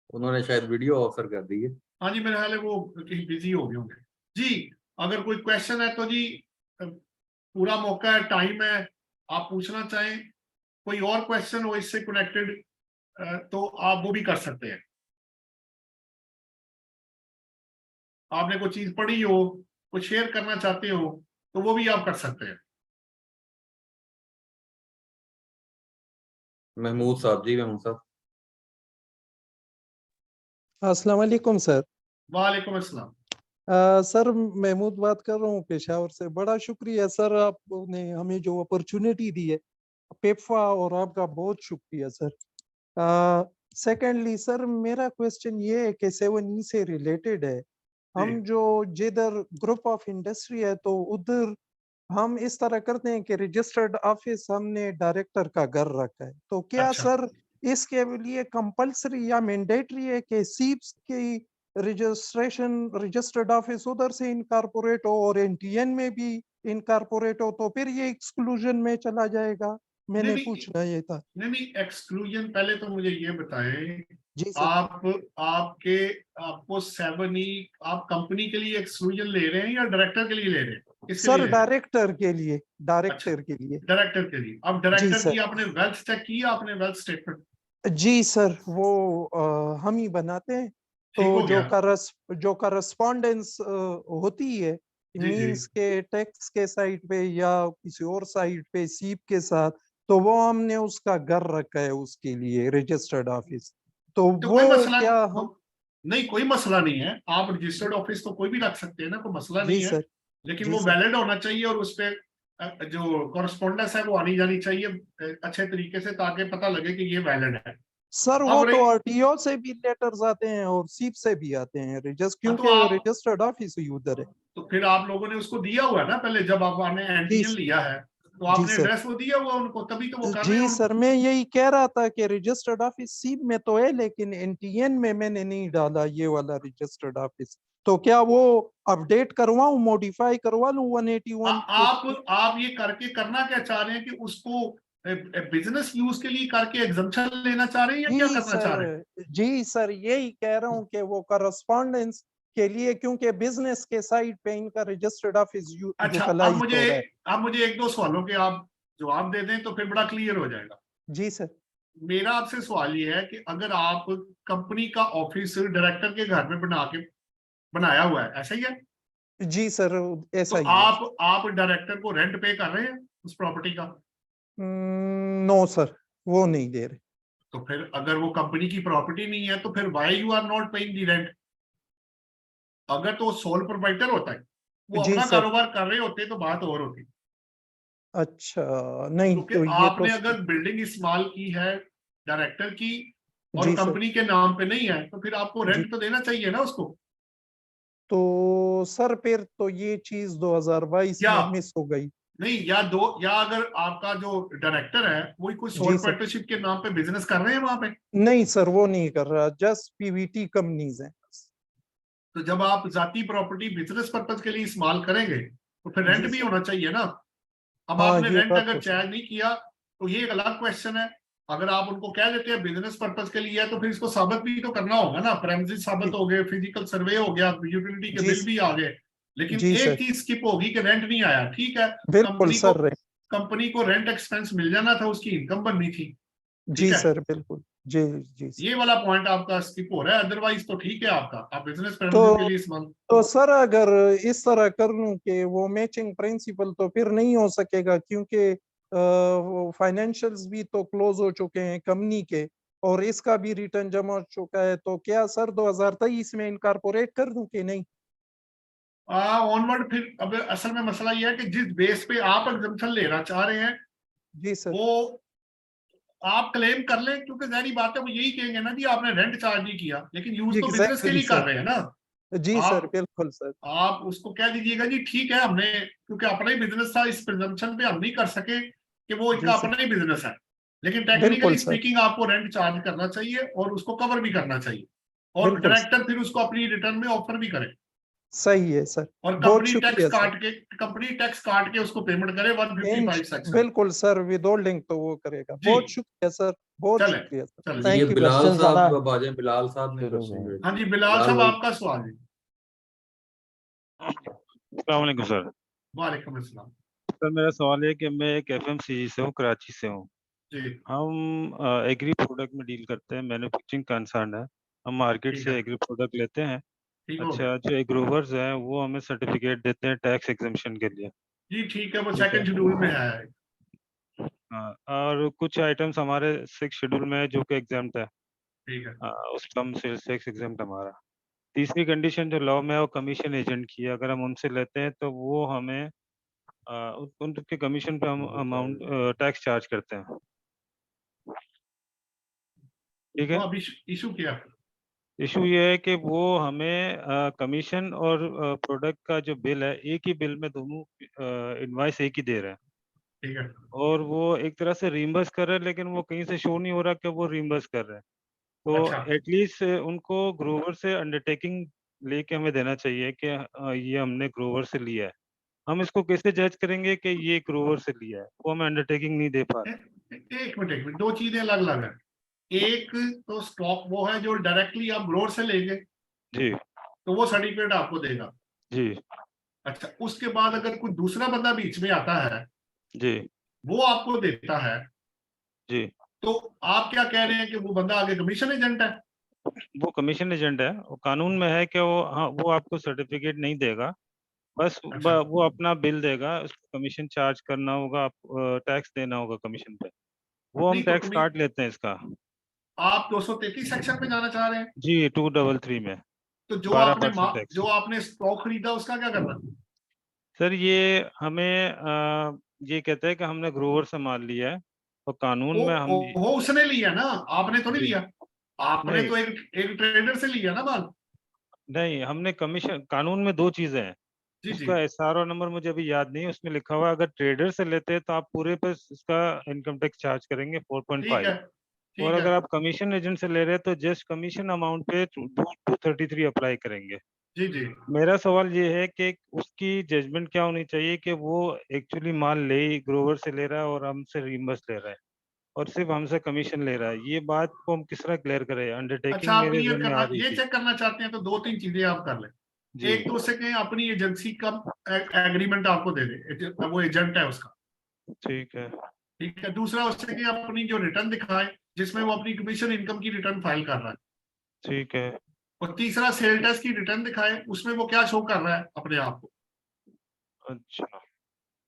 उन्होंने शायद वीडियो ऑफर कर दी है। हाँ जी, मेरा ख्याल है वो कहीं बिजी हो गए होंगे। जी, अगर कोई क्वेश्चन है तो जी पूरा मौका है, टाइम है, आप पूछना चाहें। कोई और क्वेश्चन हो इससे कनेक्टेड तो आप वो भी कर सकते हैं। आपने कोई चीज पढ़ी हो, कुछ शेयर करना चाहते हो तो वो भी आप कर सकते हैं। महमूद साहब जी, महमूद साहब। अस्सलाम वालेकुम सर। वालेकुम अस्सलाम। सर महमूद बात कर रहा हूँ पेशावर से। बड़ा शुक्रिया सर, आपने हमें जो अपॉर्चुनिटी दी है पेप्फा, और आपका बहुत शुक्रिया सर। सेकेंडली सर, मेरा क्वेश्चन ये है कि 7E से रिलेटेड है। हम जो जिधर ग्रुप ऑफ इंडस्ट्री है तो उधर हम इस तरह करते हैं कि रजिस्टर्ड ऑफिस हमने डायरेक्टर का घर रखा है, तो क्या अच्छा। सर इसके लिए कंपलसरी या मैंडेटरी है कि सीप्स की रजिस्ट्रेशन रजिस्टर्ड ऑफिस उधर से इनकॉर्पोरेट हो और एनटीएन में भी इनकॉर्पोरेट हो, तो फिर ये एक्सक्लूजन में चला जाएगा? मैंने नहीं पूछना ये था। नहीं, एक्सक्लूजन पहले तो मुझे ये बताएं, जी सर। आपको 7E आप कंपनी के लिए एक्सक्लूजन ले रहे हैं या डायरेक्टर के लिए ले रहे हैं? किसके लिए सर ले रहे हैं? डायरेक्टर के लिए, अच्छा, डायरेक्टर के लिए। डायरेक्टर के लिए। अब जी डायरेक्टर की सर। आपने वेल्थ चेक की, आपने वेल्थ स्टेटमेंट? जी सर, वो हम ही बनाते हैं। ठीक तो हो गया। जो करस्पॉन्डेंस होती है जी जी। मींस के टैक्स के साइड पे या किसी और साइड पे सीप के साथ, तो वो हमने उसका घर रखा है उसके लिए रजिस्टर्ड ऑफिस। तो तो वो कोई मसला क्या तो, हम? नहीं कोई मसला नहीं है, आप रजिस्टर्ड ऑफिस तो कोई भी रख सकते हैं ना, कोई मसला जी नहीं है। सर। लेकिन जी वो सर। वैलिड होना चाहिए और उस पे जो कॉरस्पॉन्डेंस है वो आनी जानी चाहिए अच्छे तरीके से, ताकि पता लगे कि ये वैलिड है। सर वो अब तो रही, आरटीओ से भी लेटर्स आते हैं और सीप से भी आते हैं हाँ, तो क्योंकि आप रजिस्टर्ड ऑफिस ही उधर है। तो फिर आप लोगों ने उसको दिया हुआ है ना, पहले जब आपने जी एनटीएन लिया है तो जी आपने सर। एड्रेस वो दिया हुआ उनको, तभी तो वो कर रहे हैं जी उनको। सर, मैं यही कह रहा था कि रजिस्टर्ड ऑफिस सीप में तो है लेकिन एनटीएन में मैंने नहीं डाला ये वाला रजिस्टर्ड ऑफिस। तो क्या वो अपडेट करवाऊं, मॉडिफाई करवा लूं 181 के? आप ये करके करना क्या चाह रहे हैं कि उसको बिजनेस यूज के लिए करके एग्जम्पशन लेना चाह रहे हैं या क्या जी करना चाह रहे हैं? सर। जी सर, यही कह रहा हूं कि वो करस्पॉन्डेंस के लिए, क्योंकि बिजनेस के साइड पे इनका रजिस्टर्ड ऑफिस अच्छा, यूटिलाइज हो रहा है। अब मुझे एक दो सवालों के आप जवाब दे दें तो फिर बड़ा क्लियर हो जाएगा। जी सर। मेरा आपसे सवाल ये है कि अगर आप कंपनी का ऑफिस डायरेक्टर के घर में बनाया हुआ है, ऐसा ही है, जी सर, तो ऐसा ही है। आप डायरेक्टर को रेंट पे कर रहे हैं उस प्रॉपर्टी का? नो सर, वो नहीं दे रहे। तो फिर अगर वो कंपनी की प्रॉपर्टी नहीं है तो फिर why you are not paying the rent? अगर तो सोल प्रोप्राइटर होता है, वो जी अपना सर। कारोबार कर रहे होते तो बात और होती। अच्छा, नहीं क्योंकि तो ये तो। आपने अगर बिल्डिंग इस्तेमाल की है डायरेक्टर की और जी सर। कंपनी के नाम पे नहीं है, तो फिर आपको जी, रेंट तो देना चाहिए ना उसको। तो सर फिर तो ये चीज 2022 या में मिस हो गई। नहीं, या अगर आपका जो डायरेक्टर है वही कोई सोल जी सर। पार्टनरशिप के नाम पे बिजनेस कर रहे हैं वहां पे, नहीं सर, वो नहीं कर रहा, जस्ट पीवीटी कंपनीज हैं। तो जब आप जाती प्रॉपर्टी बिजनेस पर्पज के लिए इस्तेमाल करेंगे तो फिर रेंट जी भी सर। होना चाहिए ना। अब हाँ, आपने ये रेंट बात अगर तो सर। चार्ज नहीं किया तो ये एक अलग क्वेश्चन है। अगर आप उनको कह देते हैं बिजनेस पर्पज के लिए है तो फिर इसको साबित भी तो करना होगा ना, प्रेमिसेस साबित जी हो गए, फिजिकल सर्वे हो गया, यूटिलिटी के जी बिल भी आ गए। लेकिन जी एक सर, चीज स्किप होगी कि रेंट नहीं आया। ठीक है, बिल्कुल कंपनी को सर। कंपनी को रेंट एक्सपेंस मिल जाना था, उसकी इनकम बननी थी। ठीक जी है, सर, बिल्कुल। जी जी सर। ये वाला पॉइंट आपका स्किप हो रहा है, अदरवाइज तो ठीक है आपका, आप बिजनेस प्रेमिसेस के तो लिए इस्तेमाल। तो सर अगर इस तरह कर लूं कि वो मैचिंग प्रिंसिपल, तो फिर नहीं हो सकेगा क्योंकि वो फाइनेंशियल्स भी तो क्लोज हो चुके हैं कंपनी के और इसका भी रिटर्न जमा हो चुका है। तो क्या सर 2023 में इनकॉर्पोरेट कर दूं कि नहीं? ऑनवर्ड फिर अब असल में मसला यह है कि जिस बेस पे आप एग्जम्पशन लेना चाह रहे हैं जी सर। वो आप क्लेम कर लें, क्योंकि जाहिर बात है वो यही कहेंगे ना जी आपने रेंट चार्ज नहीं किया, लेकिन यूज तो बिजनेस के एग्जैक्टली लिए कर सर। रहे हैं ना। जी सर, आप बिल्कुल सर। आप उसको कह दीजिएगा जी ठीक है, हमने क्योंकि अपना ही बिजनेस था, इस प्रिजम्पशन पे हम नहीं कर सके कि वो जी इनका सर, अपना ही बिजनेस है, लेकिन बिल्कुल टेक्निकली सर। स्पीकिंग आपको रेंट चार्ज करना चाहिए और उसको कवर भी करना चाहिए, और बिल्कुल सर। डायरेक्टर फिर उसको अपनी रिटर्न में ऑफर भी करे, सही है सर। और बहुत शुक्रिया सर। कंपनी टैक्स काट के उसको पेमेंट करे 155 सेक्शन। बिल्कुल सर, विद होल्डिंग तो वो करेगा। जी, बहुत शुक्रिया सर, बहुत चले शुक्रिया सर। चले। ये थैंक यू। बिलाल क्वेश्चन ज्यादा साहब अब आ जाए, बिलाल साहब ने शुरू क्वेश्चन में। भेजा। हाँ जी, बिलाल बिलाल साहब भाई। आपका सवाल जी। अस्सलाम वालेकुम सर। वालेकुम अस्सलाम। सर मेरा सवाल है कि मैं एक एफएमसीजी से हूँ, कराची से हूँ। जी हम एग्री प्रोडक्ट में डील करते हैं, मैन्युफैक्चरिंग कंसर्न है। हम मार्केट ठीक से है, एग्री प्रोडक्ट लेते हैं। ठीक हो गया। अच्छा, जो एग्रोवर्स हैं वो हमें सर्टिफिकेट देते हैं टैक्स एग्जम्पशन के लिए। जी ठीक है, वो सेकंड शेड्यूल में है। हाँ, और कुछ आइटम्स हमारे 6 शेड्यूल में है जो कि एग्जाम्प्ट है। ठीक है, उसका हम सेल्स टैक्स एग्जाम्प्ट हमारा। तीसरी कंडीशन जो लॉ में है वो कमीशन एजेंट की है। अगर हम उनसे लेते हैं तो वो हमें उनके कमीशन पे हम अमाउंट टैक्स चार्ज करते हैं। ठीक तो है। अब इशू क्या? इशू ये है कि वो हमें कमीशन और प्रोडक्ट का जो बिल है एक ही बिल में दोनों इनवॉइस एक ही दे रहे हैं, ठीक है, और वो एक तरह से रीइंबर्स कर रहे हैं, लेकिन वो कहीं से शो नहीं हो रहा कि वो रीइंबर्स कर रहे हैं। तो अच्छा, एटलीस्ट उनको ग्रोवर से अंडरटेकिंग लेके हमें देना चाहिए कि ये हमने ग्रोवर से लिया है। हम इसको कैसे जज करेंगे कि ये ग्रोवर से लिया है? वो हमें अंडरटेकिंग नहीं दे पा रहे। एक मिनट, दो चीजें अलग अलग है। एक तो स्टॉक वो है जो डायरेक्टली आप ग्रोवर से लेंगे, जी तो वो सर्टिफिकेट आपको देगा। जी अच्छा, उसके बाद अगर कोई दूसरा बंदा बीच में आता है, जी वो आपको देता है, जी। तो आप क्या कह रहे हैं कि वो बंदा आगे कमीशन एजेंट है? वो कमीशन एजेंट है। वो कानून में है कि वो, हाँ, वो आपको सर्टिफिकेट नहीं देगा, बस अच्छा, वो अपना बिल देगा, उसको कमीशन चार्ज करना होगा, टैक्स देना होगा कमीशन पे। वो हम नहीं तो टैक्स काट लेते हैं इसका। आप 233 सेक्शन में जाना चाह रहे हैं? जी 233 में तो 12% टैक्स। जो आपने स्टॉक खरीदा उसका क्या करना? सर ये हमें ये कहते हैं कि हमने ग्रोवर से माल लिया है, और कानून में हम वो उसने लिया ना, आपने तो नहीं जी लिया। आपने नहीं तो एक ट्रेडर से लिया ना माल। नहीं, हमने कमीशन, कानून में दो चीजें हैं। जी जी, उसका एसआरओ नंबर मुझे अभी याद नहीं है, उसमें लिखा हुआ है अगर ट्रेडर से लेते हैं तो आप पूरे पे इसका इनकम टैक्स चार्ज करेंगे ठीक 4.5, है, और ठीक है, अगर आप कमीशन एजेंट से ले रहे हैं तो जस्ट कमीशन अमाउंट पे 233 अप्लाई करेंगे। जी जी। मेरा सवाल ये है कि उसकी जजमेंट क्या होनी चाहिए कि वो एक्चुअली माल ग्रोवर से ले रहा है और हमसे रीइंबर्स ले रहा है, और सिर्फ हमसे कमीशन ले रहा है। ये बात को हम किस तरह क्लियर करें? अच्छा, अंडरटेकिंग आप मेरे क्लियर जहन में आ करना, रही ये थी। चेक करना चाहते हैं तो दो तीन चीजें आप कर लें। जी एक तो उससे कहें अपनी एजेंसी का एग्रीमेंट आपको दे दे, वो एजेंट है उसका। ठीक है। ठीक है, दूसरा उससे कि अपनी जो रिटर्न दिखाए जिसमें वो अपनी कमीशन इनकम की रिटर्न फाइल कर रहा है। ठीक है। और तीसरा सेल टैक्स की रिटर्न दिखाए, उसमें वो क्या शो कर रहा है अपने आप को। अच्छा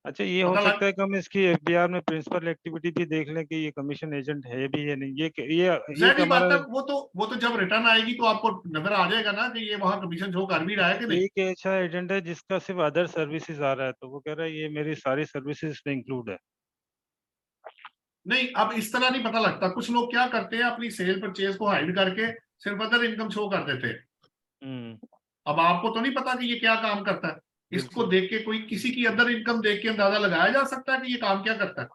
अच्छा, ये हो पता लग सकता है कि हम इसकी एफबीआर में प्रिंसिपल एक्टिविटी भी देख लें कि ये कमीशन एजेंट है भी या नहीं। ये कि जहरी बात है, हमारा वो तो जब रिटर्न आएगी तो आपको नजर आ जाएगा ना कि ये वहां कमीशन शो कर भी रहा है कि नहीं। एक ऐसा एजेंट है जिसका सिर्फ अदर सर्विसेज आ रहा है, तो वो कह रहा है ये मेरी सारी सर्विसेज इसमें इंक्लूड है। नहीं, अब इस तरह नहीं पता लगता। कुछ लोग क्या करते हैं, अपनी सेल परचेज को हाइड करके सिर्फ अदर इनकम शो कर देते हैं। हम्म। अब आपको तो नहीं पता कि ये क्या काम करता है। इसको बिल्कुल। देख के कोई किसी की अदर इनकम देख के अंदाजा लगाया जा सकता है कि ये काम क्या करता है।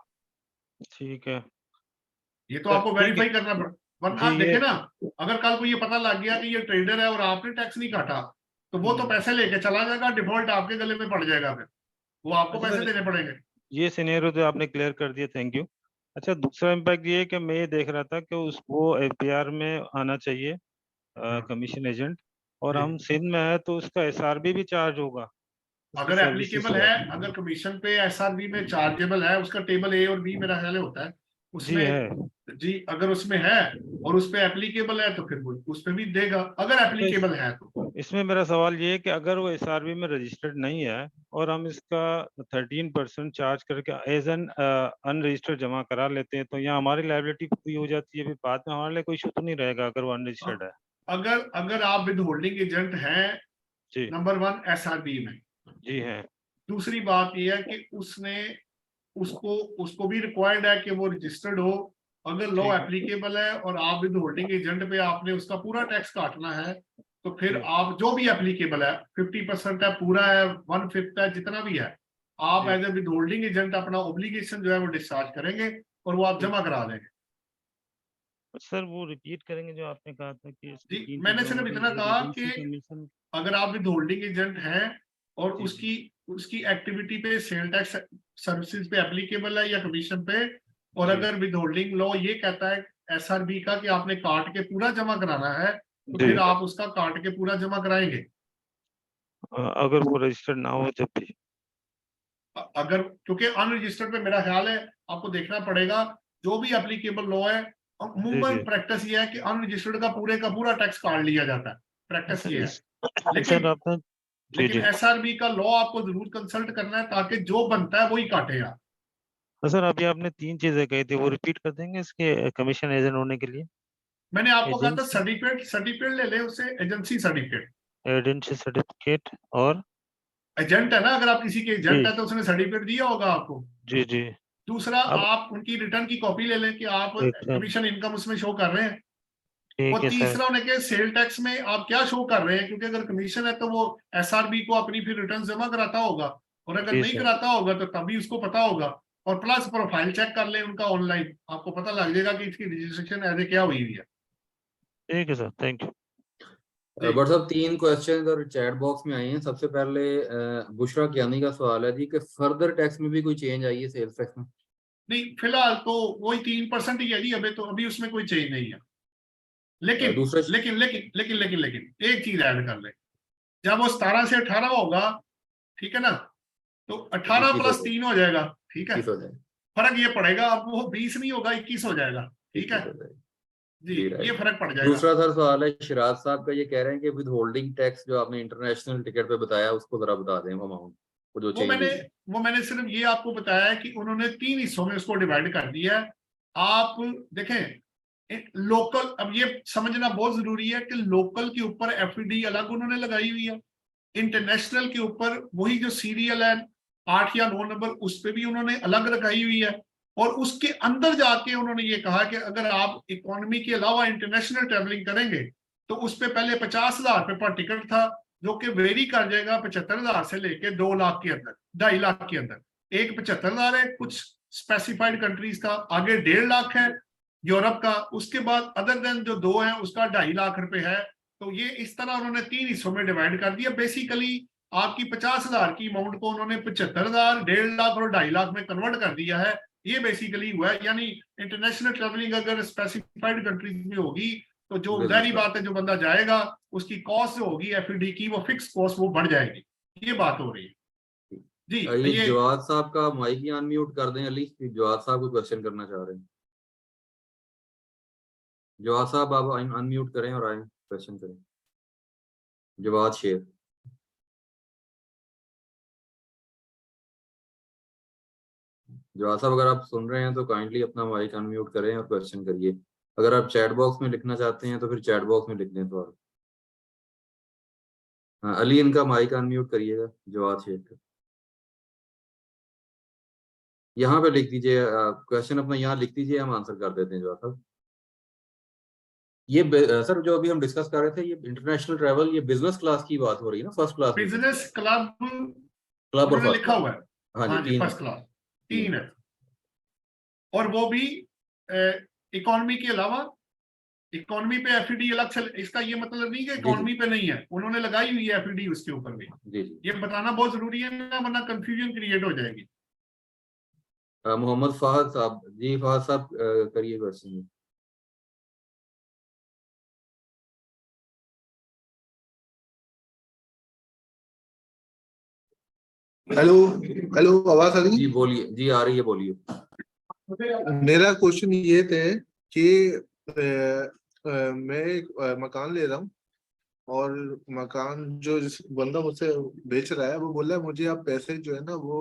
ठीक है। ये तो तो आपको ठीक है। वेरीफाई करना पड़े, वरना जी ये देखे ना, अगर कल को ये पता लग गया कि ये ट्रेडर है और आपने टैक्स नहीं काटा, तो वो तो पैसे लेके चला जाएगा, डिफॉल्ट आपके गले में पड़ जाएगा, फिर वो आपको अच्छा पैसे सर, देने पड़ेंगे। ये सिनेरियो तो आपने क्लियर कर दिया, थैंक यू। अच्छा, दूसरा इम्पैक्ट ये है कि मैं ये देख रहा था कि उस वो एफबीआर में आना चाहिए हाँ, कमीशन एजेंट, और जी। हम सिंध में है तो उसका एसआरबी भी चार्ज होगा उसकी अगर सर्विसेज एप्लीकेबल का। है, अगर कमीशन पे एसआरबी में चार्जेबल है, उसका टेबल ए और बी मेरा ख्याल है होता है जी है। उसमें। जी, अगर उसमें है और उस पे एप्लीकेबल है तो फिर वो उस पे भी देगा, अगर अच्छा, एप्लीकेबल है तो। इसमें मेरा सवाल ये है कि अगर वो एसआरबी में रजिस्टर्ड नहीं है और हम इसका 13% चार्ज करके एज एन अनरजिस्टर्ड जमा करा लेते हैं, तो यहाँ हमारी लायबिलिटी पूरी हो जाती है, फिर बाद में हमारे लिए कोई इशू तो नहीं रहेगा अगर वो अनरजिस्टर्ड है? अगर अगर आप विद होल्डिंग एजेंट हैं, जी नंबर 1 एसआरबी में, जी है। दूसरी बात यह है कि उसने उसको उसको भी रिक्वायर्ड है कि वो रजिस्टर्ड हो। अगर लॉ ठीक है। एप्लीकेबल है और आप विद होल्डिंग एजेंट पे आपने उसका पूरा टैक्स काटना है, तो फिर जी आप जो भी एप्लीकेबल है, 50% है, पूरा है, 1/5 है, जितना भी है, आप जी as a withholding agent अपना ओब्लिगेशन जो है वो डिस्चार्ज करेंगे और वो आप जी। जमा करा देंगे। सर वो रिपीट करेंगे जो आपने कहा था कि इसकी जी, 3 मैंने चीजें सिर्फ हो इतना रही है, कहा एजेंसी कि कमीशन। अगर आप विद होल्डिंग एजेंट हैं और जी जी उसकी उसकी एक्टिविटी पे सेल टैक्स सर्विसेज पे एप्लीकेबल है या कमीशन पे, और जी अगर विद होल्डिंग लॉ ये कहता है एसआरबी का कि आपने काट के पूरा जमा कराना है, तो जी। फिर आप उसका काट के पूरा जमा कराएंगे। अगर वो रजिस्टर्ड ना हो जब भी। अगर, क्योंकि अनरजिस्टर्ड पे मेरा ख्याल है आपको देखना पड़ेगा जो भी एप्लीकेबल लॉ है। जी अमूमन जी। प्रैक्टिस ये है कि अनरजिस्टर्ड का पूरा टैक्स काट लिया जाता है, प्रैक्टिस अच्छा ये है। सर लेकिन आपने जी लेकिन जी। एसआरबी का लॉ आपको जरूर कंसल्ट करना है ताकि जो बनता है वही काटेगा। तो सर अभी आपने 3 चीजें कही थी, वो रिपीट कर देंगे इसके कमीशन एजेंट होने के लिए? मैंने आपको कहा था एजेंसी, सर्टिफिकेट ले ले उससे, एजेंसी सर्टिफिकेट। एजेंसी सर्टिफिकेट और एजेंट है ना, अगर आप किसी के जी एजेंट है तो उसने सर्टिफिकेट दिया होगा आपको। जी जी। दूसरा, अब आप उनकी रिटर्न की कॉपी ले लें कि आप एकदम कमीशन इनकम उसमें शो कर रहे हैं। ठीक और है सर। तीसरा उन्हें के सेल टैक्स में आप क्या शो कर रहे हैं, क्योंकि अगर कमीशन है तो वो एसआरबी को अपनी फिर रिटर्न जमा कराता होगा, और अगर जी नहीं सर। कराता होगा तो तभी उसको पता होगा। और प्लस प्रोफाइल चेक कर लें उनका ऑनलाइन, आपको पता लग जाएगा कि इसकी रजिस्ट्रेशन एज ए क्या हुई हुई है। ठीक है सर, थैंक यू। जी। बट साहब 3 क्वेश्चन और चैट बॉक्स में आए हैं। सबसे पहले बुशरा कियानी का सवाल है जी कि फर्दर टैक्स में भी कोई चेंज आई है सेल्स टैक्स में? नहीं, फिलहाल तो वही 3% ही है जी, अभी तो अभी उसमें कोई चेंज नहीं है। लेकिन दूसरा लेकिन लेकिन लेकिन लेकिन लेकिन एक चीज ऐड कर ले, जब वो 17 से 18 होगा, ठीक है ना, तो 18 21 हो प्लस 3 हो जाएगा, ठीक है। 21 हो जाएगा, फर्क ये पड़ेगा, अब वो 20 नहीं होगा, 21 हो जाएगा, ठीक है 21 हो जाएगा। जी, जी ये राइट। फर्क पड़ जाएगा। दूसरा सर सवाल है शिराज साहब का, ये कह रहे हैं कि विद होल्डिंग टैक्स जो आपने इंटरनेशनल टिकट पे बताया उसको जरा बता दें वो अमाउंट, वो जो वो चेंज मैंने हुई है। वो मैंने सिर्फ ये आपको बताया है कि उन्होंने 3 हिस्सों में उसको डिवाइड कर दिया है। आप देखें, लोकल, अब ये समझना बहुत जरूरी है कि लोकल के ऊपर एफडी अलग उन्होंने लगाई हुई है, इंटरनेशनल के ऊपर वही जो सीरियल है 8 या 9 नंबर उस पर भी उन्होंने अलग लगाई हुई है। और उसके अंदर जाके उन्होंने ये कहा कि अगर आप इकोनॉमी के अलावा इंटरनेशनल ट्रेवलिंग करेंगे तो उस पे पहले 50,000 रुपए पर टिकट था, जो कि वेरी कर जाएगा 75,000 से लेके 2 लाख के अंदर, 2.5 लाख के अंदर। एक 75,000 है कुछ स्पेसिफाइड कंट्रीज का, आगे 1.5 लाख है यूरोप का, उसके बाद अदर देन जो 2 है उसका 2.5 लाख रुपए है। तो ये इस तरह उन्होंने 3 हिस्सों में डिवाइड कर दिया। बेसिकली आपकी 50,000 की अमाउंट को उन्होंने 75,000, 1.5 लाख और 2.5 लाख में कन्वर्ट कर दिया है। ये बेसिकली हुआ है, यानी इंटरनेशनल ट्रेवलिंग अगर स्पेसिफाइड कंट्रीज में होगी तो जो जाहिर बात है जो बंदा जाएगा उसकी कॉस्ट जो होगी एफडी की, वो फिक्स कॉस्ट वो बढ़ जाएगी। ये बात हो रही है जी। ये जवाद साहब का माइक ही अनम्यूट कर दें अली, जवाद साहब को क्वेश्चन करना चाह रहे हैं। जवाद साहब आप अनम्यूट करें और आए क्वेश्चन करें। जवाद शेर। जवाद साहब अगर आप सुन रहे हैं तो काइंडली अपना माइक अनम्यूट करें और क्वेश्चन करिए। अगर आप चैट बॉक्स में लिखना चाहते हैं तो फिर चैट बॉक्स में लिख दें सवाल। हाँ अली, इनका माइक अनम्यूट करिएगा जवाद शेर का। यहाँ पे लिख दीजिए क्वेश्चन अपना, यहाँ लिख दीजिए, हम आंसर कर देते हैं जवाद साहब। ये सर जो अभी हम डिस्कस कर रहे थे ये इंटरनेशनल ट्रैवल, ये बिजनेस क्लास की बात हो रही है ना, first class business club club और उन्होंने फर्स्ट लिखा क्लास। हुआ है। हाँ हाँ जी, जी, 3 फर्स्ट क्लास 3 है, और वो भी इकोनॉमी के अलावा। इकोनॉमी पे एफडी अलग से, इसका ये मतलब नहीं कि इकोनॉमी पे नहीं है, उन्होंने लगाई हुई है एफडी उसके ऊपर भी। जी जी। ये बताना बहुत जरूरी है ना, वरना कंफ्यूजन क्रिएट हो जाएगी। मोहम्मद फहद साहब जी, फहद साहब करिए क्वेश्चन। हेलो हेलो, आवाज आ रही जी बोलिए, जी आ रही है, बोलिए। है? मेरा क्वेश्चन ये थे कि मैं एक मकान ले रहा हूँ, और मकान जो जिस बंदा मुझसे बेच रहा है वो बोल रहा है मुझे आप पैसे जो है ना वो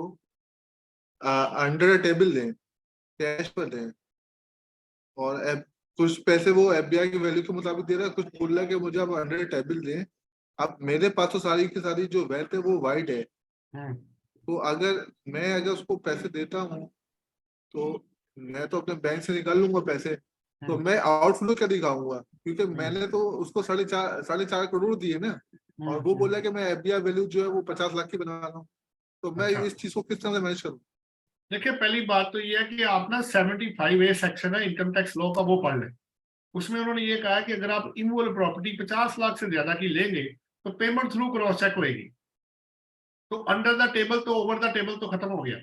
अंडर टेबल दें, कैश पर दें, और कुछ पैसे वो एफडीआई की वैल्यू के मुताबिक दे रहा है, कुछ बोल रहा है कि मुझे आप अंडर टेबल दें। अब मेरे पास तो सारी की सारी जो वेल्थ है वो वाइट है, तो अगर मैं उसको पैसे देता हूँ तो मैं तो अपने बैंक से निकाल लूंगा पैसे, तो मैं आउटफ्लो क्या दिखाऊंगा, क्योंकि मैंने तो उसको 4.5 करोड़ दिए ना, और वो बोला कि मैं एफडीआई वैल्यू जो है वो 50 लाख की बना रहा हूँ, तो मैं इस चीज को किस तरह से मैनेज करूँ? देखिए, पहली बात तो ये है कि आप ना 75A सेक्शन है इनकम टैक्स लॉ का, वो पढ़ लें। उसमें उन्होंने ये कहा कि अगर आप इमूवेबल प्रॉपर्टी 50 लाख से ज्यादा की लेंगे तो पेमेंट थ्रू क्रॉस चेक होगी। तो अंडर द टेबल तो ओवर द टेबल तो खत्म हो गया,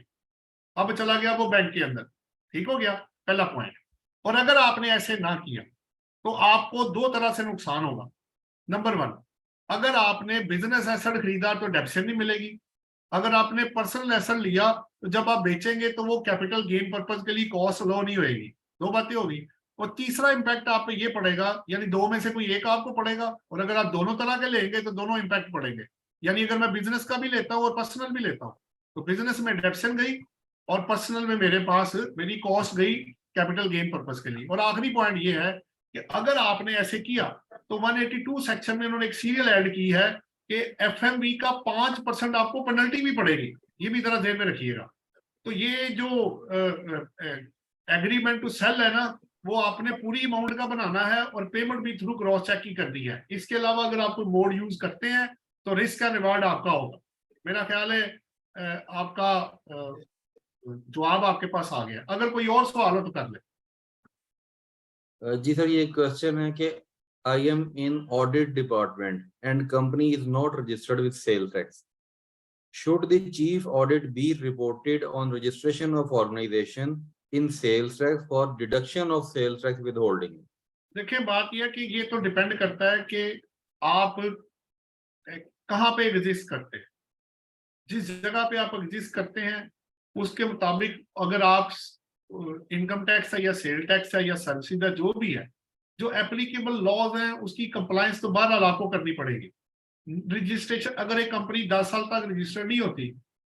अब चला गया वो बैंक के अंदर, ठीक हो गया, पहला पॉइंट। और अगर आपने ऐसे ना किया तो आपको 2 तरह से नुकसान होगा। नंबर 1, अगर आपने बिजनेस एसेट खरीदा तो डेप्शन नहीं मिलेगी। अगर आपने पर्सनल एसेट लिया तो जब आप बेचेंगे तो वो कैपिटल गेन पर्पज के लिए कॉस्ट लो नहीं होगी। 2 बातें होगी। और तीसरा इंपैक्ट आप पे ये पड़ेगा, यानी 2 में से कोई एक आपको पड़ेगा, और अगर आप दोनों तरह के लेंगे तो दोनों इंपैक्ट पड़ेंगे। यानी अगर मैं बिजनेस का भी लेता हूँ और पर्सनल भी लेता हूँ, तो बिजनेस में डेप्शन गई और पर्सनल में मेरे पास मेरी कॉस्ट गई कैपिटल गेन पर्पस के लिए। और आखिरी पॉइंट ये है कि अगर आपने ऐसे किया तो 182 सेक्शन में उन्होंने एक सीरियल ऐड की है कि एफएमवी का 5% आपको पेनल्टी भी पड़ेगी, ये भी जरा ध्यान में रखिएगा। तो ये जो एग्रीमेंट टू सेल है ना, वो आपने पूरी अमाउंट का बनाना है और पेमेंट भी थ्रू क्रॉस चेक की करनी है। इसके अलावा अगर आप कोई मोड यूज करते हैं तो रिस्क का रिवार्ड आपका होगा। मेरा ख्याल है आपका जवाब आपके पास आ गया। अगर कोई और सवाल हो तो कर ले। जी सर, ये क्वेश्चन है कि I am in audit department and company is not registered with sale tax, should the chief audit be reported on registration of organization in sales tax for deduction of sales tax withholding? देखिए बात यह है कि ये तो depend करता है कि आप कहाँ पे एग्जिस्ट करते हैं। जिस जगह पे आप एग्जिस्ट करते हैं उसके मुताबिक अगर आप इनकम टैक्स है या सेल टैक्स है या सर्विस है, जो भी है, जो एप्लीकेबल लॉज हैं उसकी कंप्लायंस तो बहरहाल आपको करनी पड़ेगी। रजिस्ट्रेशन अगर एक कंपनी 10 साल तक रजिस्टर्ड नहीं होती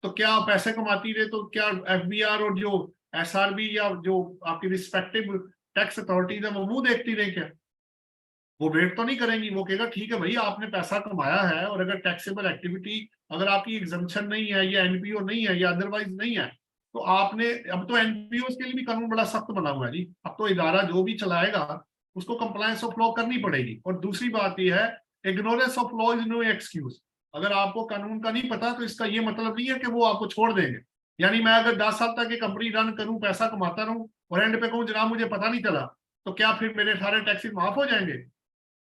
तो क्या पैसे कमाती रहे, तो क्या एफबीआर और जो एसआरबी या जो आपकी रिस्पेक्टिव टैक्स अथॉरिटीज है वो मुंह देखती रहे? क्या वो वेट तो नहीं करेंगी? वो कहेगा ठीक है भाई आपने पैसा कमाया है और अगर टैक्सेबल एक्टिविटी अगर आपकी एग्जम्पशन नहीं है या एनपीओ नहीं है या अदरवाइज नहीं है तो आपने, अब तो एनपीओ के लिए भी कानून बड़ा सख्त बना हुआ है जी। अब तो इदारा जो भी चलाएगा उसको कंप्लायंस ऑफ लॉ करनी पड़ेगी। और दूसरी बात यह है ignorance of law is no excuse. अगर आपको कानून का नहीं पता तो इसका ये मतलब नहीं है कि वो आपको छोड़ देंगे। यानी मैं अगर 10 साल तक ये कंपनी रन करूं, पैसा कमाता रहूं और एंड पे कहूं जनाब मुझे पता नहीं चला, तो क्या फिर मेरे सारे टैक्सेस माफ हो जाएंगे?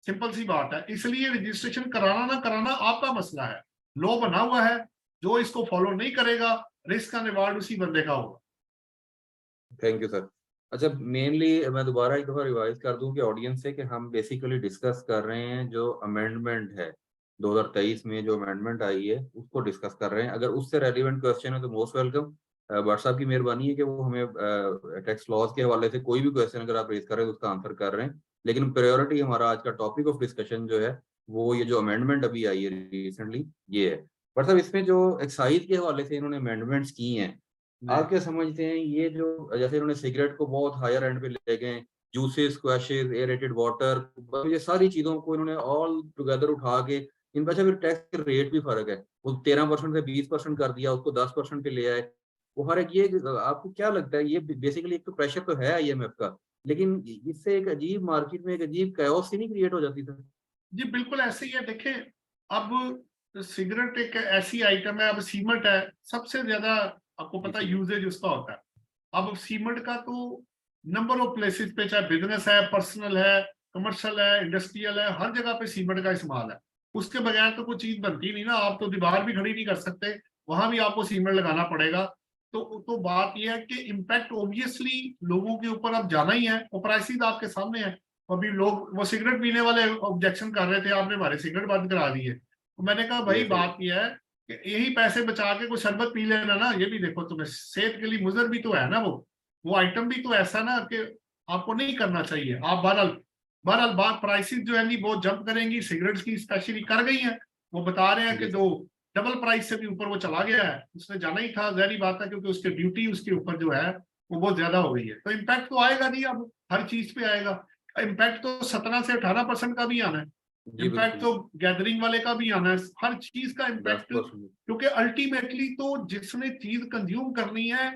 सिंपल सी बात है। इसलिए रजिस्ट्रेशन कराना ना कराना आपका मसला है। लॉ बना हुआ है, जो इसको फॉलो नहीं करेगा रिस्क का रिवार्ड उसी बंदे का होगा। Thank you sir. अच्छा, मेनली मैं दोबारा एक दफा रिवाइज कर दूं कि ऑडियंस से कि हम बेसिकली डिस्कस कर रहे हैं जो अमेंडमेंट है 2023 में जो अमेंडमेंट आई है उसको डिस्कस कर रहे हैं। अगर उससे रेलिवेंट क्वेश्चन है तो मोस्ट वेलकम। व्हाट्सएप की मेहरबानी है कि वो हमें टैक्स लॉज के हवाले से कोई भी क्वेश्चन अगर आप रेज कर रहे हैं तो उसका आंसर कर रहे हैं। लेकिन प्रायोरिटी हमारा आज का टॉपिक ऑफ डिस्कशन जो है वो ये जो अमेंडमेंट अभी आई है रिसेंटली ये है। पर साहब इसमें जो एक्साइज के हवाले से इन्होंने अमेंडमेंट्स की हैं, आप क्या समझते हैं ये जो जैसे इन्होंने सिगरेट को बहुत हायर एंड पे ले गए, जूसेस, स्क्वैशेस, एयरेटेड वाटर, ये सारी चीजों को इन्होंने ऑल टुगेदर उठा के इन पर अच्छा फिर टैक्स रेट भी फर्क है, वो 13% से 20% कर दिया, उसको 10% पे ले आए। वो हर एक ये आपको क्या लगता है ये बेसिकली एक तो प्रेशर तो है आईएमएफ का, लेकिन इससे एक अजीब मार्केट में एक अजीब कैओस ही नहीं क्रिएट हो जाती सर? जी बिल्कुल ऐसे ही है। देखें अब सिगरेट एक ऐसी आइटम है, अब सीमेंट है, सबसे ज्यादा आपको पता है यूजेज उसका होता है। अब सीमेंट का तो नंबर ऑफ प्लेसेस पे, चाहे बिजनेस है, पर्सनल है, कमर्शियल है, इंडस्ट्रियल है, हर जगह पे सीमेंट का इस्तेमाल है। उसके बगैर तो कोई चीज बनती नहीं ना। आप तो दीवार भी खड़ी नहीं कर सकते, वहां भी आपको सीमेंट लगाना पड़ेगा। तो बात यह है कि इम्पैक्ट ऑब्वियसली लोगों के ऊपर अब जाना ही है। और प्राइसेस आपके सामने है। अभी लोग वो सिगरेट पीने वाले ऑब्जेक्शन कर रहे थे आपने हमारे सिगरेट बंद करा दी है। तो मैंने कहा भाई बात यह है कि यही पैसे बचा के कोई शरबत पी लेना ना, ये भी देखो तुम्हें सेहत के लिए मुजर भी तो है ना। वो आइटम भी तो ऐसा ना कि आपको नहीं करना चाहिए। आप बहरहाल बात प्राइसेस जो है नहीं बहुत जंप करेंगी, सिगरेट्स की स्पेशली कर गई हैं। वो बता रहे हैं कि जो डबल प्राइस से भी ऊपर वो चला गया है, उसने जाना ही था, जहरी बात है, क्योंकि उसकी ड्यूटी उसके ऊपर जो है वो बहुत ज्यादा हो गई है। तो इम्पैक्ट तो आएगा नहीं, अब हर चीज पे आएगा इम्पैक्ट। तो 17 से 18% का भी आना है इम्पैक्ट, तो गैदरिंग वाले का भी आना है, हर चीज का इम्पैक्ट। क्योंकि अल्टीमेटली तो जिसने चीज कंज्यूम करनी है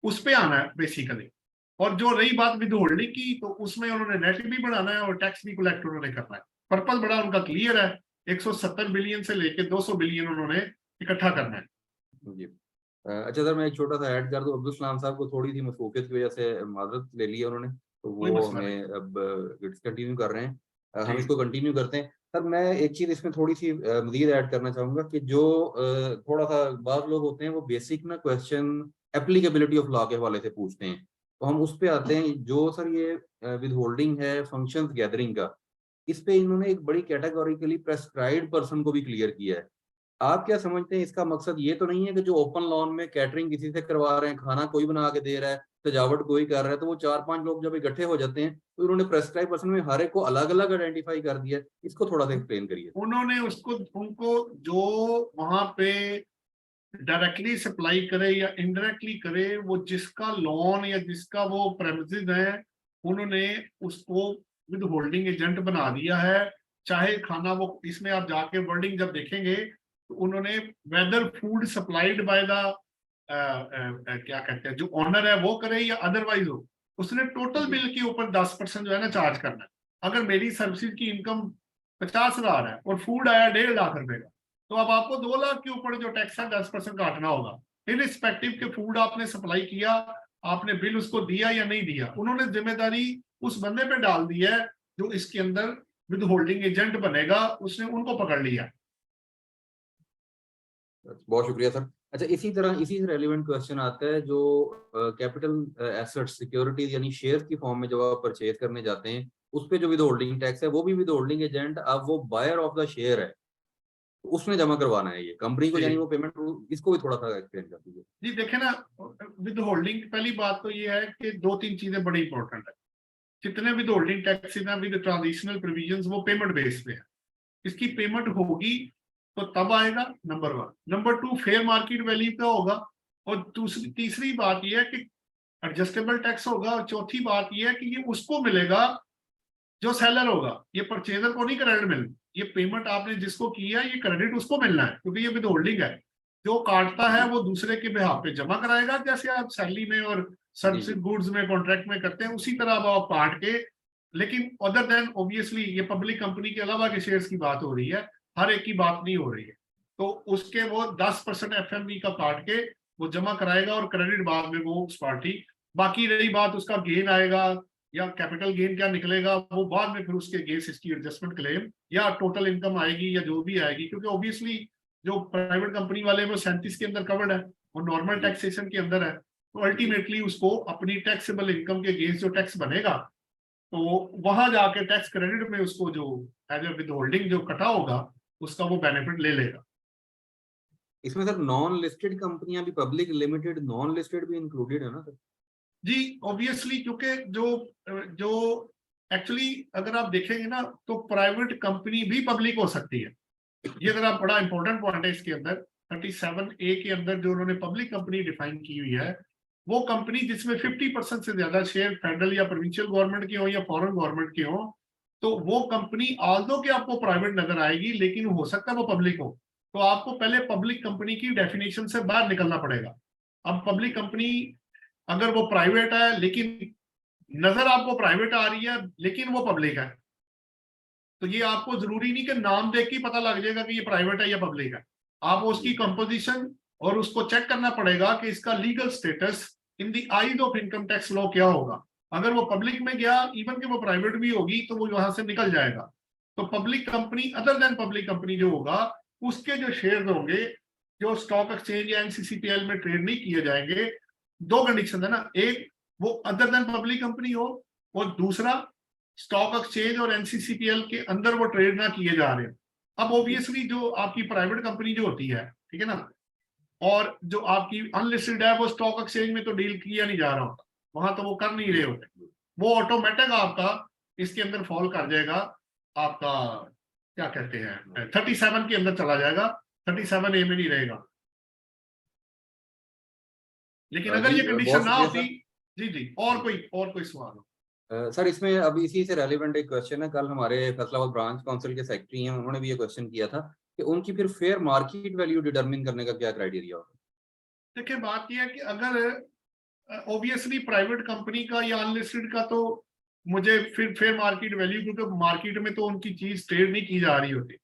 उस पे आना है बेसिकली। और जो रही बात विद होल्डिंग की, तो उसमें उन्होंने नेट भी बढ़ाना है और टैक्स भी कलेक्ट उन्होंने करना है। पर्पल बड़ा उनका क्लियर है, 170 बिलियन से लेके 200 बिलियन उन्होंने इकट्ठा करना है जी। अच्छा सर, मैं एक छोटा सा ऐड कर दूं, अब्दुल सलाम साहब को थोड़ी सी मसरूफियत की वजह से माजरत ले ली है उन्होंने, तो वो हमें अब डिसकंटिन्यू कर रहे हैं। हम इसको कंटिन्यू करते हैं। सर मैं एक चीज इसमें थोड़ी सी मजीद ऐड करना चाहूंगा कि जो थोड़ा सा बाद लोग होते हैं वो बेसिक ना क्वेश्चन एप्लीकेबिलिटी ऑफ लॉ के हवाले से पूछते हैं, तो हम उस पे आते हैं। जो सर ये विद होल्डिंग है, फंक्शंस गैदरिंग का, इस पे इन्होंने एक बड़ी कैटेगोरिकली प्रेस्क्राइब्ड पर्सन को भी क्लियर किया है। आप क्या समझते हैं, इसका मकसद ये तो नहीं है कि जो ओपन लॉन में कैटरिंग किसी से करवा रहे हैं, खाना कोई बना के दे रहा है, सजावट कोई कर रहा है, तो वो 4-5 लोग जब इकट्ठे हो जाते हैं तो उन्होंने प्रेस्क्राइब पर्सन में हर एक को अलग अलग आइडेंटिफाई कर दिया है? इसको थोड़ा सा एक्सप्लेन करिए। उन्होंने उनको जो वहां पे डायरेक्टली सप्लाई करे या इनडायरेक्टली करे, वो जिसका लोन या जिसका वो प्रेमिसेस है, उन्होंने उसको विद होल्डिंग एजेंट बना दिया है। चाहे खाना वो, इसमें आप जाके वर्डिंग जब देखेंगे तो उन्होंने whether food supplied by the क्या कहते हैं, जो ऑनर है वो करे या अदरवाइज हो, उसने टोटल बिल के ऊपर 10% जो है ना चार्ज करना है। अगर मेरी सर्विस की इनकम 50,000 है और फूड आया 1.5 लाख रुपए का, तो अब आपको 2 लाख के ऊपर जो टैक्स है 10% काटना होगा, इरिस्पेक्टिव के फूड आपने सप्लाई किया, आपने बिल उसको दिया या नहीं दिया। उन्होंने जिम्मेदारी उस बंदे पे डाल दी है जो इसके अंदर विद होल्डिंग एजेंट बनेगा, उसने उनको पकड़ लिया। बहुत शुक्रिया सर। अच्छा, इसी तरह इसी से रेलिवेंट क्वेश्चन आता है, जो कैपिटल एसेट्स सिक्योरिटीज यानी शेयर की फॉर्म में जब आप परचेज करने जाते हैं, उस पे जो विद होल्डिंग टैक्स है वो भी विद होल्डिंग एजेंट, अब वो बायर ऑफ द शेयर है, उसने जमा करवाना है ये कंपनी को, यानी वो पेमेंट, इसको भी थोड़ा सा एक्सप्लेन कर दीजिए। जी देखे ना, विद होल्डिंग पहली बात तो ये है कि 2-3 चीजें बड़ी इंपॉर्टेंट है। जितने विद होल्डिंग टैक्सेस हैं विद ट्रांजिशनल प्रोविजंस, वो पेमेंट बेस पे है। इसकी पेमेंट होगी तो तब आएगा, number 1। Number 2, fair market value का होगा। और तीसरी बात यह है कि एडजस्टेबल टैक्स होगा। और चौथी बात यह है कि ये उसको मिलेगा जो सेलर होगा, ये परचेजर को नहीं क्रेडिट मिलना। ये पेमेंट आपने जिसको किया ये क्रेडिट उसको मिलना है, क्योंकि ये विद होल्डिंग है। जो काटता है वो दूसरे के बिहाफ पे जमा कराएगा, जैसे आप सैलरी में और सर्विस गुड्स में कॉन्ट्रैक्ट में करते हैं, उसी तरह अब आप काट के। लेकिन अदर देन ऑब्वियसली ये पब्लिक कंपनी के अलावा के शेयर्स की बात हो रही है, हर एक की बात नहीं हो रही है। तो उसके वो 10% एफएमवी का काट के वो जमा कराएगा और क्रेडिट बाद में वो उस पार्टी। बाकी रही बात उसका गेन आएगा या कैपिटल गेन क्या निकलेगा, वो बाद में फिर उसके अगेंस्ट इसकी एडजस्टमेंट क्लेम या टोटल इनकम आएगी या जो भी आएगी। क्योंकि ऑब्वियसली जो प्राइवेट कंपनी वाले वो 37 के अंदर कवर्ड है, वो नॉर्मल टैक्सेशन के अंदर है। तो अल्टीमेटली उसको अपनी टैक्सेबल इनकम के अगेंस्ट जो टैक्स बनेगा, तो वहां जाके टैक्स क्रेडिट में उसको जो एज ए विद होल्डिंग जो कटा होगा उसका वो बेनिफिट ले लेगा। इसमें सर नॉन लिस्टेड कंपनियां भी, पब्लिक लिमिटेड नॉन लिस्टेड भी इंक्लूडेड है ना सर? जी ऑब्वियसली, क्योंकि जो एक्चुअली अगर आप देखेंगे ना तो प्राइवेट कंपनी भी पब्लिक हो सकती है। ये अगर आप, बड़ा इंपॉर्टेंट पॉइंट है इसके अंदर 37A के अंदर जो उन्होंने पब्लिक कंपनी डिफाइन की हुई है, वो कंपनी जिसमें 50% से ज्यादा शेयर फेडरल या प्रोविंशियल गवर्नमेंट के हो या फॉरेन गवर्नमेंट के हो, तो वो कंपनी ऑल्दो कि आपको प्राइवेट नजर आएगी लेकिन हो सकता है वो पब्लिक हो। तो आपको पहले पब्लिक कंपनी की डेफिनेशन से बाहर निकलना पड़ेगा। अब पब्लिक कंपनी अगर वो प्राइवेट है लेकिन नजर आपको प्राइवेट आ रही है लेकिन वो पब्लिक है, तो ये आपको जरूरी नहीं कि नाम देख के पता लग जाएगा कि ये प्राइवेट है या पब्लिक है। आप उसकी कंपोजिशन और उसको चेक करना पड़ेगा कि इसका legal status in the eyes of income tax law क्या होगा। अगर वो पब्लिक में गया, इवन कि वो प्राइवेट भी होगी, तो वो वहां से निकल जाएगा। तो public company, other than public company जो होगा, उसके जो शेयर होंगे जो स्टॉक एक्सचेंज या एनसीसीपीएल में ट्रेड नहीं किए जाएंगे। 2 कंडीशन है ना, एक वो अदर देन पब्लिक कंपनी हो, और दूसरा स्टॉक एक्सचेंज और एनसीसीपीएल के अंदर वो ट्रेड ना किए जा रहे हैं। अब ऑब्वियसली जो आपकी प्राइवेट कंपनी जो होती है, ठीक है ना, और जो आपकी अनलिस्टेड है, वो स्टॉक एक्सचेंज में तो डील किया नहीं जा रहा होता, वहां तो वो कर नहीं रहे होते, वो ऑटोमेटिक आपका इसके अंदर फॉल कर जाएगा, आपका क्या कहते हैं 37 के अंदर चला जाएगा, 37A में नहीं रहेगा। लेकिन अगर ये कंडीशन ना होती। जी जी, और कोई सवाल हो? सर इसमें अभी इसी से रेलिवेंट एक क्वेश्चन है, कल हमारे फैसलाबाद ब्रांच काउंसिल के सेक्रेटरी हैं, उन्होंने भी ये क्वेश्चन किया था कि उनकी फिर फेयर मार्केट वैल्यू डिटरमिन करने का क्या क्राइटेरिया होगा? देखिए बात यह है कि अगर ऑब्वियसली प्राइवेट कंपनी का या अनलिस्टेड का, तो मुझे फिर फेयर मार्केट वैल्यू, क्योंकि मार्केट में तो उनकी चीज ट्रेड नहीं की जा रही होती,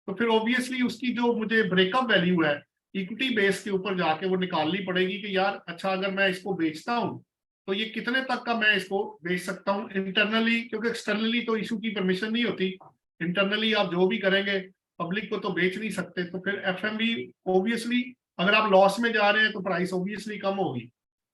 तो फिर ऑब्वियसली उसकी जो मुझे ब्रेकअप वैल्यू है इक्विटी बेस के ऊपर जाके वो निकालनी पड़ेगी कि यार अच्छा अगर मैं इसको बेचता हूँ तो ये कितने तक का मैं इसको बेच सकता हूँ इंटरनली, क्योंकि एक्सटर्नली तो इशू की परमिशन नहीं होती। इंटरनली आप जो भी करेंगे पब्लिक को तो बेच नहीं सकते। तो फिर एफएमवी ऑब्वियसली, अगर आप लॉस में जा रहे हैं तो प्राइस ऑब्वियसली कम होगी,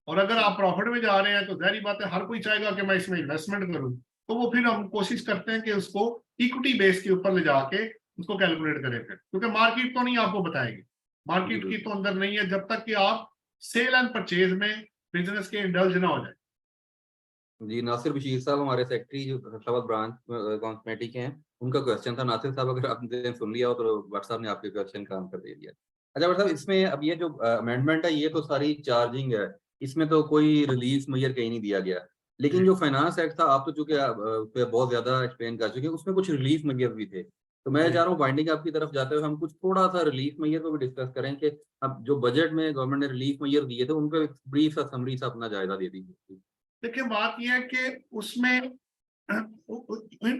और अगर आप प्रॉफिट में जा रहे हैं तो जाहिर बात है हर कोई चाहेगा कि मैं इसमें इन्वेस्टमेंट करूं। तो वो फिर हम कोशिश करते हैं कि उसको इक्विटी बेस के ऊपर ले जाके उसको कैलकुलेट करें फिर, क्योंकि मार्केट तो नहीं आपको बताएगी, मार्केट की तो अंदर नहीं है जब तक कि आप सेल एंड परचेज में बिजनेस के इंडल्ज ना हो जाए। जी, नासिर बशीर साहब हमारे सेक्रेटरी जो फैसलाबाद ब्रांच कमेटी के हैं, उनका क्वेश्चन था। नासिर साहब अगर आपने सुन लिया हो तो भट्ट साहब ने आपके क्वेश्चन का आंसर दे दिया। अच्छा भट्ट साहब, इसमें अब ये जो अमेंडमेंट है ये तो सारी चार्जिंग है, इसमें तो कोई रिलीफ मेजर कहीं नहीं दिया गया। लेकिन जो फाइनेंस एक्ट था, आप तो चूंकि उस पे बहुत ज्यादा एक्सप्लेन कर चुके हैं, उसमें कुछ रिलीफ मेजर भी थे। तो मैं चाह रहा हूँ बाइंडिंग आपकी तरफ जाते हुए हम कुछ थोड़ा सा रिलीफ मेजर को भी डिस्कस करें कि अब जो बजट में गवर्नमेंट ने रिलीफ मेजर दिए थे उन पर ब्रीफ सा समरी सा अपना जायजा दे दीजिए। देखिए बात यह है कि उसमें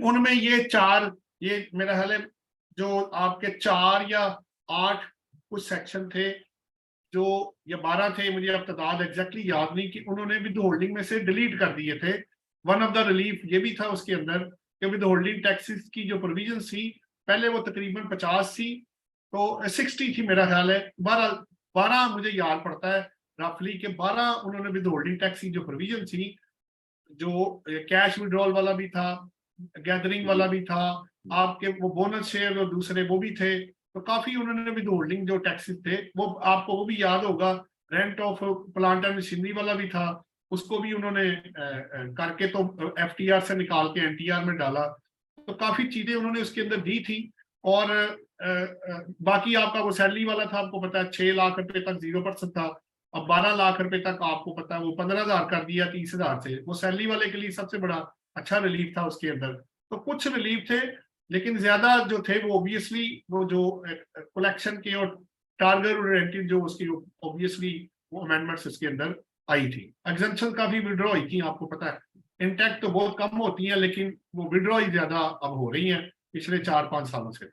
उनमें ये चार, ये मेरा ख्याल है जो आपके 4 या 8 कुछ सेक्शन थे, जो ये 12 थे, मुझे अब तादाद एग्जैक्टली याद नहीं, कि उन्होंने विद होल्डिंग में से डिलीट कर दिए थे। वन ऑफ द रिलीफ ये भी था उसके अंदर कि विद होल्डिंग टैक्सेस की जो प्रोविजन थी पहले वो तकरीबन 50 थी, तो 60 थी मेरा ख्याल है, 12 मुझे याद पड़ता है रफली के 12 उन्होंने विद होल्डिंग टैक्स की जो प्रोविजन थी, जो कैश विड्रॉल वाला भी था, गैदरिंग वाला भी था, आपके वो बोनस शेयर और दूसरे वो भी थे, तो काफी उन्होंने विद होल्डिंग जो टैक्सेस थे वो आपको वो भी याद होगा, rent of plant and machinery वाला भी था, उसको भी उन्होंने करके तो एफटीआर से निकाल के एनटीआर में डाला, तो काफी चीजें उन्होंने उसके अंदर दी थी। और बाकी आपका वो सैलरी वाला था, आपको पता है 6 लाख रुपए तक 0% था, अब 12 लाख रुपए तक आपको पता है वो 15,000 कर दिया 30,000 से, वो सैलरी वाले के लिए सबसे बड़ा अच्छा रिलीफ था उसके अंदर। तो कुछ रिलीफ थे, लेकिन ज्यादा जो थे वो ऑब्वियसली वो जो कलेक्शन के और टारगेट ओरिएंटेड जो उसकी ऑब्वियसली वो अमेंडमेंट्स इसके अंदर आई थी। एग्जम्पशन काफी विड्रॉ हुई थी, आपको पता है इंटैक्ट तो बहुत कम होती है, लेकिन वो विड्रॉ ही ज्यादा अब हो रही हैं पिछले 4-5 सालों से।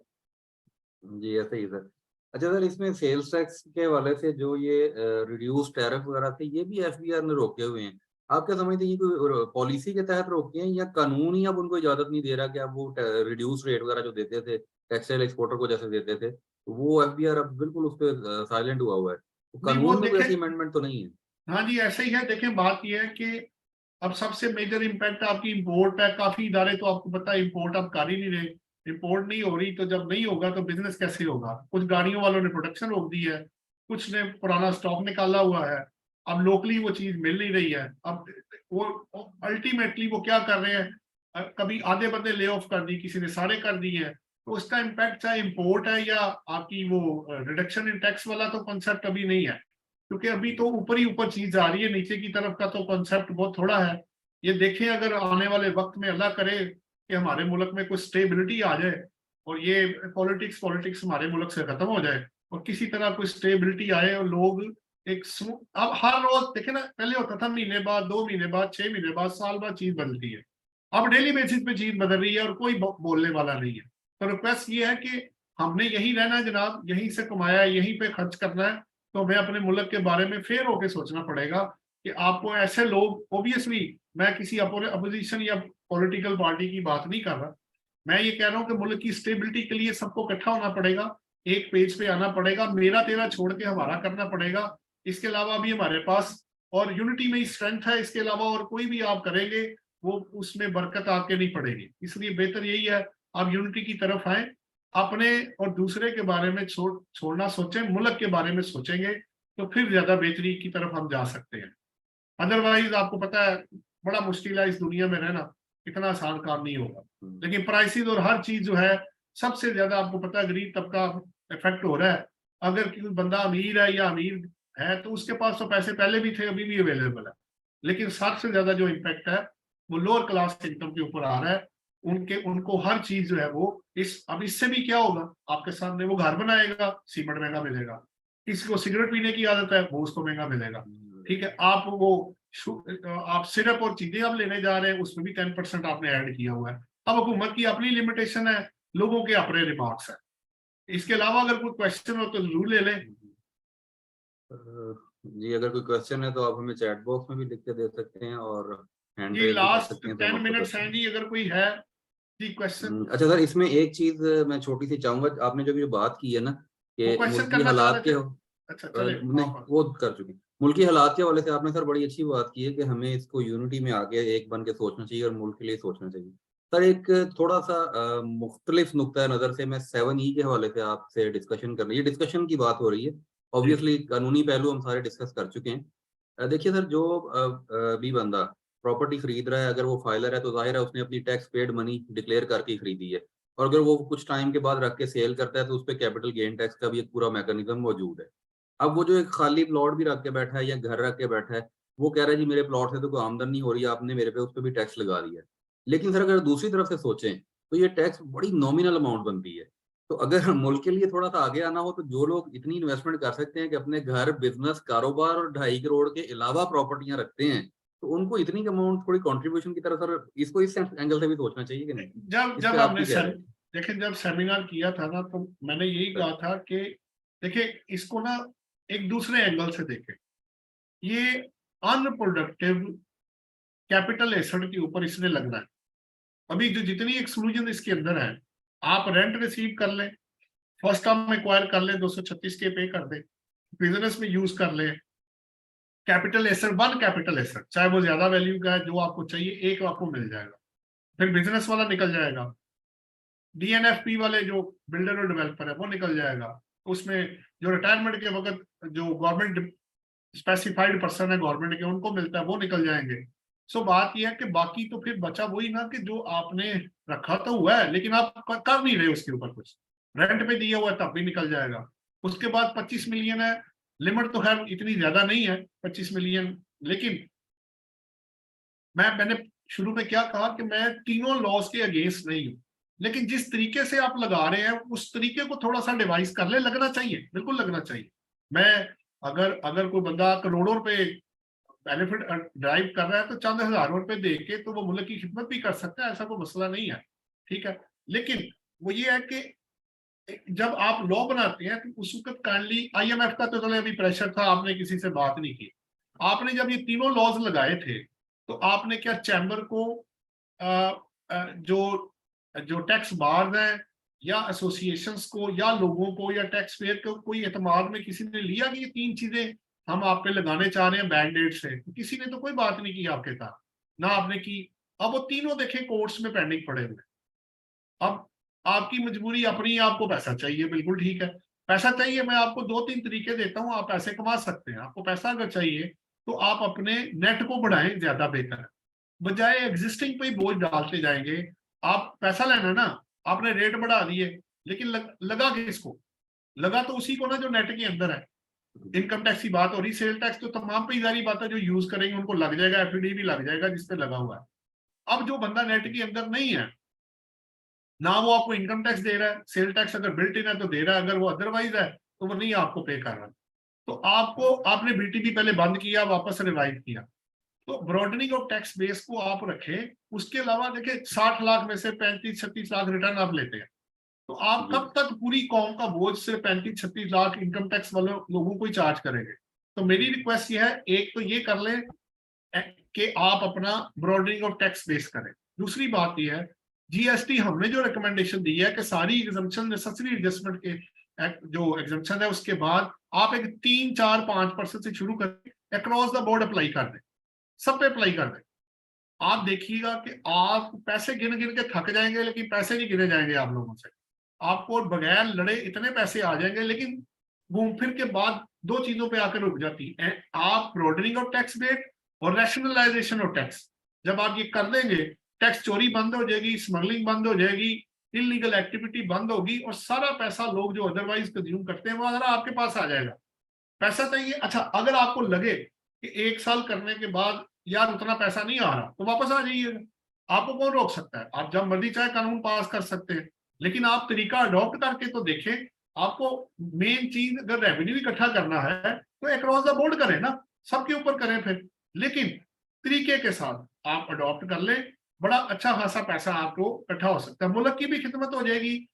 जी ऐसा ही सर। अच्छा सर, इसमें सेल्स टैक्स के हवाले से जो ये रिड्यूस टैरिफ वगैरह थे ये भी एफबीआर ने रोके हुए हैं। आप क्या समझते हैं, ये कोई पॉलिसी के तहत रोके हैं या कानून ही अब उनको इजाजत नहीं दे रहा कि आप वो रिड्यूस रेट वगैरह जो देते थे टेक्सटाइल एक्सपोर्टर को जैसे देते थे, तो वो एफबीआर अब बिल्कुल उस पर साइलेंट हुआ है। तो कानून में कोई ऐसी अमेंडमेंट तो नहीं है? हाँ जी ऐसा ही है। देखें बात यह है कि अब सबसे मेजर इम्पैक्ट आपकी इंपोर्ट पे, काफी इदारे तो आपको पता है इंपोर्ट अब कर ही नहीं रहे, इंपोर्ट नहीं हो रही, तो जब नहीं होगा तो बिजनेस कैसे होगा। कुछ गाड़ियों वालों ने प्रोडक्शन रोक दी है, कुछ ने पुराना स्टॉक निकाला हुआ है, अब लोकली वो चीज मिल नहीं रही है। अब वो अल्टीमेटली वो क्या कर रहे हैं, कभी आधे बंदे ले ऑफ कर दी, किसी ने सारे कर दिए हैं, तो उसका इम्पैक्ट चाहे इंपोर्ट है या आपकी वो रिडक्शन इन टैक्स वाला तो कॉन्सेप्ट अभी नहीं है, क्योंकि अभी तो ऊपर ही ऊपर चीज आ रही है, नीचे की तरफ का तो कॉन्सेप्ट बहुत थोड़ा है। ये देखें अगर आने वाले वक्त में अल्लाह करे कि हमारे मुल्क में कुछ स्टेबिलिटी आ जाए और ये पॉलिटिक्स हमारे मुल्क से खत्म हो जाए और किसी तरह कोई स्टेबिलिटी आए और लोग एक अब हर रोज देखे ना, पहले होता था महीने बाद, 2 महीने बाद, 6 महीने बाद, साल बाद चीज बदलती है, अब डेली बेसिस पे चीज बदल रही है और कोई बोलने वाला नहीं है। तो रिक्वेस्ट ये है कि हमने यही रहना है जनाब, यहीं से कमाया है, यहीं पे खर्च करना है, तो हमें अपने मुल्क के बारे में फेर होकर सोचना पड़ेगा कि आपको ऐसे लोग, ऑब्वियसली मैं किसी अपोजिशन या पॉलिटिकल पार्टी की बात नहीं कर रहा, मैं ये कह रहा हूँ कि मुल्क की स्टेबिलिटी के लिए सबको इकट्ठा होना पड़ेगा, एक पेज पे आना पड़ेगा, मेरा तेरा छोड़ के हमारा करना पड़ेगा। इसके अलावा भी हमारे पास और यूनिटी में ही स्ट्रेंथ है, इसके अलावा और कोई भी आप करेंगे वो उसमें बरकत आपके नहीं पड़ेगी। इसलिए बेहतर यही है आप यूनिटी की तरफ आए, अपने और दूसरे के बारे में छोड़ना सोचें, मुल्क के बारे में सोचेंगे तो फिर ज्यादा बेहतरी की तरफ हम जा सकते हैं। अदरवाइज आपको पता है बड़ा मुश्किल है इस दुनिया में रहना, इतना आसान काम नहीं होगा। लेकिन प्राइसेस और हर चीज जो है सबसे ज्यादा आपको पता है गरीब तबका इफेक्ट हो रहा है। अगर कोई बंदा अमीर है या अमीर है तो उसके पास तो पैसे पहले भी थे, अभी भी अवेलेबल है, लेकिन सबसे ज्यादा जो इम्पैक्ट है वो लोअर क्लास इनकम के ऊपर आ रहा है। उनको हर चीज जो है वो अब इससे भी क्या होगा, आपके सामने वो घर बनाएगा, सीमेंट महंगा मिलेगा, किसी को सिगरेट पीने की आदत है वो उसको महंगा मिलेगा, ठीक है। आप सिरप और चीजें आप लेने जा रहे हैं उसमें भी 10% आपने ऐड किया हुआ है। अब हुकूमत की अपनी लिमिटेशन है, लोगों के अपने रिमार्क्स है। इसके अलावा अगर कोई क्वेश्चन हो तो जरूर ले लें। जी अगर कोई क्वेश्चन है तो आप हमें चैट बॉक्स में भी लिख के दे सकते हैं और हैंड जी रेज भी कर लास्ट सकते हैं, तो 10 हम आपको मिनट्स करते हैं हैं। जी, अगर कोई है जी क्वेश्चन। अच्छा सर, इसमें एक चीज मैं छोटी सी चाहूंगा, आपने जो भी बात की है ना वो कि क्वेश्चन मुल्की करना चाह हालात रहे के थे, अच्छा चले नहीं वो कर चुके हैं। मुल्की हालात के हवाले से आपने सर बड़ी अच्छी बात की है कि हमें इसको यूनिटी में आगे एक बन के सोचना चाहिए और मुल्क के लिए सोचना चाहिए। सर एक थोड़ा सा मुख्तलिफ नुक्ता नज़र से मैं 7E के हवाले से आपसे डिस्कशन कर रही है, डिस्कशन की बात हो रही है। ऑब्वियसली कानूनी पहलू हम सारे डिस्कस कर चुके हैं। देखिए सर, जो भी बंदा प्रॉपर्टी खरीद रहा है, अगर वो फाइलर है तो जाहिर है उसने अपनी टैक्स पेड मनी डिक्लेयर करके ही खरीदी है, और अगर वो कुछ टाइम के बाद रख के सेल करता है तो उस पर कैपिटल गेन टैक्स का भी एक पूरा मैकेनिज्म मौजूद है। अब वो जो एक खाली प्लॉट भी रख के बैठा है या घर रख के बैठा है, वो कह रहा है जी मेरे प्लॉट से तो कोई आमदन नहीं हो रही है, आपने मेरे पे उस पर भी टैक्स लगा दिया है। लेकिन सर अगर दूसरी तरफ से सोचें तो ये टैक्स बड़ी नॉमिनल अमाउंट बनती है। तो अगर मुल्क के लिए थोड़ा सा आगे आना हो तो जो लोग इतनी इन्वेस्टमेंट कर सकते हैं कि अपने घर, बिजनेस, कारोबार और 2.5 करोड़ के अलावा प्रॉपर्टियां रखते हैं, तो उनको इतनी अमाउंट थोड़ी कंट्रीब्यूशन की तरफ सर इसको इस एंगल से भी सोचना चाहिए कि नहीं? जब इस जब पे आप हमने क्या कह रहे हैं? देखिए, जब सेमिनार किया था ना, तो मैंने यही कहा था कि देखिए इसको ना एक दूसरे एंगल से देखें। ये अनप्रोडक्टिव कैपिटल एसेट के ऊपर इसने लगना है। अभी जो जितनी एक्सक्लूजन इसके अंदर है, आप रेंट रिसीव कर लें, फर्स्ट टर्म एक्वायर कर लें, 236 के पे कर दें, बिजनेस में यूज कर लें, capital asset, one capital asset, चाहे वो ज्यादा वैल्यू का है, जो आपको चाहिए एक आपको मिल जाएगा। फिर बिजनेस वाला निकल जाएगा, डीएनएफपी वाले जो बिल्डर और डेवलपर है वो निकल जाएगा, उसमें जो रिटायरमेंट के वक्त जो गवर्नमेंट स्पेसिफाइड पर्सन है गवर्नमेंट के, उनको मिलता है, वो निकल जाएंगे। सो बात यह है कि बाकी तो फिर बचा वही ना कि जो आपने रखा तो हुआ है लेकिन आप कर नहीं रहे उसके ऊपर कुछ, रेंट पे दिया हुआ है तब भी निकल जाएगा। उसके बाद 25 मिलियन है, लिमिट तो खैर इतनी ज्यादा नहीं है 25 मिलियन, लेकिन मैंने शुरू में क्या कहा कि मैं तीनों लॉस के अगेंस्ट नहीं हूं, लेकिन जिस तरीके से आप लगा रहे हैं उस तरीके को थोड़ा सा डिवाइस कर ले, लगना चाहिए, बिल्कुल लगना चाहिए। मैं अगर कोई बंदा करोड़ों रुपए बेनिफिट ड्राइव कर रहा है तो चंद हजारों रुपए दे के तो वो मुल्क की खिदमत भी कर सकता है, ऐसा कोई मसला नहीं है, ठीक है। लेकिन वो ये है कि जब आप लॉ बनाते हैं तो उस वक्त काइंडली, IMF का तो चले अभी प्रेशर था, आपने किसी से बात नहीं की, आपने जब ये तीनों लॉज लगाए थे तो आपने क्या चैम्बर को जो टैक्स बार्स हैं या एसोसिएशंस को या लोगों को या टैक्स पेयर को कोई एतमाद में किसी ने लिया कि ये तीन चीजें हम आप पे लगाने चाह रहे हैं बैंडेड से? किसी ने तो कोई बात नहीं की आपके साथ, ना आपने की। अब वो तीनों देखें कोर्ट्स में पेंडिंग पड़े हुए। अब आपकी मजबूरी अपनी, आपको पैसा चाहिए, बिल्कुल ठीक है, पैसा चाहिए, मैं आपको 2-3 तरीके देता हूं, आप पैसे कमा सकते हैं। आपको पैसा अगर चाहिए तो आप अपने नेट को बढ़ाएं, ज्यादा बेहतर है, बजाय एग्जिस्टिंग पे ही बोझ डालते जाएंगे। आप पैसा लेना ना, आपने रेट बढ़ा दिए, लेकिन लगा किसको? लगा तो उसी को ना जो नेट के अंदर है। इनकम टैक्स की बात हो रही, सेल टैक्स तो तमाम पे जारी बात है, जो यूज करेंगे उनको लग जाएगा, FD भी लग जाएगा जिसपे लगा हुआ है। अब जो बंदा नेट के अंदर नहीं है ना, वो आपको इनकम टैक्स दे रहा है, सेल टैक्स अगर बिल्ट इन है तो दे रहा है, अगर वो अदरवाइज है तो वो नहीं आपको पे कर रहा। तो आपने BTB पहले बंद किया, वापस रिवाइव किया, तो ब्रॉडनिंग ऑफ टैक्स बेस को आप रखें। उसके अलावा देखिए 60 लाख में से 35-36 लाख रिटर्न आप लेते हैं, तो आप कब तक पूरी कौम का बोझ सिर्फ 35-36 लाख इनकम टैक्स वाले लोगों को ही चार्ज करेंगे? तो मेरी रिक्वेस्ट ये है, एक तो ये कर लें कि आप अपना ब्रॉडनिंग ऑफ टैक्स बेस करें। दूसरी बात ये है, GST हमने जो रिकमेंडेशन दी है कि सारी एग्जम्पशन नेसेसरी एडजस्टमेंट के जो एग्जम्पशन है उसके बाद आप एक 3-4-5% से शुरू करके अक्रॉस द बोर्ड अप्लाई कर दें, सब पे अप्लाई कर दें। आप देखिएगा कि आप पैसे गिन गिन के थक जाएंगे, लेकिन पैसे नहीं गिने जाएंगे आप लोगों से। आपको बगैर लड़े इतने पैसे आ जाएंगे, लेकिन घूम फिर के बाद दो चीजों पे आकर रुक जाती है, आप ब्रॉडनिंग ऑफ टैक्स बेस और रैशनलाइजेशन ऑफ टैक्स। जब आप ये कर देंगे, टैक्स चोरी बंद हो जाएगी, स्मगलिंग बंद हो जाएगी, इलीगल एक्टिविटी बंद होगी, और सारा पैसा लोग जो अदरवाइज कंज्यूम करते हैं वो अगर आपके पास आ जाएगा। पैसा चाहिए, अच्छा अगर आपको लगे कि 1 साल करने के बाद यार उतना पैसा नहीं आ रहा तो वापस आ जाइएगा, आपको कौन रोक सकता है? आप जब मर्जी चाहे कानून पास कर सकते हैं, लेकिन आप तरीका अडॉप्ट करके तो देखें। आपको मेन चीज अगर रेवेन्यू इकट्ठा करना है तो अक्रॉस द बोर्ड करें ना, सबके ऊपर करें फिर, लेकिन तरीके के साथ आप अडॉप्ट कर लें, बड़ा अच्छा खासा पैसा आपको इकट्ठा हो सकता है, मुल्क की भी खिदमत हो जाएगी,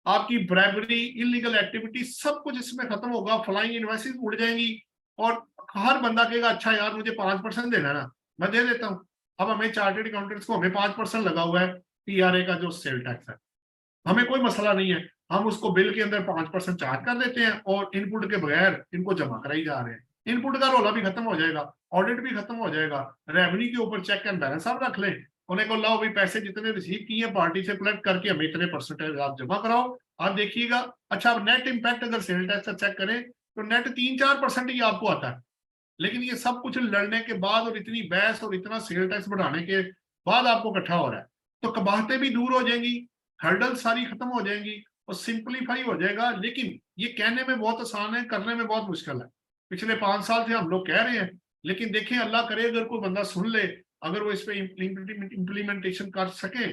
आपकी ब्राइबरी, इलीगल एक्टिविटी सब कुछ इसमें खत्म होगा, फ्लाइंग इन्वेस्टिंग उड़ जाएंगी, और हर बंदा कहेगा अच्छा यार मुझे 5% देना ना, मैं दे देता हूँ। अब हमें चार्टर्ड अकाउंटेंट्स को हमें 5% लगा हुआ है PRA का जो सेल टैक्स है, हमें कोई मसला नहीं है, हम उसको बिल के अंदर 5% चार्ज कर देते हैं और इनपुट के बगैर इनको जमा कराई जा रहे हैं। इनपुट का रोला भी खत्म हो जाएगा, ऑडिट भी खत्म हो जाएगा, रेवेन्यू के ऊपर चेक एंड बैलेंस आप रख लें, उन्हें को लाओ भाई पैसे जितने रिसीव किए पार्टी से कलेक्ट करके हमें इतने परसेंटेज आप जमा कराओ। आप देखिएगा, अच्छा अब नेट इम्पैक्ट अगर सेल टैक्स का चेक करें तो नेट 3-4% ही आपको आता है। लेकिन ये सब कुछ लड़ने के बाद और इतनी बहस और इतना सेल टैक्स बढ़ाने के बाद आपको इकट्ठा हो रहा है, तो कबाहतें भी दूर हो जाएंगी, हर्डल सारी खत्म हो जाएंगी और सिंपलीफाई हो जाएगा। लेकिन ये कहने में बहुत आसान है, करने में बहुत मुश्किल है। पिछले 5 साल से हम लोग कह रहे हैं, लेकिन देखें अल्लाह करे अगर कोई बंदा सुन ले, अगर वो इस पे इम्प्लीमेंटेशन कर सके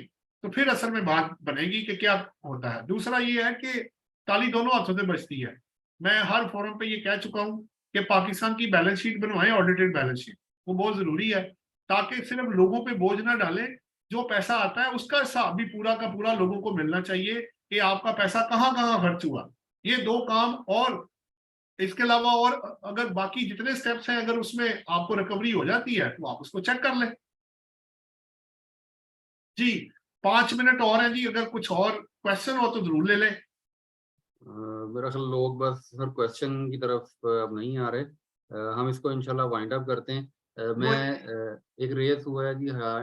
तो फिर असल में बात बनेगी कि क्या होता है। दूसरा ये है कि ताली दोनों हाथों से बजती है। मैं हर फोरम पे ये कह चुका हूँ कि पाकिस्तान की बैलेंस शीट बनवाएं, ऑडिटेड बैलेंस शीट, वो बहुत जरूरी है ताकि सिर्फ लोगों पे बोझ ना डालें। जो पैसा आता है उसका हिसाब भी पूरा का पूरा लोगों को मिलना चाहिए कि आपका पैसा कहाँ कहाँ खर्च हुआ। ये 2 काम, और इसके अलावा और अगर बाकी जितने स्टेप्स हैं अगर उसमें आपको रिकवरी हो जाती है तो आप उसको चेक कर लें। जी 5 मिनट और हैं जी, अगर कुछ और क्वेश्चन हो तो जरूर ले लें। मेरा ख्याल लोग बस सर क्वेश्चन की तरफ अब नहीं आ रहे। हम इसको इंशाल्लाह वाइंड अप करते हैं। मैं एक रेस हुआ है जी, हाँ,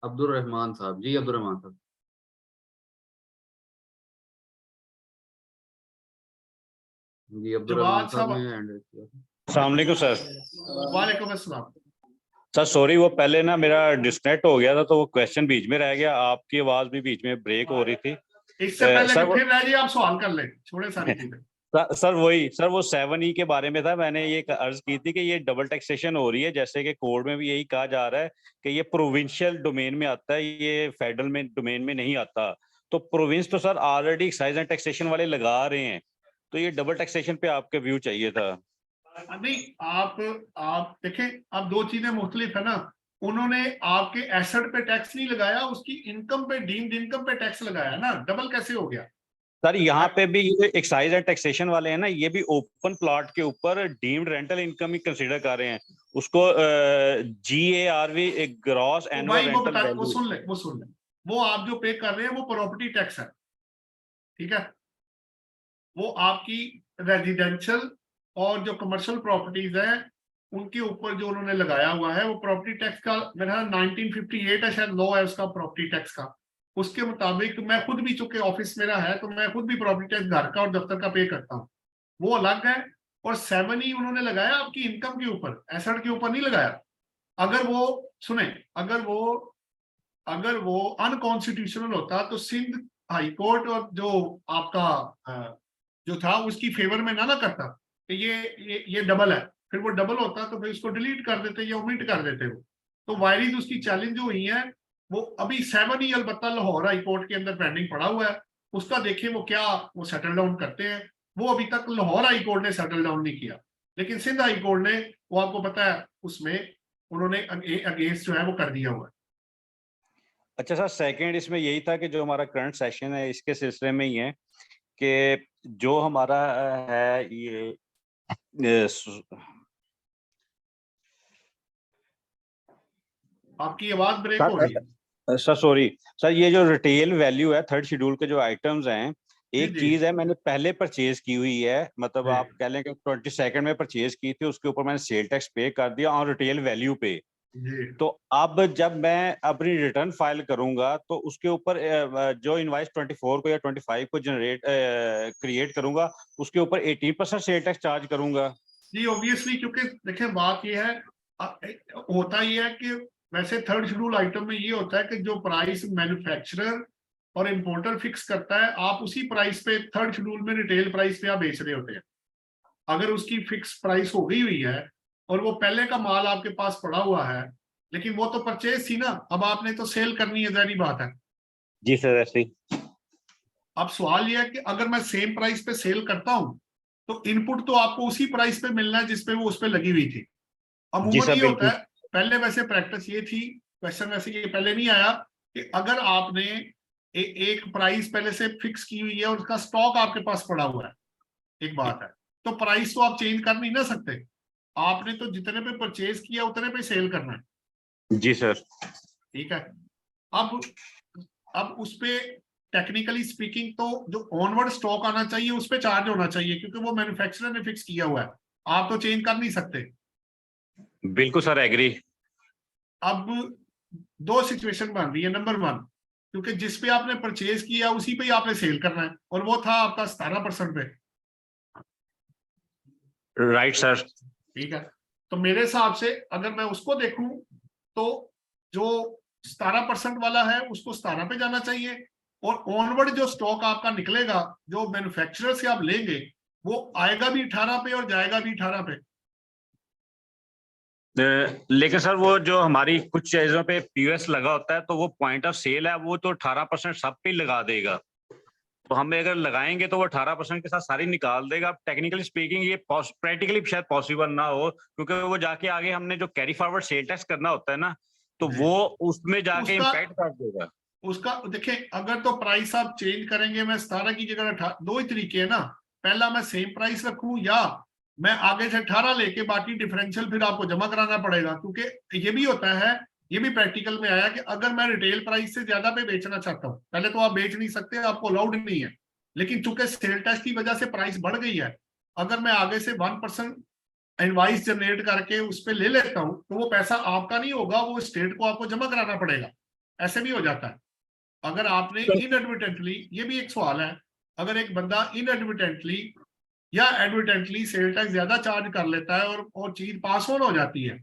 अब्दुल रहमान साहब। जी अब्दुल रहमान साहब। जी अब्दुल रहमान साहब ने हैंड रेस किया। अस्सलाम वालेकुम सर। वालेकुम अस्सलाम। सर सॉरी, वो पहले ना मेरा डिस्कनेक्ट हो गया था तो वो क्वेश्चन बीच में रह गया, आपकी आवाज भी बीच में ब्रेक हो रही थी। इससे पहले सर कि फिर रह जाए आप सवाल कर लें, छोड़े सारी चीजें। सर वही सर, वो 7E के बारे में था। मैंने ये अर्ज की थी कि ये डबल टैक्सेशन हो रही है, जैसे कि कोड में भी यही कहा जा रहा है कि ये प्रोविंशियल डोमेन में आता है, ये फेडरल में डोमेन में नहीं आता। तो प्रोविंस तो sir already excise and taxation वाले लगा रहे हैं, तो ये डबल टैक्सेशन पे आपके व्यू चाहिए था। नहीं, आप देखें, अब 2 चीजें मुख्तलिफ है ना। उन्होंने आपके एसेट पे टैक्स नहीं लगाया, उसकी इनकम पे, डीम्ड इनकम पे टैक्स लगाया ना। डबल कैसे हो गया? सर यहाँ पे भी ये एक्साइज एंड टैक्सेशन वाले हैं ना, ये भी ओपन प्लॉट के ऊपर डीम्ड रेंटल इनकम ही कंसीडर कर रहे हैं उसको। GARV gross annual rental value. वो सुन ले, वो आप जो पे कर रहे हैं वो प्रॉपर्टी टैक्स है, ठीक है। वो आपकी रेजिडेंशियल और जो कमर्शियल प्रॉपर्टीज है उनके ऊपर जो उन्होंने लगाया हुआ है वो प्रॉपर्टी टैक्स का, मेरा 1958 है शायद लॉ है उसका, प्रॉपर्टी टैक्स का। उसके मुताबिक मैं खुद भी, चूंकि ऑफिस मेरा है तो मैं खुद भी प्रॉपर्टी टैक्स घर का और दफ्तर का पे करता हूँ, वो अलग है। और 7E उन्होंने लगाया आपकी इनकम के ऊपर, एसेट के ऊपर नहीं लगाया। अगर वो सुने, अगर वो अनकॉन्स्टिट्यूशनल होता तो सिंध हाई कोर्ट और जो आपका जो था उसकी फेवर में ना करता कि ये डबल है, फिर वो डबल होता तो फिर उसको डिलीट कर देते या ओमिट कर देते वो। तो वायरीज उसकी चैलेंज जो हुई है वो अभी 7E अलबत्ता लाहौर हाई कोर्ट के अंदर पेंडिंग पड़ा हुआ है, उसका देखिए वो क्या वो सेटल डाउन करते हैं। वो अभी तक लाहौर हाई कोर्ट ने सेटल डाउन नहीं किया, लेकिन सिंध हाई कोर्ट ने, वो आपको पता है, उसमें उन्होंने अगेंस्ट जो है वो कर दिया हुआ है। अच्छा सर, सेकंड इसमें यही था कि जो हमारा करंट सेशन है इसके सिलसिले में ही है कि जो हमारा है ये आपकी आवाज ब्रेक हो रही है सर। सॉरी सर, ये जो रिटेल वैल्यू है 3rd शेड्यूल के जो आइटम्स हैं, एक जी। चीज है मैंने पहले परचेज की हुई है, मतलब जी। आप कह लें कि 22nd में परचेज की थी, उसके ऊपर मैंने सेल टैक्स पे कर दिया और रिटेल वैल्यू पे। जी। तो अब जब मैं अपनी रिटर्न फाइल करूंगा तो उसके ऊपर जो इनवाइस 24 को या 25 को जनरेट क्रिएट करूंगा उसके ऊपर 18% सेल टैक्स चार्ज करूंगा। जी ऑब्वियसली, क्योंकि देखें बात ये है, होता ये है कि वैसे 3rd शेड्यूल आइटम में ये होता है कि जो प्राइस मैन्युफैक्चरर और इंपोर्टर फिक्स करता है, आप उसी प्राइस पे 3rd शेड्यूल में रिटेल प्राइस पे आप बेच रहे होते हैं। अगर उसकी फिक्स प्राइस हो गई हुई है और वो पहले का माल आपके पास पड़ा हुआ है, लेकिन वो तो परचेज थी ना, अब आपने तो सेल करनी है, जारी बात है। जी सर, ऐसे ही। अब सवाल ये है कि अगर मैं सेम प्राइस पे सेल करता हूं तो इनपुट तो आपको उसी प्राइस पे मिलना है जिसपे वो उस पे लगी हुई थी। अमूमन ये होता है, पहले वैसे प्रैक्टिस ये थी, क्वेश्चन वैसे ये पहले नहीं आया कि अगर आपने एक प्राइस पहले से फिक्स की हुई है और उसका स्टॉक आपके पास पड़ा हुआ है, एक बात है, तो प्राइस तो आप चेंज कर नहीं ना सकते। आपने तो जितने पे परचेज किया उतने पे सेल करना है। जी सर, ठीक है। अब उस पे टेक्निकली स्पीकिंग तो जो ऑनवर्ड स्टॉक आना चाहिए उस पे चार्ज होना चाहिए, क्योंकि वो मैन्युफैक्चरर ने फिक्स किया हुआ है, आप तो चेंज कर नहीं सकते। बिल्कुल सर, एग्री। अब दो सिचुएशन बन रही है। नंबर 1, क्योंकि जिस पे आपने परचेज किया उसी पे ही आपने सेल करना है, और वो था आपका 17% पे। Right sir. ठीक है, तो मेरे हिसाब से अगर मैं उसको देखूं तो जो 17% वाला है उसको 17 पे जाना चाहिए, और ऑनवर्ड जो स्टॉक आपका निकलेगा, जो मैन्युफैक्चरर से आप लेंगे, वो आएगा भी 18 पे और जाएगा भी 18 पे। लेकिन सर वो जो हमारी कुछ चीजों पे पीओएस लगा होता है, तो वो पॉइंट ऑफ सेल है, वो तो 18% सब पे ही लगा देगा। तो हमें अगर लगाएंगे तो वो 18% के साथ सारी निकाल देगा। टेक्निकली स्पीकिंग ये प्रैक्टिकली शायद पॉसिबल ना हो, क्योंकि वो जाके आगे हमने जो कैरी फॉरवर्ड सेल टैक्स करना होता है ना, तो वो उसमें जाके इम्पैक्ट कर देगा। उसका देखिए, अगर तो प्राइस आप चेंज करेंगे, मैं 17 की जगह 18, दो ही तरीके है ना, पहला मैं सेम प्राइस रखूं, या मैं आगे से 18 लेके बाकी डिफरेंशियल फिर आपको जमा कराना पड़ेगा। क्योंकि ये भी होता है, ये भी प्रैक्टिकल में आया कि अगर मैं रिटेल प्राइस से ज्यादा पे बेचना चाहता हूँ, पहले तो आप बेच नहीं सकते, आपको अलाउड नहीं है, लेकिन चूंकि सेल टैक्स की वजह से प्राइस बढ़ गई है, अगर मैं आगे से 1% इनवॉइस जनरेट करके उस पर ले लेता हूँ, तो वो पैसा आपका नहीं होगा, वो स्टेट को आपको जमा कराना पड़ेगा। ऐसे भी हो जाता है। अगर आपने इनएडवर्टेंटली, ये भी एक सवाल है, अगर एक बंदा इनएडवर्टेंटली या एडवर्टेंटली सेल टैक्स ज्यादा चार्ज कर लेता है और चीज पास ऑन हो जाती है,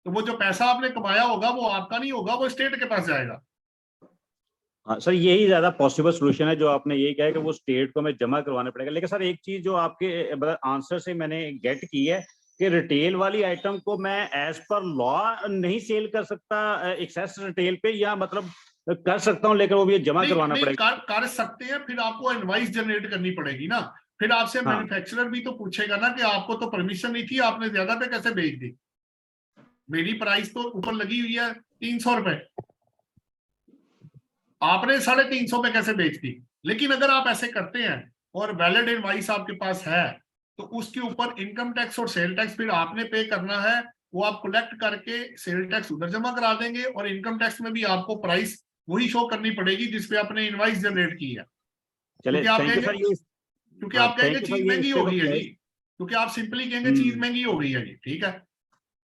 तो वो जो पैसा आपने कमाया होगा वो आपका नहीं होगा, वो स्टेट के पास जाएगा। हाँ सर, यही ज्यादा पॉसिबल सोल्यूशन है जो आपने यही कहा है कि वो स्टेट को हमें जमा करवाना पड़ेगा। लेकिन सर एक चीज जो आपके मतलब आंसर से मैंने गेट की है कि रिटेल वाली आइटम को मैं एज पर लॉ नहीं सेल कर सकता एक्सेस रिटेल पे, या मतलब कर सकता हूँ लेकिन वो भी जमा करवाना पड़ेगा? कर सकते हैं, फिर आपको इनवॉइस जनरेट करनी पड़ेगी ना, फिर आपसे हाँ। मैन्युफैक्चरर भी तो पूछेगा ना कि आपको तो परमिशन नहीं थी, आपने ज्यादा पे कैसे बेच दी, मेरी प्राइस तो ऊपर लगी हुई है 300 रुपए, आपने 350 पे कैसे बेच दी। लेकिन अगर आप ऐसे करते हैं और वैलिड इनवॉइस आपके पास है, तो उसके ऊपर इनकम टैक्स और सेल टैक्स फिर आपने पे करना है, वो आप कलेक्ट करके सेल टैक्स उधर जमा करा देंगे, और इनकम टैक्स में भी आपको प्राइस वही शो करनी पड़ेगी जिसपे आपने इनवॉइस जनरेट की है। चलिए, थैंक यू सर। ये क्योंकि आप कहेंगे चीज महंगी हो गई है जी, क्योंकि आप सिंपली कहेंगे चीज महंगी हो गई है जी, ठीक है।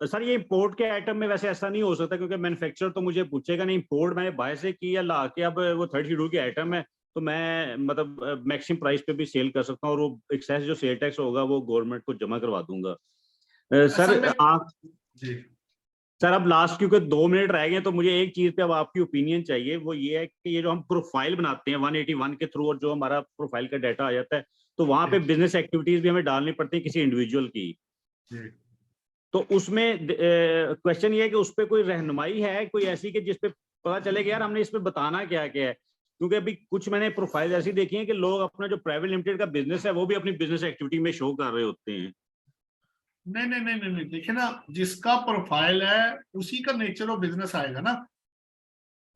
तो सर ये इंपोर्ट के आइटम में वैसे ऐसा नहीं हो सकता, क्योंकि मैन्युफैक्चरर तो मुझे पूछेगा नहीं, इंपोर्ट मैंने बाहर से की या ला के, अब वो थर्ड शेड्यूल की आइटम है, तो मैं मतलब मैक्सिमम प्राइस पे भी सेल कर सकता हूँ, और वो एक्सेस जो सेल टैक्स होगा वो गवर्नमेंट को जमा करवा दूंगा। सर आप जी सर अब लास्ट, क्योंकि 2 मिनट रह गए, तो मुझे एक चीज पे अब आपकी ओपिनियन चाहिए। वो ये है कि ये जो हम प्रोफाइल बनाते हैं 181 के थ्रू, और जो हमारा प्रोफाइल का डाटा आ जाता है, तो वहां पे बिजनेस एक्टिविटीज भी हमें डालनी पड़ती है किसी इंडिविजुअल की। तो उसमें क्वेश्चन ये है कि उस पर कोई रहनुमाई है कोई ऐसी कि जिसपे पता चले कि यार हमने इस पे बताना क्या क्या है? क्योंकि अभी कुछ मैंने प्रोफाइल ऐसी देखी है कि लोग अपना जो प्राइवेट लिमिटेड का बिजनेस है वो भी अपनी बिजनेस एक्टिविटी में शो कर रहे होते हैं। नहीं नहीं नहीं नहीं, देखिए ना, जिसका प्रोफाइल है उसी का नेचर ऑफ बिजनेस आएगा ना।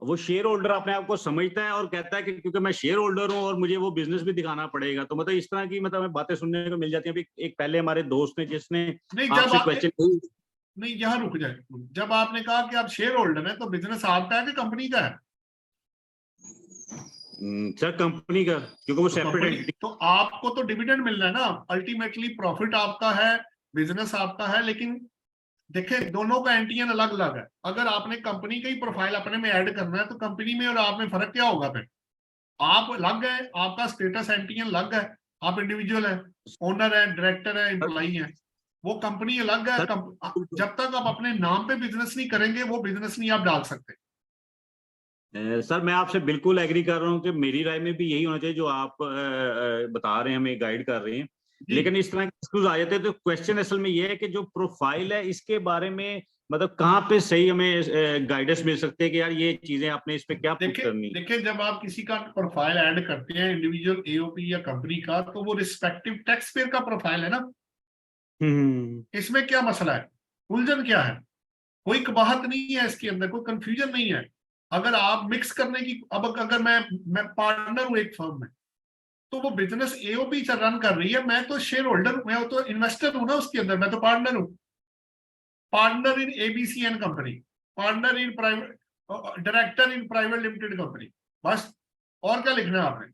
वो शेयर होल्डर अपने आप को समझता है और कहता है कि क्योंकि मैं शेयर होल्डर हूं और मुझे वो बिजनेस भी दिखाना पड़ेगा, तो मतलब इस तरह की मतलब बातें सुनने को मिल जाती है। अभी एक पहले हमारे दोस्त ने जिसने आपसे क्वेश्चन नहीं, यहाँ रुक जाए, जब आपने कहा कि आप शेयर होल्डर है, तो बिजनेस आपका है कि कंपनी का है? सर कंपनी का, क्योंकि वो सेपरेट। तो आपको तो डिविडेंड मिलना है ना, अल्टीमेटली प्रॉफिट आपका है, बिजनेस आपका है। लेकिन देखें, दोनों का एंटीएन अलग अलग है। अगर आपने कंपनी का ही प्रोफाइल अपने में ऐड करना है, तो कंपनी में और आप में फर्क क्या होगा? फिर आप अलग है, आपका स्टेटस एंटीएन अलग है, आप इंडिविजुअल है, ओनर है, डायरेक्टर है, एम्प्लॉई है। वो कंपनी अलग है। जब तक आप अपने नाम पे बिजनेस नहीं करेंगे, वो बिजनेस नहीं आप डाल सकते। सर मैं आपसे बिल्कुल एग्री कर रहा हूँ कि मेरी राय में भी यही होना चाहिए जो आप बता रहे हैं, हमें गाइड कर रहे हैं। लेकिन इस तरह के इश्यूज आ जाते हैं, तो क्वेश्चन असल में ये है कि जो प्रोफाइल है इसके बारे में मतलब कहाँ पे सही हमें गाइडेंस मिल सकती है कि यार ये चीजें आपने इस पे क्या पुट करनी है? देखिए, जब आप किसी का प्रोफाइल ऐड करते हैं, इंडिविजुअल एओपी या कंपनी का, तो वो रिस्पेक्टिव टैक्स पेयर का प्रोफाइल है ना। इसमें क्या मसला है? उलझन क्या है? कोई कबाहत नहीं है इसके अंदर, कोई कंफ्यूजन नहीं है। अगर आप मिक्स करने की, अब अगर मैं पार्टनर हूं एक फर्म में, तो वो बिजनेस एओपी रन कर रही है, मैं तो शेयर होल्डर हूं, मैं तो इन्वेस्टर हूं ना उसके अंदर, मैं तो पार्टनर हूं। Partner in ABC and company, partner in private, director in private limited company, बस। और क्या लिखना है आपने?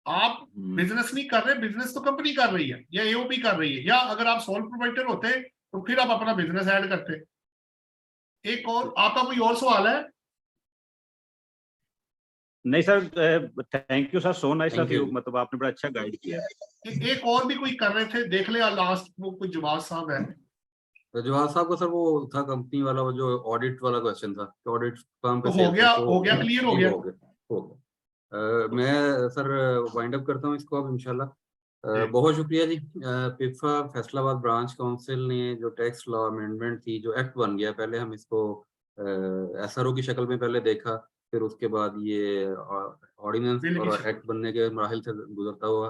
आप बिजनेस नहीं कर रहे, बिजनेस तो कंपनी कर रही है या एओपी कर रही है। या अगर आप सोल प्रोप्राइटर होते तो फिर आप अपना बिजनेस ऐड करते। एक और आपका कोई और सवाल है? नहीं sir, thank you sir, so nice Thank of you, you. मतलब आपने बड़ा अच्छा गाइड किया है। एक और भी कोई कर रहे थे, देख ले लास्ट वो कोई जवाब साहब है। तो जवाहर साहब को सर वो था कंपनी वाला, वो जो ऑडिट वाला क्वेश्चन था कि ऑडिट काम पे तो हो sales गया, को हो गया, क्लियर हो जी, गया। हो गया, हो गया। मैं सर वाइंड अप करता हूँ इसको अब इंशाल्लाह। जी। बहुत शुक्रिया जी। पिफा फैसलाबाद ब्रांच काउंसिल ने जो टैक्स लॉ अमेंडमेंट थी, जो एक्ट बन गया, पहले हम इसको एसआरओ की शक्ल में पहले देखा, फिर उसके बाद ये ऑर्डिनेंस बिल की और शक्ल। एक्ट बनने के मराहिल से गुजरता हुआ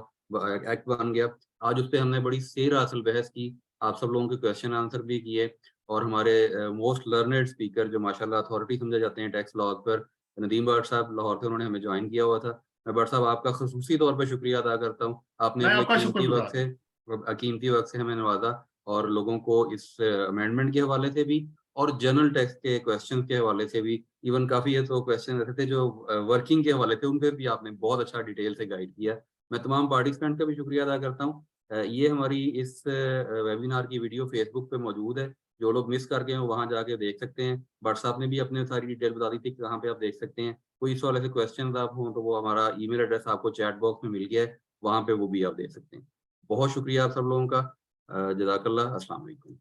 एक्ट बन गया। आज उस पर हमने बड़ी सैर हासिल बहस की, आप सब लोगों के क्वेश्चन आंसर भी किए, और हमारे मोस्ट लर्नड स्पीकर जो माशाल्लाह अथॉरिटी समझे जाते हैं टैक्स लॉ पर, नदीम भट्ट साहब लाहौर से, उन्होंने हमें ज्वाइन किया हुआ था। मैं भट्ट साहब आपका खसूसी तौर पर शुक्रिया अदा करता हूँ, आपने मैं अपने आपका कीमती वक्त शुक्रगुजार से कीमती वक्त से हमें नवाजा, और लोगों को इस अमेंडमेंट के हवाले से भी और जनरल टैक्स के क्वेश्चन के हवाले से भी, इवन काफ़ी तो क्वेश्चन रहते थे जो वर्किंग के हवाले थे, उन पर भी आपने बहुत अच्छा डिटेल से गाइड किया। मैं तमाम पार्टिसिपेंट का भी शुक्रिया अदा करता हूँ। ये हमारी इस वेबिनार की वीडियो फेसबुक पे मौजूद है, जो लोग मिस कर गए हैं वहाँ जाके देख सकते हैं। भट्ट साहब ने भी अपने सारी डिटेल बता दी थी कहाँ पे आप देख सकते हैं। कोई इस वाले से क्वेश्चन आप हों तो वो हमारा ईमेल एड्रेस आपको चैट बॉक्स में मिल गया है, वहाँ पे वो भी आप देख सकते हैं। बहुत शुक्रिया आप सब लोगों का। जज़ाकल्लाह। अस्सलाम वालेकुम।